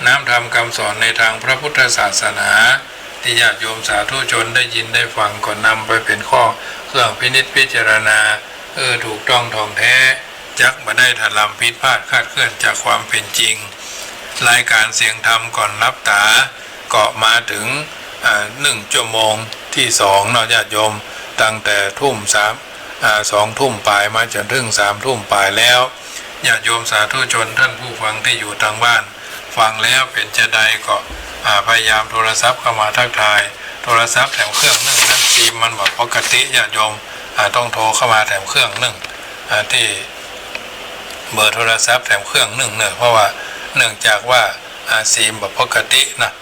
น้ำธรรมคำสอนในทางพระพุทธศาสนาที่ญาติโยมสาธุชนได้ยินได้ฟังก็นำไปเป็นข้อเครื่องพินิจพิจารณาถูกต้องท่องแท้จักไม่ได้ถลำผิดพลาดคลาดเคลื่อนจากความเป็นจริงรายการเสียงธรรมก่อนรับตาก็มาถึง1 ชั่วโมงที่2เนาะญาติโยมตั้งแต่2 ทุ่มปลายมาจนถึง3 ทุ่มปลายแล้วญาติโยมสาธุชนท่านผู้ฟังที่อยู่ทางบ้านฟังแล้วเป็นจะใดก็พยายามโทรศัพท์เข้ามาทักทายโทรศัพท์แถมเครื่องนึ่งนั่นซีมมันบอกปกติญาติโยมต้องโทรเข้ามาแถมเครื่องนึ่งที่เบอร์โทรศัพท์แถมเครื่องนึ่งเนอะเพราะว่าเนื่องจากว่าซีมแบบปกตินะ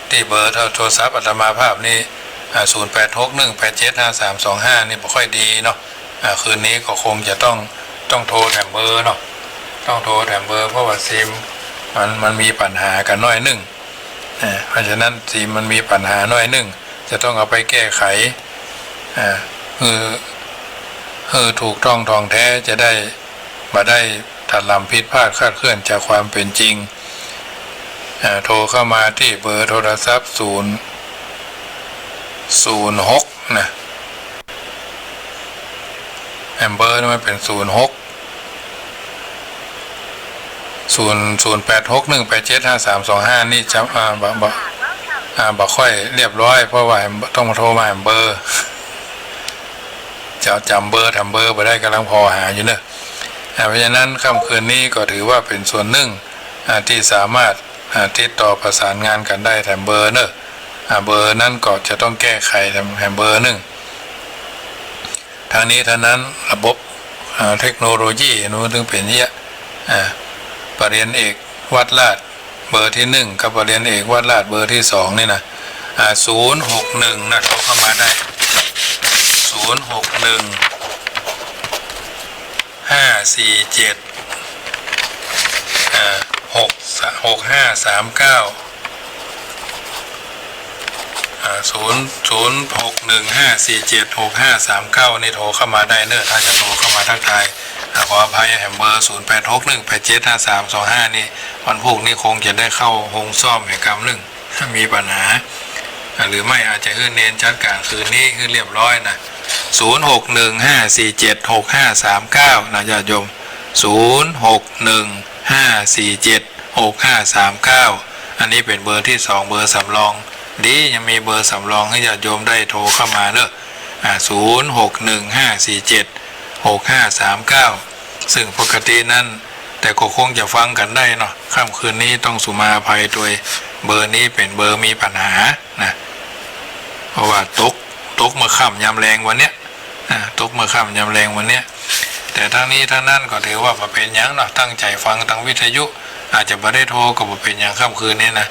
ที่เบอร์โทรศัพท์อาตมาภาพนี่0861875325นี่ไม่ค่อยดีเนาะคืนนี้ก็คงจะต้องโทรแถมเบอร์เนาะต้องโทรแถมเบอร์เพราะว่าซิมมันมีปัญหากันน้อยหนึ่งเพราะฉะนั้นซิมมันมีปัญหาน้อยหนึ่งจะต้องเอาไปแก้ไขถูกต้องท่องแท้จะได้มาได้ถัดลำผิดพลาดคลาดเคลื่อนจากความเป็นจริงโทรเข้ามาที่เบอร์โทรศัพท์006นะเบอร์มันเป็น06 0861875325นี่จำบ่ค่อยเรียบร้อยเพราะว่าต้องมาโทรมาเบอร์จะจำเบอร์ทำเบอร์ไปได้กำลังพอหาอยู่เนอะเพราะฉะนั้นค่ำคืนนี้ก็ถือว่าเป็นส่วนหนึ่งที่สามารถติดต่อประสานงานกันได้แถมเบอร์เนอะเบอร์นั้นก็จะต้องแก้ไขแถมเบอร์หนึ่งทางนี้ท่านั้นระบบเทคโนโลยีนู้นถึงเป็นเนี้ยปริญญาเอกวัดลาดเบอร์ที่1กับปริญญาเอกวัดลาดเบอร์ที่2นี่นะ061นะโทรเข้ามาได้061 547 6539 00615476539นี่โทรเข้ามาได้เนอะถ้าจะโทรเข้ามาทักทายขออภัยแฮมเบอร์0861875325นี่วันพวกนี้คงจะได้เข้าโฮงซ่อมแห่งกรรมหนึ่งถ้ามีปัญหาหรือไม่อาจจะขึ้นเน้นชัดการคืนนี้คือเรียบร้อยนะ0615476539นะญาติโยม0615476539อันนี้เป็นเบอร์ที่2เบอร์สำรองดียังมีเบอร์สำรองให้ญาติโยมได้โทรเข้ามาเนอะ0615476539ซึ่งปกตินั้นแต่ก็คงจะฟังกันได้เนาะค่ำคืนนี้ต้องสุมาภัยโดยเบอร์นี้เป็นเบอร์มีปัญหานะเพราะว่าตกเมื่อค่ำยามแรงวันเนี้ยตกเมื่อค่ำยามแรงวันเนี้ยแต่ทั้งนี้ทั้งนั้นก็ถือว่าเป็นอย่างเนาะตั้งใจฟังทางวิทยุอาจจะไม่ได้โทรก็เป็นอย่างค่ำคืนนี้นะ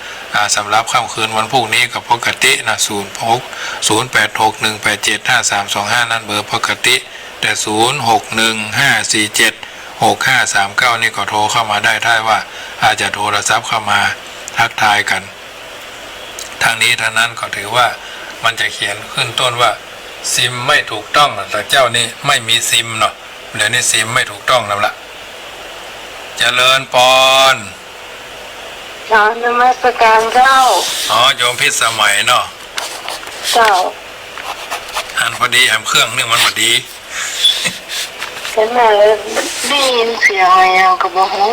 สำหรับค่ำคืนวันพรุ่งนี้กับปกตินะ0861875325นั่นเบอร์ปกติแต่0615476539นี่ก็โทรเข้ามาได้ถ้าว่าอาจจะโทรศัพท์เข้ามาทักทายกันทางนี้ทางนั้นก็ถือว่ามันจะเขียนขึ้นต้นว่าซิมไม่ถูกต้องแต่เจ้านี่ไม่มีซิมเนาะเดี๋ยวนี้ซิมไม่ถูกต้องแล้วล่ะเจริญปอนนมัสการเจ้าโยมพิษสมัยเนาะเจ้าอันพอดีเครื่องนี่มันพอดีเห็นไหมได้ยินเสียงอะไรก็บอกฮู้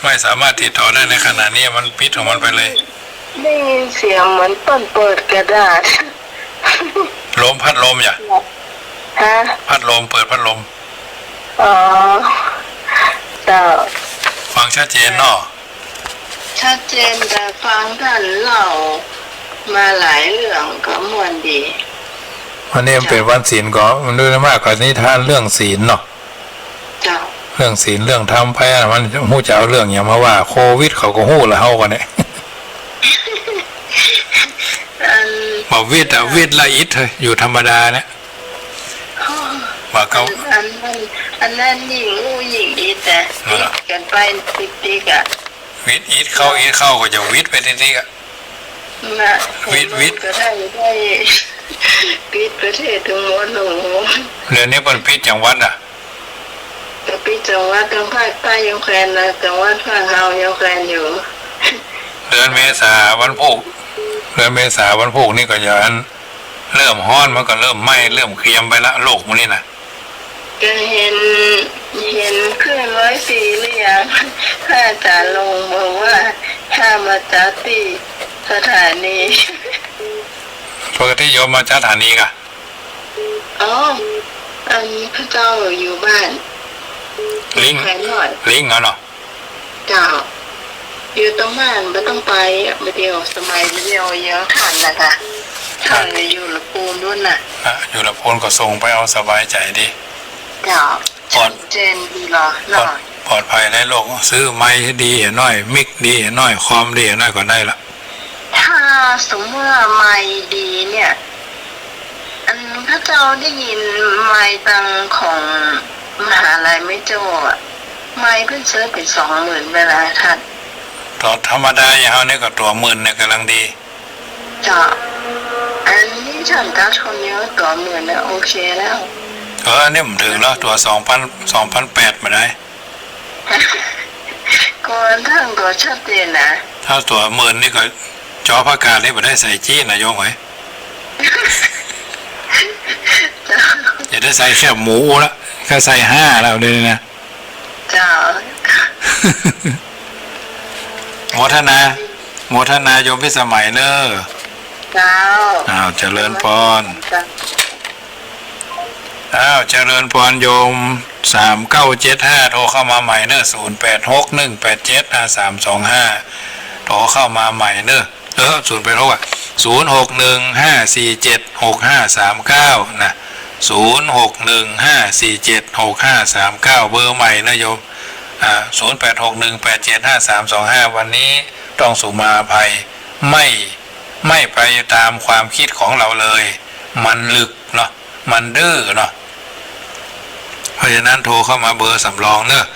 ไม่สามารถติดต่อได้ในขณะนี้มันปิดของมันไปเลยได้ยินเสียงเหมือนต้นเปิดกระดาษพัดลมอย่าพัดลมเปิดพัดลมเจ้าฟังชัดเจนเนาะชัดเจนแต่ฟังท่านเล่ามาหลายเรื่องก็มวนดีวันนี้เป็นวันศีลก็มันด้วยมากกว่านี้ท่านเรื่องศีลเนาะเรื่องศีลเรื่องธรรมไปมันหู้จะเอาเรื่องอย่างมาว่าโควิดเขาก็หู้ละเฮากันเนี่ย บอกวิทย์วิทย์ละอิดเถอะอยู่ธรรมดาเนี่ยว่าเขาอันนั้นยิ่งงูยิ่งอีแต่ติดกันไปติดอะวิทย์อิดเข้าก็จะวิทย์ไปทีๆอะวิทย์ก็ได้ปิดประเทศทั้งหมดหนูเรื่องนี้เป็นปิดจังหวัดอ่ะแต่ปิดจังหวัดทางภาคใต้ยังแคลนนะจังหวัดภาคเรายังแคลนอยู่เดือนเมษาวันพุธนี่ก็จะเริ่มฮ้อนมันก็เริ่มไหม้เริ่มเค็มไปละโลกมันนี่นะก็เห็นขึ้น104หรือยังถ้าอาจารย์ลงบอกว่าถ้ามาจัดที่สถานีปกติโยมมาจัดสถานีกะอ๋ออันพระเจ้าอยู่บ้านลิงเหรอเนาะเจ้าอยู่ตรงบ้านไม่ต้องไปไม่เดียวสมัยเดียวยังทันนะคะทันอยู่ละปูนด้วยน่ะอยู่ละปูนก็ส่งไปเอาสบายใจดีเจ้าปลอดเจนดีหรอปลอดภัยในโลกซื้อไม้ดีเห็นน้อยมิกดีเห็นน้อยคอมดีเห็นน้อยก็ได้ละถ้าสมมติว่าไม้ดีเนี่ยอันพระเจ้าได้ยินไม้ตังของมหาลัยไม่โจ้อะไม้เพิ่งซื้อเป็น20,000เวลาท่านตัวธรรมดาอย่างเขาเนี่ยก็ตัว10,000เนี่ยกำลังดีจ้ะอันนี้ฉันก็ชนเยอะตัว10,000เนี่ยโอเคแล้วเนี่ยผมถึงแล้วตัว2,800มาได้ก่อนทั้งตัวชัดเจนนะถ้าตัว10,000นี่ก็จอพักการเลยมาได้ใส่จี้นะโยงไว้อย่าได้ใส่แค่หมูละแค่ใส่5แล้วเลยนะจ้าโมทนาโยมพิสมัยเนอะเจ้าเจริญพรเจริญพรโยม3975โทรเข้ามาใหม่เนอะ0861875325โทรเข้ามาใหม่เนอะ086อ่ะ0615476539นะ0615476539เบอร์ใหม่นะโยม0861875325วันนี้ต้องสุมาภัยไม่ไปตามความคิดของเราเลยมันลึกเนาะมันดื้อเนาะเพราะฉะนั้นโทรเข้ามาเบอร์สำรองเนอะ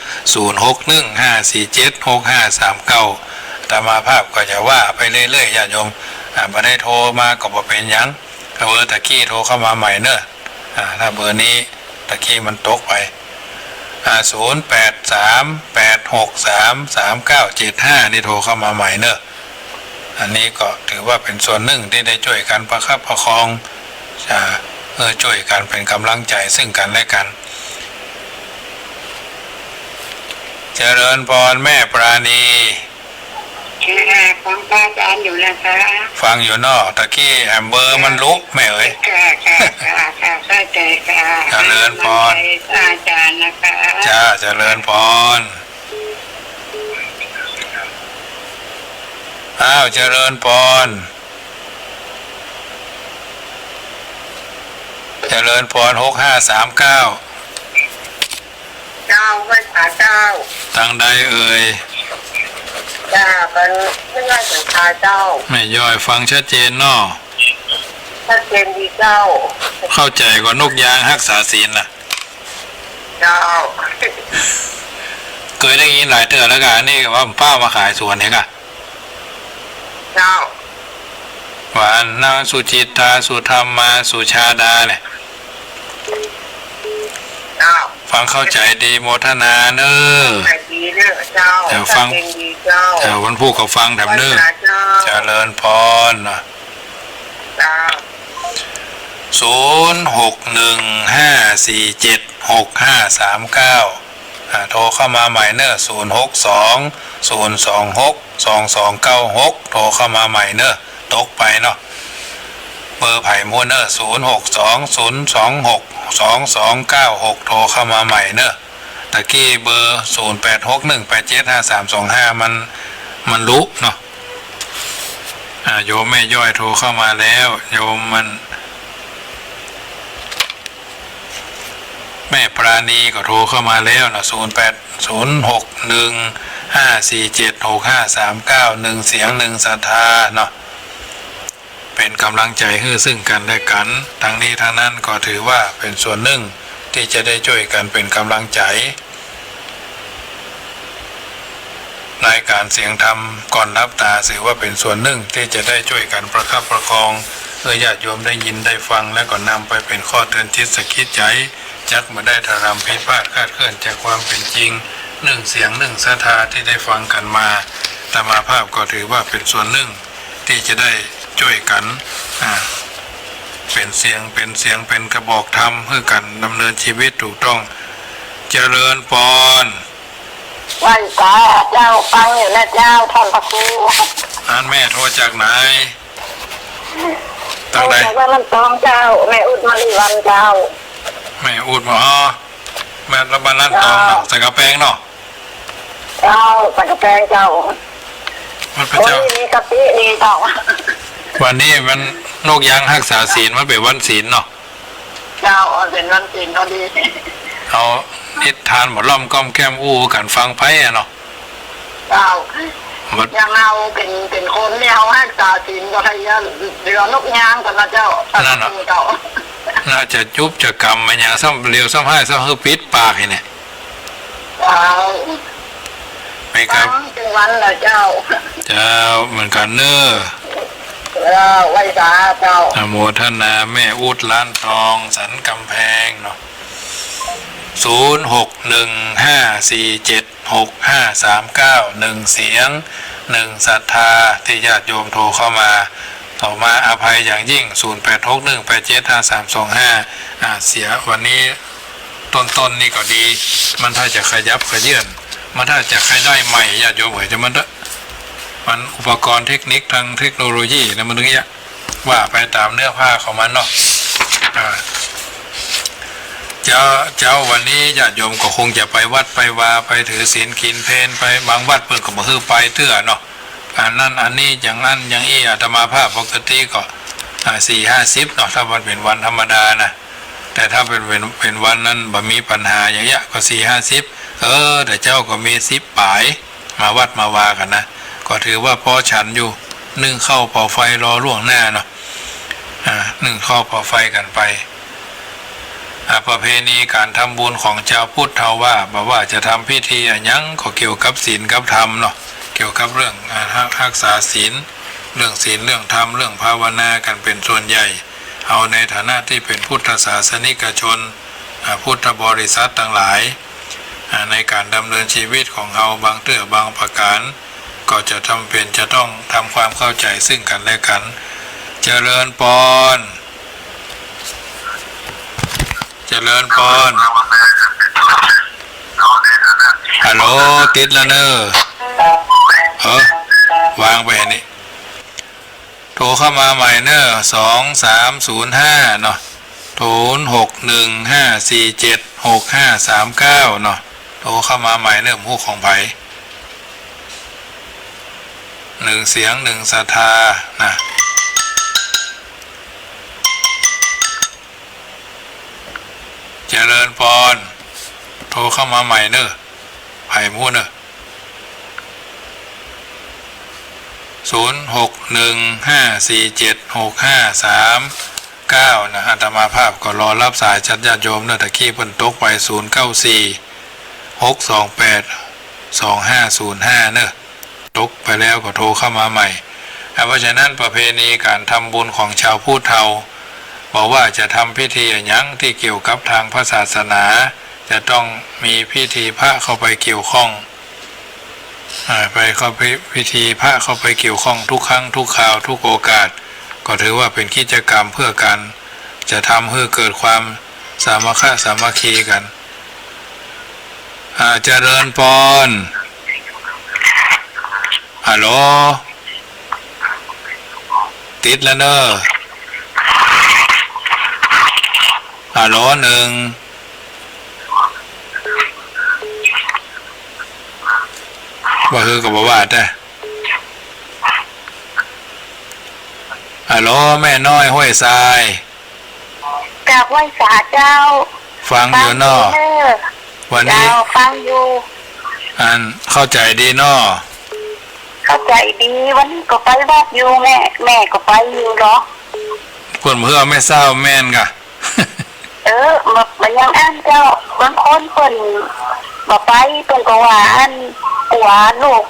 0615476539แต่มาภาพก็จะว่าไปเรื่อยๆญาติโยมไม่ได้โทรมาก็บ่เป็นหยังเบอร์ตะกี้โทรเข้ามาใหม่เนอะถ้าเบอร์นี้ตะกี้มันตกไป0838633975นี่โทรเข้ามาใหม่เนอะอันนี้ก็ถือว่าเป็นส่วนหนึ่งที่ได้ช่วยกันประคับประคองช่วยกันเป็นกำลังใจซึ่งกันและกันเจริญพรแม่ปราณีฟังพระอาจารย์อยู่นะคะฟังอยู่นอกตะกี้เบอร์มันลุกแม่เอ๋ยเข้าใจค่ะเจริญพรอาจารย์นะคะจ้าเจริญพรเจริญพรเจริญพร6539เจ้าวัดผาเจ้าทางใดเอ่ยจ้ามันไม่ย่อยถึงพาเจ้าไม่ย่อยฟังชัดเจนเนาะชัดเจนดีเจ้าเข้าใจกว่านกยางรักษาศีลน่ะเจ้าเคยได้ยินหลายเทื่อแล้วกันนี่ว่าป้ามาขายสวนเองอะเจ้าหวานนางสุจิตาสุธรรมมาสุชาดาเนี่ยฟังเข้าใจดีโมทนาเนอแต่ฟังแต่วันพูดก็ฟังแถมเนอเจริญพร0615476539โทรเข้ามาใหม่เนอ0620262296โทรเข้ามาใหม่เนอตกไปเนาะเบอร์ไผ่มัวเนอ0620262296โทรเข้ามาใหม่เนอะตะกี้เบอร์0861875325มันลุกเนาะโยมแม่ย่อยโทรเข้ามาแล้วโยมมันแม่ปราณีก็โทรเข้ามาแล้วนะ080615476539 1เสียง1ศรัทธาเนาะ เป็นกำลังใจให้ซึ่งกันและกันทั้งนี้ทั้งนั้นก็ถือว่าเป็นส่วนหนึ่งที่จะได้ช่วยกันเป็นกำลังใจรายการเสียงธรรมก่อนรับตาถือว่าเป็นส่วนหนึ่งที่จะได้ช่วยกันประคับประคองญาติโยมได้ยินได้ฟังและก็นำไปเป็นข้อเตือนจิตสกิดใจจักมาได้ทารำผิดพลาดคลาดเคลื่อนจากความเป็นจริงหนึ่งเสียงหนึ่งศรัทธาที่ได้ฟังกันมาธรรมาภาพก็ถือว่าเป็นส่วนหนึ่งที่จะได้ช่วยกันเป็นเสียงเป็นกระบอกธรรมเพื่อกันดำเนินชีวิตถูกต้องเจริญพรไหว้จ้าเจ้าฟังอยู่นะเจ้าท่านพระครูแม่โทรจากไหนตั้งใดจากบ้านลำตองเจ้าแม่อุดมาลีวันเจ้าแม่อุดมาแม่ระบานลั่นตองเนาะใส่กระแปงเนาะเจ้าใส่กระแปงเจ้ามันเป็นเจ้ามีกะปิดีเจ้าวันนี้มันนกยางรักษาศีลมันเป็นวันศีลเนาะเจ้าเป็นวันศีลก็ดีเอานิทานหมดล่อมก้อมแก้มอู้กันฟังไพ่เนาะเจ้าอย่างเราเป็นคนเนี่ยเขาให้ตาศีลก็ให้เรือนกยางกันนะเจ้านั่นเนาะน่าจะจุบจะกรรมมันอย่างซ้ำเร็วซ้ำให้ซ้ำคือปิดปากเนี่ยไปครับเป็นวันละเจ้าเหมือนกันเนอะไหว้สาเจ้าโมทนาแม่อุดล้านทองสันกำแพงเนาะ0615476539เสียง1ศรัทธาที่ญาติโยมโทรเข้ามาต่อมาอภัยอย่างยิ่ง0861875325เสียวันนี้ต้นนี่ก็ดีมันถ้าจะขยับขยื่นมันถ้าจะใครได้ใหม่ญาติโยมเอ๋ยจะมันอุปกรณ์เทคนิคทางเทคโนโลยีนะมันถึงจะว่าไปตามเนื้อผ้าของมันเนาะเจ้าวันนี้ญาติโยมก็คงจะไปวัดไปวาไปถือศีลกินเพลไปบางวัดเปิดก็มาคือไปเตื้อเนาะอันนั้นอันนี้อย่างนั้นอย่างอี้อาตมาภาพปกติก็4-50เนาะถ้าวันเป็นวันธรรมดานะแต่ถ้าเป็นวันนั้นบ่มีปัญหาอย่างเงี้ยก็4-50แต่เจ้าก็มี10ป่ายมาวัดมาวากันนะก็ถือว่าพอฉันอยู่นึ่งเข้าเป่าไฟรอล่วงหน้าเนาะนึ่งเข้าเป่าไฟกันไปประเพณีการทำบุญของชาวพุทธเราว่าจะทำพิธียังก็เกี่ยวกับศีลกับธรรมเนาะเกี่ยวกับเรื่องรักษาศีลเรื่องศีลเรื่องธรรมเรื่องภาวนากันเป็นส่วนใหญ่เอาในฐานะที่เป็นพุทธศาสนิกชนพุทธบริษัททั้งหลายในการดำเนินชีวิตของเราบางเรื่องบางประการก็จะทำเป็นจะต้องทำความเข้าใจซึ่งกันและกันเจริญพรฮัลโหลติดแล้วเนอะวางไปนี่โทรเข้ามาใหม่เนอะ2305เนาะ0615476539เนาะโทรเข้ามาใหม่เนอะผู้ของไผ่1เสียง1ศรัทธานะเจริญพรโทรเข้ามาใหม่เนอะไผ่มูเนอะ0615476539นะอาตมาภาพก็รอรับสายจัดญาติโยมเนอะตะกี้เพิ่นตกไป0946282505เนอะตกไปแล้วก็โทรเข้ามาใหม่เพราะฉะนั้นประเพณีการทำบุญของชาวพุทธเราบอกว่าจะทำพิธีอย่างที่เกี่ยวกับทางพระศาสนาจะต้องมีพิธีพระเข้าไปเกี่ยวข้องพิธีพระเข้าไปเกี่ยวข้องทุกครั้งทุกคราวทุกโอกาสก็ถือว่าเป็นกิจกรรมเพื่อกันจะทำให้เกิดความสามัคคีกันเจริญพรฮัลโหลติดแล้วเนอะฮัลโหล1ว่าคือกับว่าแต่ฮัลโหลแม่น้อยห้วยทรายจากไหว้สาเจ้าฟังอยู่นอวันนี้ฟังอยู่เข้าใจดีนอ เข้าใจดีวันนี้ก็ไปวัดอยู่แม่ก็ไปอยู่เนาะ เพิ่นเพื่อไม่เศร้าแม่นกะ มันยังอ่านเจ้าบางคนเพิ่นบ่ไปเพิ่นก็ว่าอันกลัวลูก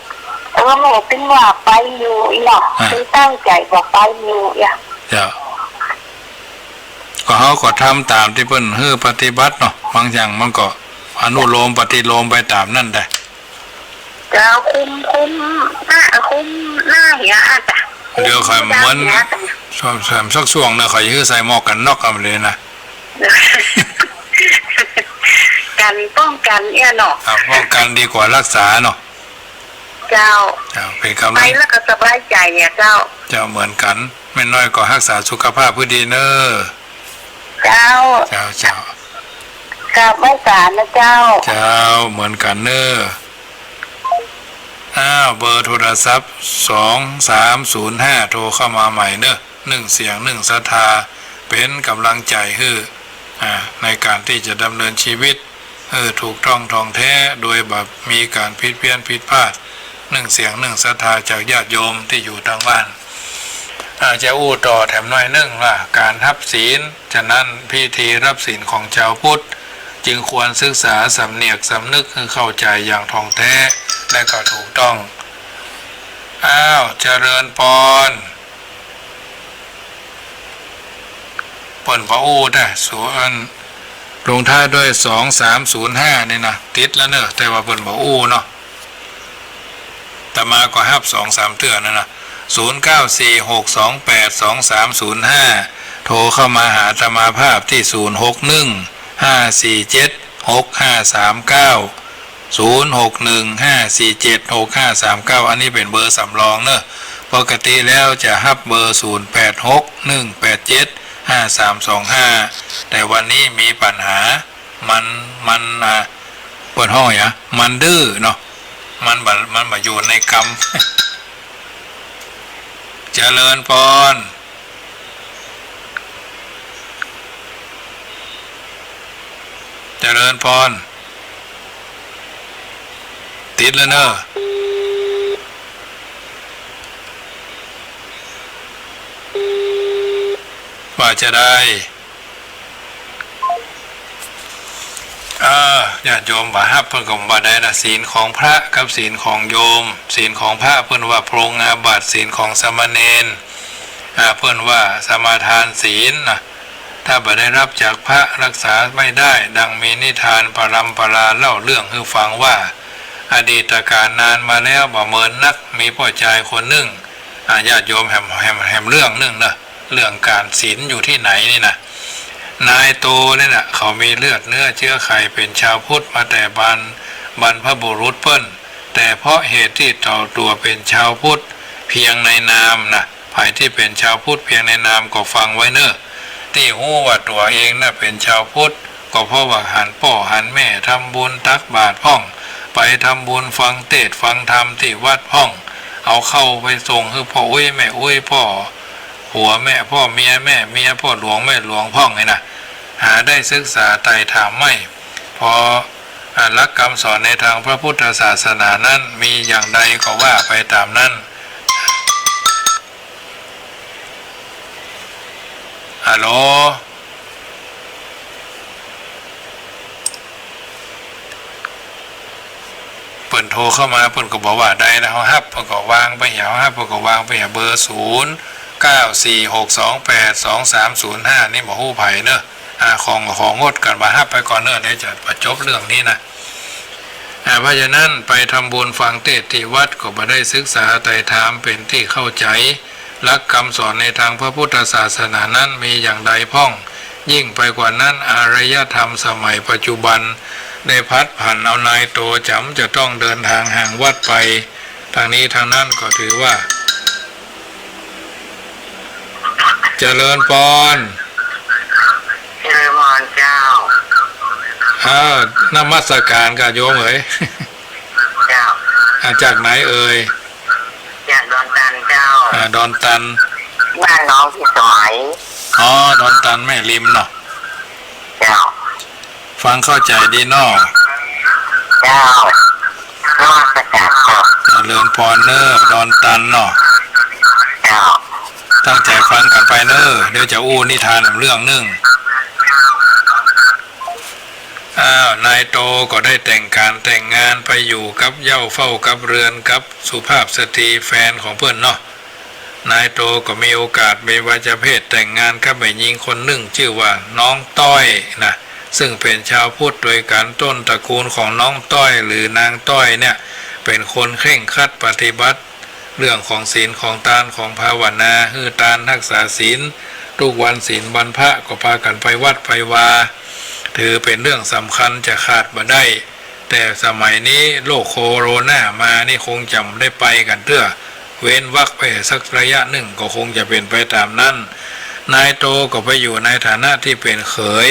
แม่เป็นว่าไปอยู่อีเนาะคือตั้งใจบ่ไปอยู่อ่ะเจ้าก็เฮาก็ทำตามที่เพิ่นฮื้อปฏิบัติเนาะบางอย่างมันก็อนุโลมปฏิโลมไปตามนั่นได้เจ้าคุมหน้าอย่าจ้ะเดี๋ยวค่อยมันสักช่วงนะค่อยฮื้อใส่หมวกกันน็อกเอาเลยนะการป้องกันเนี่ยเนาะป้องกันดีกว่ารักษาเนาะเจ้าเป็นคำไปแล้วก็สบายใจเนี่ยเจ้าเหมือนกันไม่น้อยก็รักษาสุขภาพเพื่อดีเนอะเจ้ากับไม่สารนะเจ้าเหมือนกันเนอะเบอร์โทรศัพท์2305โทรเข้ามาใหม่เนอะ1เสียง1ศรัทธาเป็นกำลังใจให้ในการที่จะดำเนินชีวิตถูกต้องท่องแท้โดยแบบมีการผิดเพี้ยนผิดพลาด1เสียง1ศรัทธาจากญาติโยมที่อยู่ทางบ้านจะอู้ต่อแถมน้อยนึงว่าการรับศีลฉะนั้นพิธีรับศีลของชาวพุทธจึงควรศึกษาสำเนียกสำนึกให้เข้าใจอย่างท่องแท้และก็ถูกต้องเจริญพรเปิ่นพระอู้ได้ส่วนลงท้ายด้วย2305นี่นะติดแล้วเนอะแต่ว่าเปิ่นพระอู้เนาะแต่มาก็ฮับ2-3เทื่อนั่นนะ0946282305โทรเข้ามาหาธรรมาภาพที่0615476539 0615476539อันนี้เป็นเบอร์สำรองเนอะปกติแล้วจะฮับเบอร์0861875325แต่วันนี้มีปัญหามันเปิดห้องอย่ามันดื้อเนาะมันมาอยู่ในกรรมเจริญพรติดแล้วเนอะว่าจะได้ญาติโยมบ่ฮับเพิ่นก็บ่ได้นะศีลของพระกับศีลของโยมศีลของพระเพิ่นว่าพรงอาบัติศีลของสามเณรเพิ่นว่าสมาทานศีลนะถ้าบ่ได้รับจากพระรักษาไม่ได้ดังมีนิทานปรำปราเล่าเรื่องให้ฟังว่าอดีตการนานมาแล้วบ่เมินนักมีพ่อชายคนหนึ่งญาติโยมแหมเรื่องนึงนะเรื่องการศีลอยู่ที่ไหนนี่นะนายโตนี่นะเขามีเลือดเนื้อเชื้อไขเป็นชาวพุทธมาแต่บรรพบุรุษเปิ้นแต่เพราะเหตุที่ต่อตัวเป็นชาวพุทธเพียงในนามนะภายที่เป็นชาวพุทธเพียงในนามก็ฟังไว้เนอะที่หู้ว่าตัวเองน่ะเป็นชาวพุทธก็เพราะว่าหันพ่อหันแม่ทำบุญตักบาตรพ่องไปทำบุญฟังเทศน์ฟังธรรมที่วัดพ่องเอาเข้าไปส่งคือพ่ออุ้ยแม่อุ้ยพ่อหัวแม่พ่อเมียแม่เมียพ่อหลวงแม่หลวงพ่องไงนะหาได้ศึกษาไต่ถามไม่พอหลักคำสอนในทางพระพุทธศาสนานั้นมีอย่างใดก็ว่าไปตามนั้นฮัลโหลเปิ่นโทรเข้ามาเปิ่นก็บอกว่าได้แล้วฮับเปิ่นก็วางไปหาฮับเปิ่นก็วางไปหาเบอร์0946282305นี่หมอฮู้ไผ่เนอะของงดกันมาฮับไปก่อนเนอะเดี๋ยวจะประจบเรื่องนี้นะเพราะฉะนั้นไปทำบุญฟังเทศน์ที่วัดก็มาได้ศึกษาไต่ถามเป็นที่เข้าใจหลักคำสอนในทางพระพุทธศาสนานั้นมีอย่างใดพ่องยิ่งไปกว่านั้นอารยธรรมสมัยปัจจุบันได้พัดผ่านเอานายโตจำจะต้องเดินทางห่างวัดไปทางนี้ทางนั้นก็ถือว่าเจริญพรเจริญพรเจ้านมัสการกับโยมเอ๋ยเจ้าจากไหนเอ่ยจากดอนตันเจ้าดอนตันบ้านน้องที่สมัยดอนตันแม่ริมเนาะเจ้าฟังเข้าใจดีเนาะเจ้านมัสการเจ้าเจริญพ ปอนเนอร์ดอนตันเนาะ เจ้า ตั้งใจฟังกันไปเนอะเดี๋ยวจะอู้นิทานเรื่องหนึ่งนายโตก็ได้แต่งงานไปอยู่กับเหย้าเฝ้ากับเรือนกับสุภาพสตรีแฟนของเพื่อนเนาะนายโตก็มีโอกาสมีวาจเพศแต่งงานกับแม่หญิงคนหนึ่งชื่อว่าน้องต้อยนะซึ่งเป็นชาวพุทธโดยการต้นตระกูลของน้องต้อยหรือนางต้อยเนี่ยเป็นคนเคร่งครัดปฏิบัติเรื่องของศีลของทานของภาวนาฮือทานรักษาศีลทุกวันศีลวันพระก็พากันไปวัดไปวาถือเป็นเรื่องสำคัญจะขาดบ่ได้แต่สมัยนี้โรคโคโรนามานี่คงจำได้ไปกันเตื้อเว้นวรรคไปสักระยะหนึ่งก็คงจะเป็นไปตามนั้นนายโตก็ไปอยู่ในฐานะที่เป็นเขย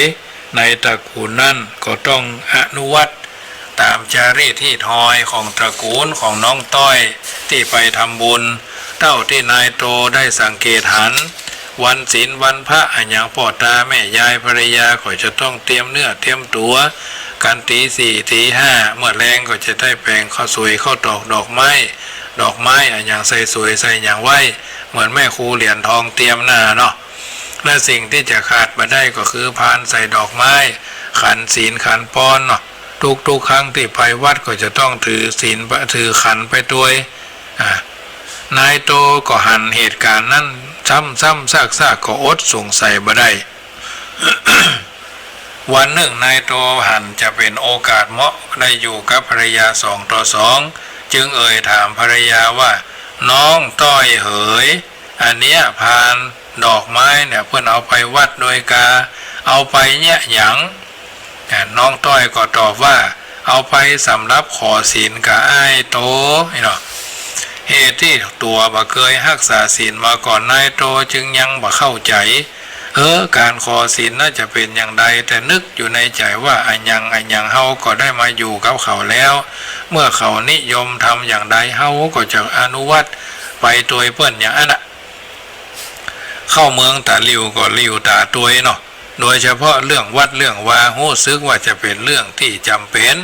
ในตระกูลนั่นก็ต้องอนุวัตตามจารีตที่ทอยของตระกูลของน้องต้อยที่ไปทำบุญเท่าที่นายโตได้สังเกตหันวันศีลวันพระอย่างพ่อตาแม่ยายภรรยาก็จะต้องเตรียมเนื้อเตรียมตัวกันตี 4 ตี 5เมื่อแรงก็จะได้แปลงข้าวสวยข้าวตอกดอกไม้อย่างใส่สวยใส่อย่างไหวเหมือนแม่ครูเหรียญทองเตรียมหน้าเนาะและสิ่งที่จะขาดมาได้ก็คือพานใส่ดอกไม้ขันศีลขันปอนเนาะทุกครั้งที่ไปวัดก็จะต้องถือศีลถือขันไปด้วยนายโตก็หันเหตุการณ์นั้นซ้ำซากก็อดสงสัยบ่ได้ วันหนึ่งนายโตหันจะเป็นโอกาสเหมาะได้อยู่กับภรรยา2 ต่อ 2จึงเอ่ยถามภรรยาว่าน้องต้อยเหยอันเนี้ยพานดอกไม้เนี่ยเพื่อนเอาไปวัดโดยกาเอาไปเนี่ยหยังน้องต้อยก็ตอบว่าเอาไปสำหรับขอศีลกับอ้ายโตเนาะเหตุที่ตัวบ่เคยรักษาศีลมาก่อนนายโตจึงยังบ่เข้าใจการขอศีลน่าจะเป็นอย่างใดแต่นึกอยู่ในใจว่าอันยังเฮาก็ได้มาอยู่กับเขาแล้วเมื่อเขานิยมทำอย่างใดเฮาก็จะอนุวัตไปตัวเปิ้นอย่างนั้นเข้าเมืองตาลิวก็ลิวตาตัวเนาะโดยเฉพาะเรื่องวัดเรื่องวาหู้ซึกว่าจะเป็นเรื่องที่จำเป็น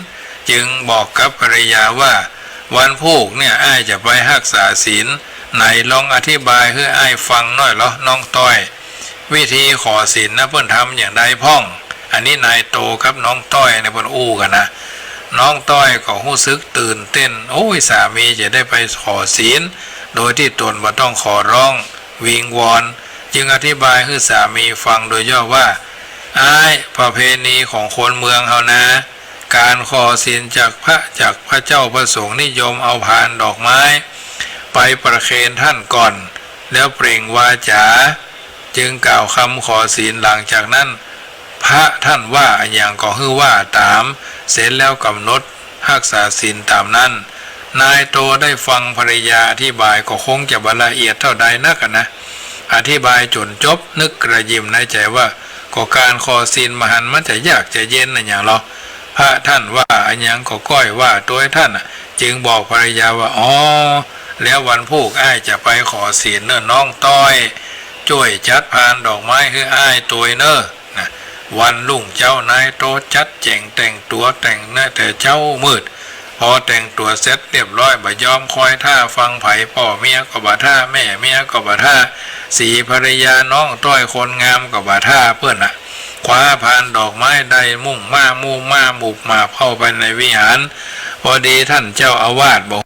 จึงบอกกับภรรยาว่าวันพุกเนี่ยอ้ายจะไปรักษาศีลไหนลองอธิบายให้อ้ายฟังหน่อยเหรอน้องต้อยวิธีขอศีลนะเพิ่นทำอย่างใดพ่องอันนี้นายโตกับน้องต้อยในเพิ่นอู้กันนะน้องต้อยก็รู้สึกตื่นเต้นโอ้ยสามีจะได้ไปขอศีลโดยที่ตนบ่ต้องขอร้องวิงวอนจึงอธิบายให้สามีฟังโดยย่อว่าอ้ายประเพณีของคนเมืองเฮานะการขอศีลจากพระเจ้าประสงค์นิยมเอาพานดอกไม้ไปประเคนท่านก่อนแล้วเปล่งวาจาจึงกล่าวคำขอศีลหลังจากนั้นพระท่านว่าอย่างก็คือว่าตามเสร็จแล้วกำหนดรักษาศีลตามนั้นนายโตได้ฟังภรรยาอธิบายก็คงจะบรรละเอียดเท่าใดนักนะอธิบายจนจบนึกกระยิมในใจว่าก็การขอศีลมหันมันจะยากจะเย็นนะอย่างเราพระท่านว่าอันยังก็ก้อยว่าตัวท่านจึงบอกภรรยาว่าอ๋อแล้ววันพุกอ้ายจะไปขอศีลเนอะน้องต้อยช่วยจัดพานดอกไม้ให้อ้ายตัวเนอะนะวันลุ่งเจ้านายโตจัดแจงแต่งตัวแต่งหน้าแต่เจ้ามืดพอแต่งตัวเสร็จเรียบร้อยบ่ยอมคอยท่าฟังไผ่พ่อเมียก็บ่ท่าแม่เมียก็บ่ท่าสีภรรยาน้องต้อยคนงามก็บ่ท่าเพื่อนคว้าพานดอกไม้ใดมุ่งมาบุกมาเข้าไปในวิหารพอดีท่านเจ้าอาวาสบอก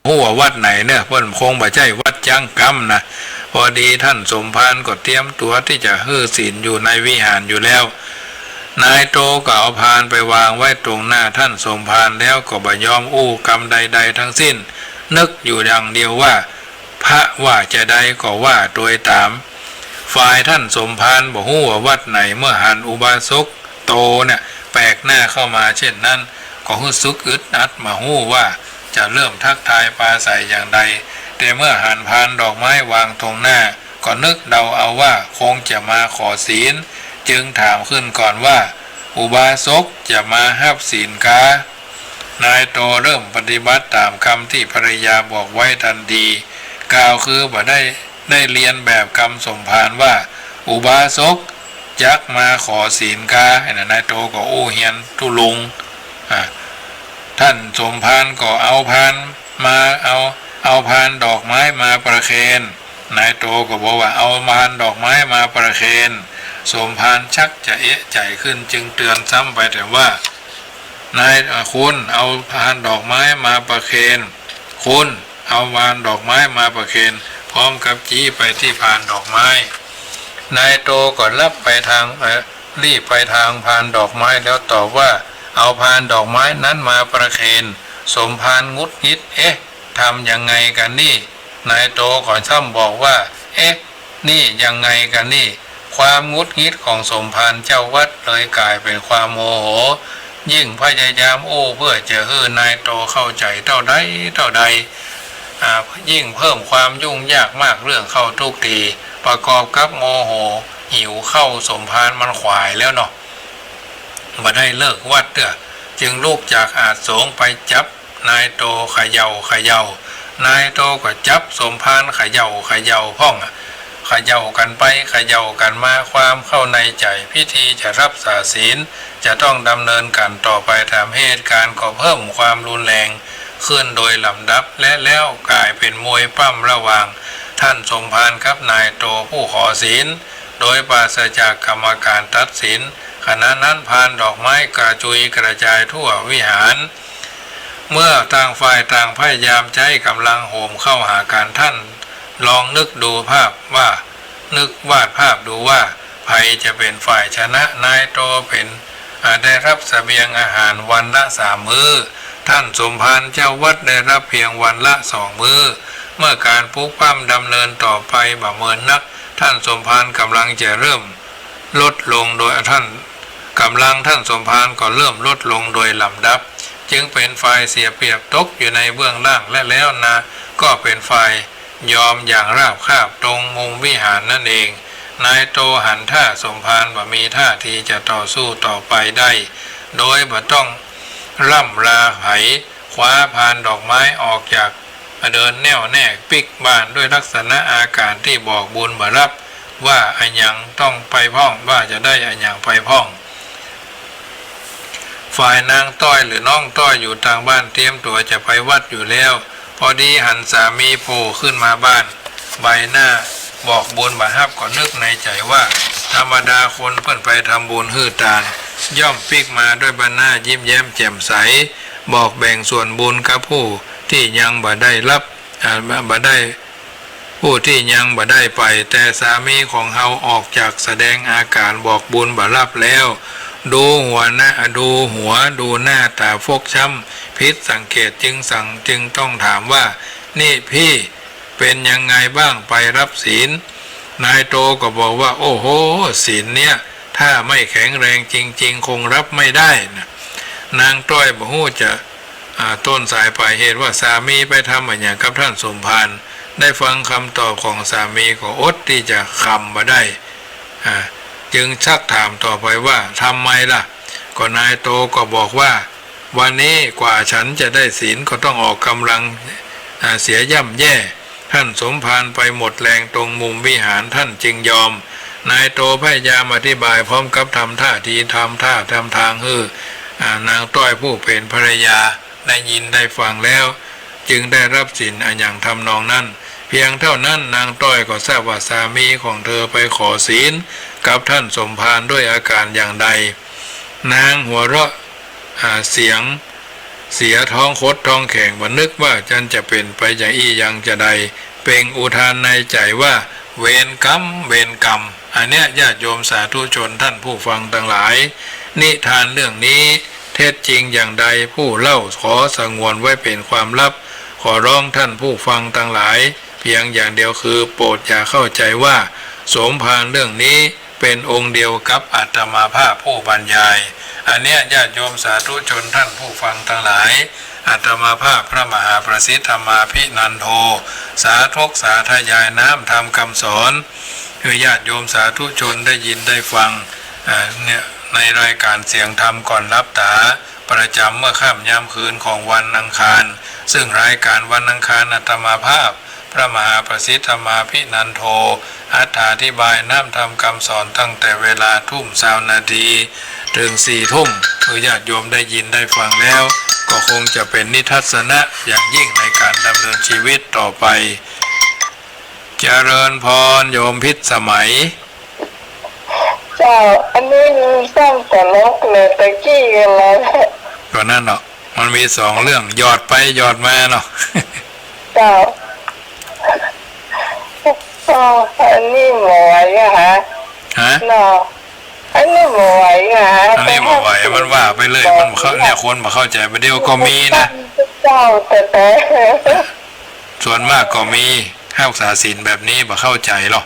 หัววัดไหนเนี่ยเพิ่นคงบ่ใช่วัดจังกำนะพอดีท่านสมภารก็เตรียมตัวที่จะฮื้อศีลอยู่ในวิหารอยู่แล้วนายโตก็เอาพานไปวางไว้ตรงหน้าท่านสมภารแล้วก็บ่ยอมอู้กรรมใดๆทั้งสิ้นนึกอยู่อย่างเดียวว่าพระว่าจะใดก็ว่าโดยตามฝ่ายท่านสมภารบ่ฮู้ว่าวัดไหนเมื่อหันอุบาสกโตเนี่ยแปลกหน้าเข้ามาเช่นนั้นก็รู้สึกอึดอัดมาฮู้ว่าจะเริ่มทักทายปราศัยอย่างใดแต่เมื่อหันพานดอกไม้วางตรงหน้าก็นึกเดาเอาว่าคงจะมาขอศีลจึงถามขึ้นก่อนว่าอุบาสกจะมารับศีลกานายโตเริ่มปฏิบัติตามคำที่ภรรยาบอกไว้ทันทีกล่าวคือบ่ได้เรียนแบบคำสมภารว่าอุบาสกจักมาขอศีลกานายโตก็อู้เฮียนทุลุง ท่านสมภารก็เอาพานมาเอาพานดอกไม้มาประเคนนายโตก็บอกว่าเอาพานดอกไม้มาประเคนสมภารชักจะเอะใจขึ้นจึงเตือนซ้ำไปแต่ว่านายคุณเอาพานดอกไม้มาประเคนคุณเอาพานดอกไม้มาประเคนพร้อมกับจี้ไปที่พานดอกไม้นายโตก็รับไปทางรีบไปทางพานดอกไม้แล้วตอบว่าเอาพานดอกไม้นั้นมาประเคนสมภารงุดงิดทำยังไงกันนี่นายโตก่อนซ้ำบอกว่านี่ยังไงกันนี่ความงุดงิดของสมภารเจ้าวัดเลยกลายเป็นความโมโหยิ่งพยายามเพื่อจะให้นายโตเข้าใจเท่าใดยิ่งเพิ่มความยุ่งยากมากเรื่องเข้าทุกทีประกอบกับโมโหหิวเข้าสมภารมันขวายแล้วเนาะมาได้เลิกวัดจึงลูกจากอาสงไปจับนายโตเขย่านายโตก็จับสมภารเขย่าพ่องเขย่ากันไปเขย่ากันมาความเข้าในใจพิธีจะรับสาศีลจะต้องดำเนินการต่อไปทำเหตุการณ์ก็เพิ่มความรุนแรงขึ้นโดยลำดับและแล้วกลายเป็นมวยปั้มระหว่างท่านสมภารกับนายโตผู้ขอศีลโดยปราศจากกรรมการตัดสินขณะนั้นพานดอกไม้กระจุยกระจายทั่ววิหารเมื่อต่างฝ่ายต่างพยายามใช้กำลังโหมเข้าหาการท่านลองนึกดูภาพว่านึกวาดภาพดูว่าใครจะเป็นฝ่ายชนะนายโตเป็นได้รับเสบียงอาหารวันละ3 มื้อท่านสมภารเจ้าวัดได้รับเพียงวันละ2 มื้อเมื่อการปลุกปั้มดำเนินต่อไปบ่เมินนักท่านสมภารกำลังจะเริ่มลดลงโดยท่านสมภารก็เริ่มลดลงโดยลำดับจึงเป็นฝ่ายเสียเปรียบตกอยู่ในเบื้องล่างและแล้วนะก็เป็นฝ่ายยอมอย่างราบคาบตรงมุมวิหารนั่นเองนายโตหันท่าสมภารบ่มีท่าทีจะต่อสู้ต่อไปได้โดยบ่ต้องร่ำลาไผคว้าพานดอกไม้ออกจากเดินแน่วแน่ปิกบ้านด้วยลักษณะอาการที่บอกบุญบ่รับว่าอันยังต้องไปพ้องว่าจะได้อันยังไปพ้องฝ่ายนางต้อยหรือน้องต้อยอยู่ทางบ้านเตรียมตัวจะไปวัดอยู่แล้วพอดีหันสามีโผล่ขึ้นมาบ้านใบหน้าบอกบุญบ่ฮับก็นึกในใจว่าธรรมดาคนเพิ่นไปทำบุญฮื้อตาลย่อมปิกมาด้วยใบหน้ายิ้มแย้มแจ่มใสบอกแบ่งส่วนบุญกับผู้ที่ยังบ่ได้รับผู้ที่ยังบ่ได้ไปแต่สามีของเฮาออกจากแสดงอาการบอกบุญบ่รับแล้วดูหัวหน้าดูหน้าตาฟกช้ำพิษสังเกตจึงต้องถามว่านี่พี่เป็นยังไงบ้างไปรับศีลนายโตก็บอกว่าโอ้โหศีลเนี่ยถ้าไม่แข็งแรงจริงๆคงรับไม่ได้นะนางต้อยบ่ฮู้จะต้นสายปลายเหตุว่าสามีไปทำอย่างกับท่านสมภารได้ฟังคำตอบของสามีก็อดที่จะคำมาได้จึงชักถามต่อไปว่าทำไมล่ะก็นายโตก็บอกว่าวันนี้กว่าฉันจะได้ศีลก็ต้องออกกำลังเสียย่ำแย่ท่านสมภารไปหมดแรงตรงมุมวิหารท่านจึงยอมนายโตพยายามอธิบายพร้อมกับทำท่าทีทำทางนางต้อยผู้เป็นภรรยาได้ยินได้ฟังแล้วจึงได้รับศีลอย่างทำนองนั้นเพียงเท่านั้นนางต้อยก็ทราบว่าสามีของเธอไปขอศีลกับท่านสมภารด้วยอาการอย่างใดนางหัวเราะเสียท้องคดท้องแข็งบ่นึกว่าจันจะเป็นไปอย่างยังจะใดเป่งอุทานในใจว่าเวรกรรมอันเนี้ยญาติโยมสาธุชนท่านผู้ฟังทั้งหลายนิทานเรื่องนี้เท็จจริงอย่างใดผู้เล่าขอสงวนไว้เป็นความลับขอร้องท่านผู้ฟังทั้งหลายเพียงอย่างเดียวคือโปรดอย่าเข้าใจว่าสมภารเรื่องนี้เป็นองค์เดียวกับอาตมาภาพผู้บรรยายอันเนี้ยญาติโยมสาธุชนท่านผู้ฟังทั้งหลายอาตมาภาพพระมหาประสิทธิ์ธรรมาภินันโทสาธุสาธยายน้ำทำคำสอนคือญาติโยมสาธุชนได้ยินได้ฟังเนี่ยในรายการเสียงธรรมก่อนรับตาประจำเมื่อค่ำยามคืนของวันอังคารซึ่งรายการวันอังคารอาตมาภาพพระมหาประสิทธิ์ธรรมาภินันโทอธิบายน้ำทำคำสอนตั้งแต่เวลา20:20 น.ถึง4 ทุ่มคือญาติโยมได้ยินได้ฟังแล้ว ก็คงจะเป็นนิทัศนะอย่างยิ่งในการดำเนินชีวิตต่อไปเจริญพรโยมพิษสมัยเจ้าอันนี้สร้างแต่ลกเลยตะกี้กันแล้วก็นั่นเนาะมันมีสองเรื่องหยอดไปหยอดมาเนาะเจ้าอันนี้หมวยอะฮะเนาะอันนี้หมวยอะฮะอันนี้หมวยมันว่าไปเลยมันเขาเนี่ยคนมาเข้าใจไปเดียวก็มีนะเจ้าแต่ส่วนมากก็มีข้าวสาสินแบบนี้มาเข้าใจหรอก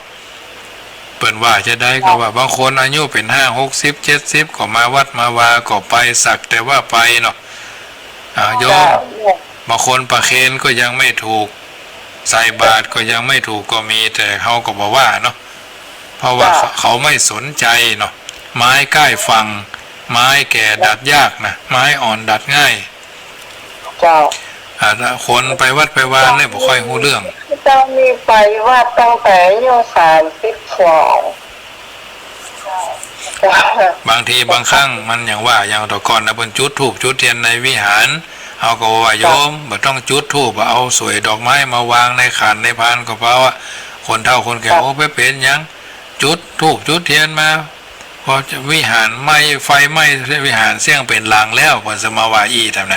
เปิ่นว่าจะได้ก็ว่าบางคนอายุเป็น50 60ก็มาวัดมาวาก็ไปสักแต่ว่าไปเนาะโยมบางคนประเคนก็ยังไม่ถูกใส่บาตรก็ยังไม่ถูกก็มีแต่เขาก็บอกว่าเนาะเพราะว่าเขาไม่สนใจเนาะไม้ใกล้ฟังไม้แก่ดัดยากนะไม้อ่อนดัดง่ายเจ้าคนไปวัดไปวาเนี่ยบ่ค่อยรู้เรื่องเจ้ามีไปวัดตั้งแต่อายุ32บางทีบางครั้งมันอย่างว่าอย่างตะก่อนนะเพิ่นจุดธูปจุดเทียนในวิหารเอาก็ว่าโยมบ่ต้องจุดธูปเอาสวยดอกไม้มาวางในขันในพานก็เพราะว่าคนเฒ่าคนแก่โอ้ไปเป็นหยังจุดธูปจุดเทียนมาพอวิหารไหม้ไฟไหม้วิหารเสี่ยงเป็นลางแล้วเพิ่นสมาว่าอีทำได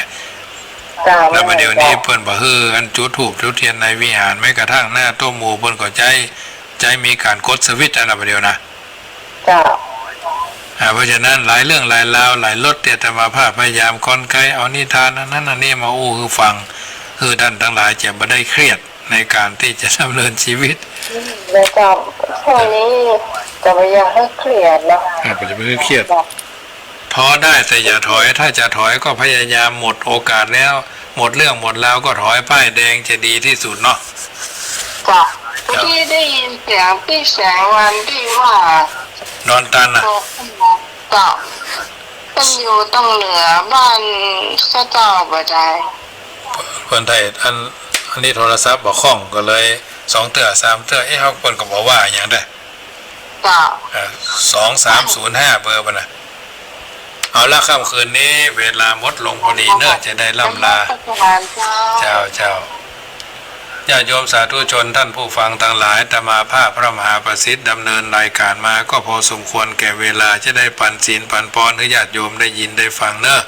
แล้วมาเดี๋ยวนี้เพิ่นบ่ฮืออันจุดธูปจุดเทียนในวิหารแม้กระทั่งหน้าโต๊ะหมู่เพิ่นก็ใจมีการกดสวิตช์อันน่ะเดี๋ยวนะจ้าเพราะฉะนั้นหลายเรื่องหลายราวหลายรถแต่มาภาพพยายามค่อนไกลเอานิทานนั้นอันนี้มาอู้คือฟังคือท่านทั้งหลายจะไม่ได้เครียดในการที่จะดำเนินชีวิตแล้วก็ช่วงนี้จะไม่อยากให้เครียดนะจะไม่ได้เครียดท้อได้แต่อย่าถอยถ้าจะถอยก็พยายามหมดโอกาสแล้วหมดเรื่องหมดราวก็ถอยป้ายแดงจะดีที่สุดเนาะจ้ะที่ได้ยินเสียงพี่แสงวันที่ว่านอนตันอ่ะก็เป็นอยู่ตรงเหนือบ้านข้าเจ้าบ่ได้คนไทยอันนี้โทรศัพท์บ่คล่องก็เลย2 เตื้อ 3 เตื้อเขาคนก็บอกว่าอย่างได้2305เบอร์บ่นะเอาละค่ำคืนนี้เวลาหมดลงพอดีเนอะจะได้ล่ำลาเจ้าญาติโยมสาธุชนท่านผู้ฟังทั้งหลายตมาภาพพระมหาประสิทธิ์ดำเนินรายการมาก็พอสมควรแก่เวลาจะได้ปันศีลปันปอนให้ญาติโยมได้ยินได้ฟังเนอะ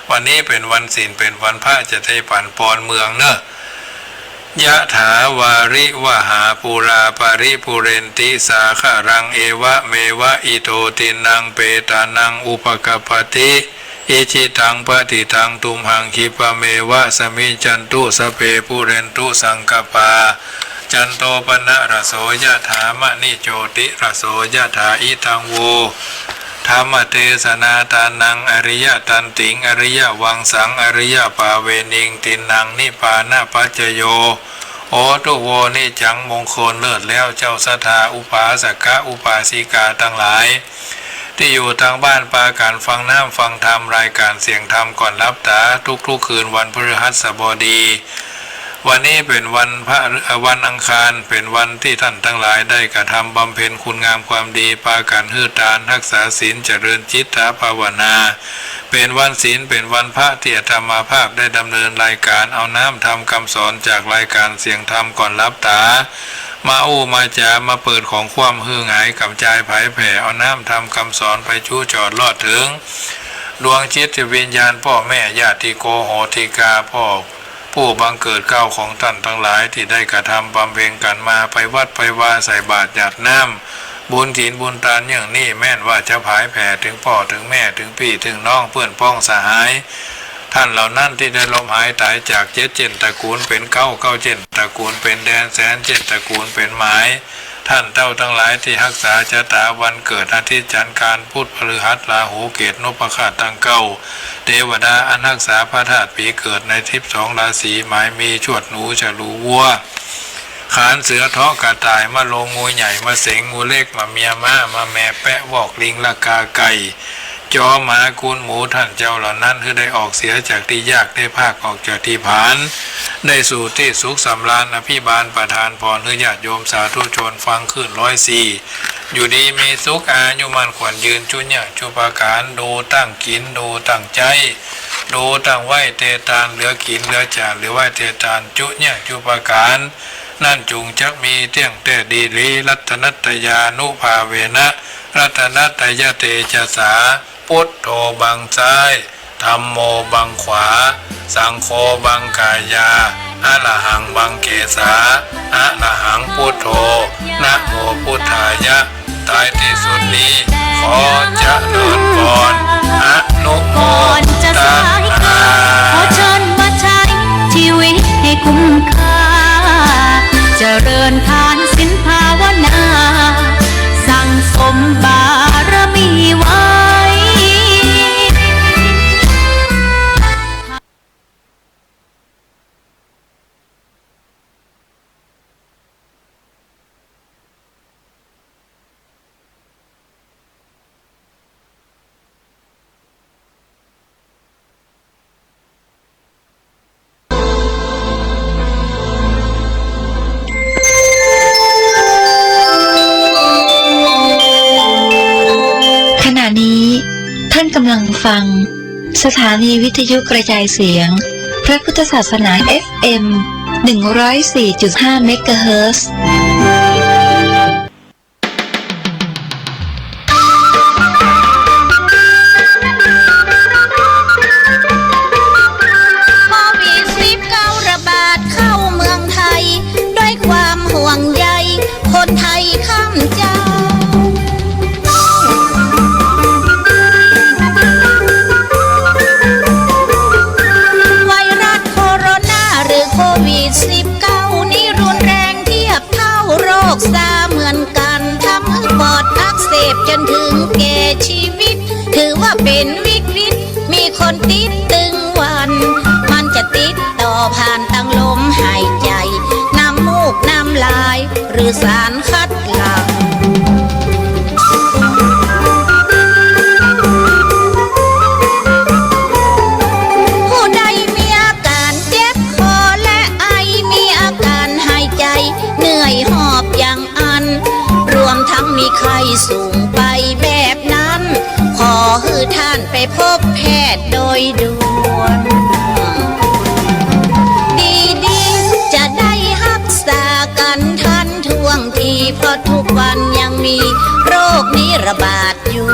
วันนี้เป็นวันศีลเป็นวันพระจะได้ปันปอนเมืองเนอะยะถาวาริวหาปูราปาริปุเรนติสาคารังเอวะเมวะอิโตตินังเปตานังอุปกปติอิจิตังปฏิตังตุมหังคิปะเมวะสมิจันตุสเปปุเรนตุสังกปาจันโตปนะระโสยะถามะนิโจติระโสยะถาอิทังโวธรรมเทศนาตานังอริยตันติงอริยวังสังอริยปาเวนิงตินังนิพานะปัจจโยโอตุโวนิจังมงคลเลิศแล้วเจ้าสถาอุปาสกะอุปาสิกาทั้งหลายที่อยู่ทางบ้านปาการฟังน้ำฟังธรรมรายการเสียงธรรมก่อนรับตาทุกคืนวันพฤหัสบดีวันนี้เป็นวันอังคารเป็นวันที่ท่านทั้งหลายได้กระทำบำเพ็ญคุณงามความดีปาการฮือทานรักษาศีลเจริญจิตตภาวนาเป็นวันศีลเป็นวันพระที่อาตมาภาพได้ดำเนินรายการเอาน้ำทำคำสอนจากรายการเสียงธรรมก่อนรับตามามาจามาเปิดของความฮือหงายกับใจไผ่แผ่เอาน้ำทำคำสอนไปชู้จอดลอดถึงดวงจิตวิญญาณพ่อแม่ญาติโกโหติกาพ่อผู้บังเกิดเก้าของท่านทั้งหลายที่ได้กระทำบำเพ็ญกันมาไปวัดไปวาใส่บาตรหยาดน้ำบุญศีลบุญทานอย่างนี้แม่นว่าจะผายแผ่ถึงพ่อถึงแม่ถึงพี่ถึงน้องเพื่อนพ้องสหายท่านเหล่านั้นที่ได้ลมหายตายจากเจ็ดตระกูลเป็นเก้าเจ็ดตระกูลเป็นแดนแสนเจ็ดตระกูลเป็นหมายท่านเจ้าทั้งหลายที่รักษาชะตาวันเกิดอาทิตย์จันทร์การพุธพฤหัสราหูเกตนพคาตั้งเก้าเทวดาอันรักษาพระธาตุปีเกิดในทิพย์2 ราศีหมายมีชวดหนูฉลูวัวขานเสือเทาะกระต่ายมาลงงูใหญ่มาเสงงูเล็กมาเมียม้ามาแม่แปะวอกลิงละกาไก่จอหมากุนหมูท่านเจ้าเหล่านั้นคือได้ออกเสียจากที่ยากได้ภาคออกจากที่ผานได้สู่ที่สุขสำราญอภิบาลประทานพรให้ญาติโยมสาธุชนฟังขึ้น104อยู่ดีมีสุขอายุมันขวัญยืนจุญญาจุปการดูตั้งกินดูตั้งใจ ดูตั้งไหวเตตานเหลือกินเหลือจาดหรือไหวเตตานจุเนี่ยจุปการนั่นจุงจักมีเตี้ยงแต่ดีลีรัตนัตยานุภาเวนะรัตนัตยเตจสาพุทโธบังซ้ายธัมโมบังขวาสังโฆบังกายาอะระหังบังเกสาอะระหังพุทโธนะโมพุทธายะตายที่สุดนี้ขอเจริญพรอนุโมทนาขอเชิญมาใช้ชีวิตให้คุ้มค่าเจริญทานศีลภาวนาสั่งสมบารมีไว้ขณะนี้ท่านกำลังฟังสถานีวิทยุกระจายเสียงพระพุทธศาสนา FM 104.5 เมกะเฮิรตซ์ โควิด-19 ระบาดเข้าเมืองไทยด้วยความห่วงใยคนไทยข้ามเจ้าไวรัสโคโรนาหรือโควิด-19 นี้รุนแรงเทียบเท่าโรคซาเหมือนกันทำให้ปอดอักเสบจนถึงแก่ชีวิตถือว่าเป็นวิกฤตมีคนติดตึงวันมันจะติดต่อผ่านทางลมหายใจน้ำมูกน้ำลายหรือสารคัดหลั่งผู้ใดมีอาการเจ็บคอและไอมีอาการหายใจเหนื่อยหอบอย่างอันรวมทั้งมีไข้สูงไปแบบนั้นขอให้ท่านไปพบแพทย์โดยด่วนดีๆจะได้รักษากันทันท่วงทีเพราะทุกวันยังมีโรคนี้ระบาดอยู่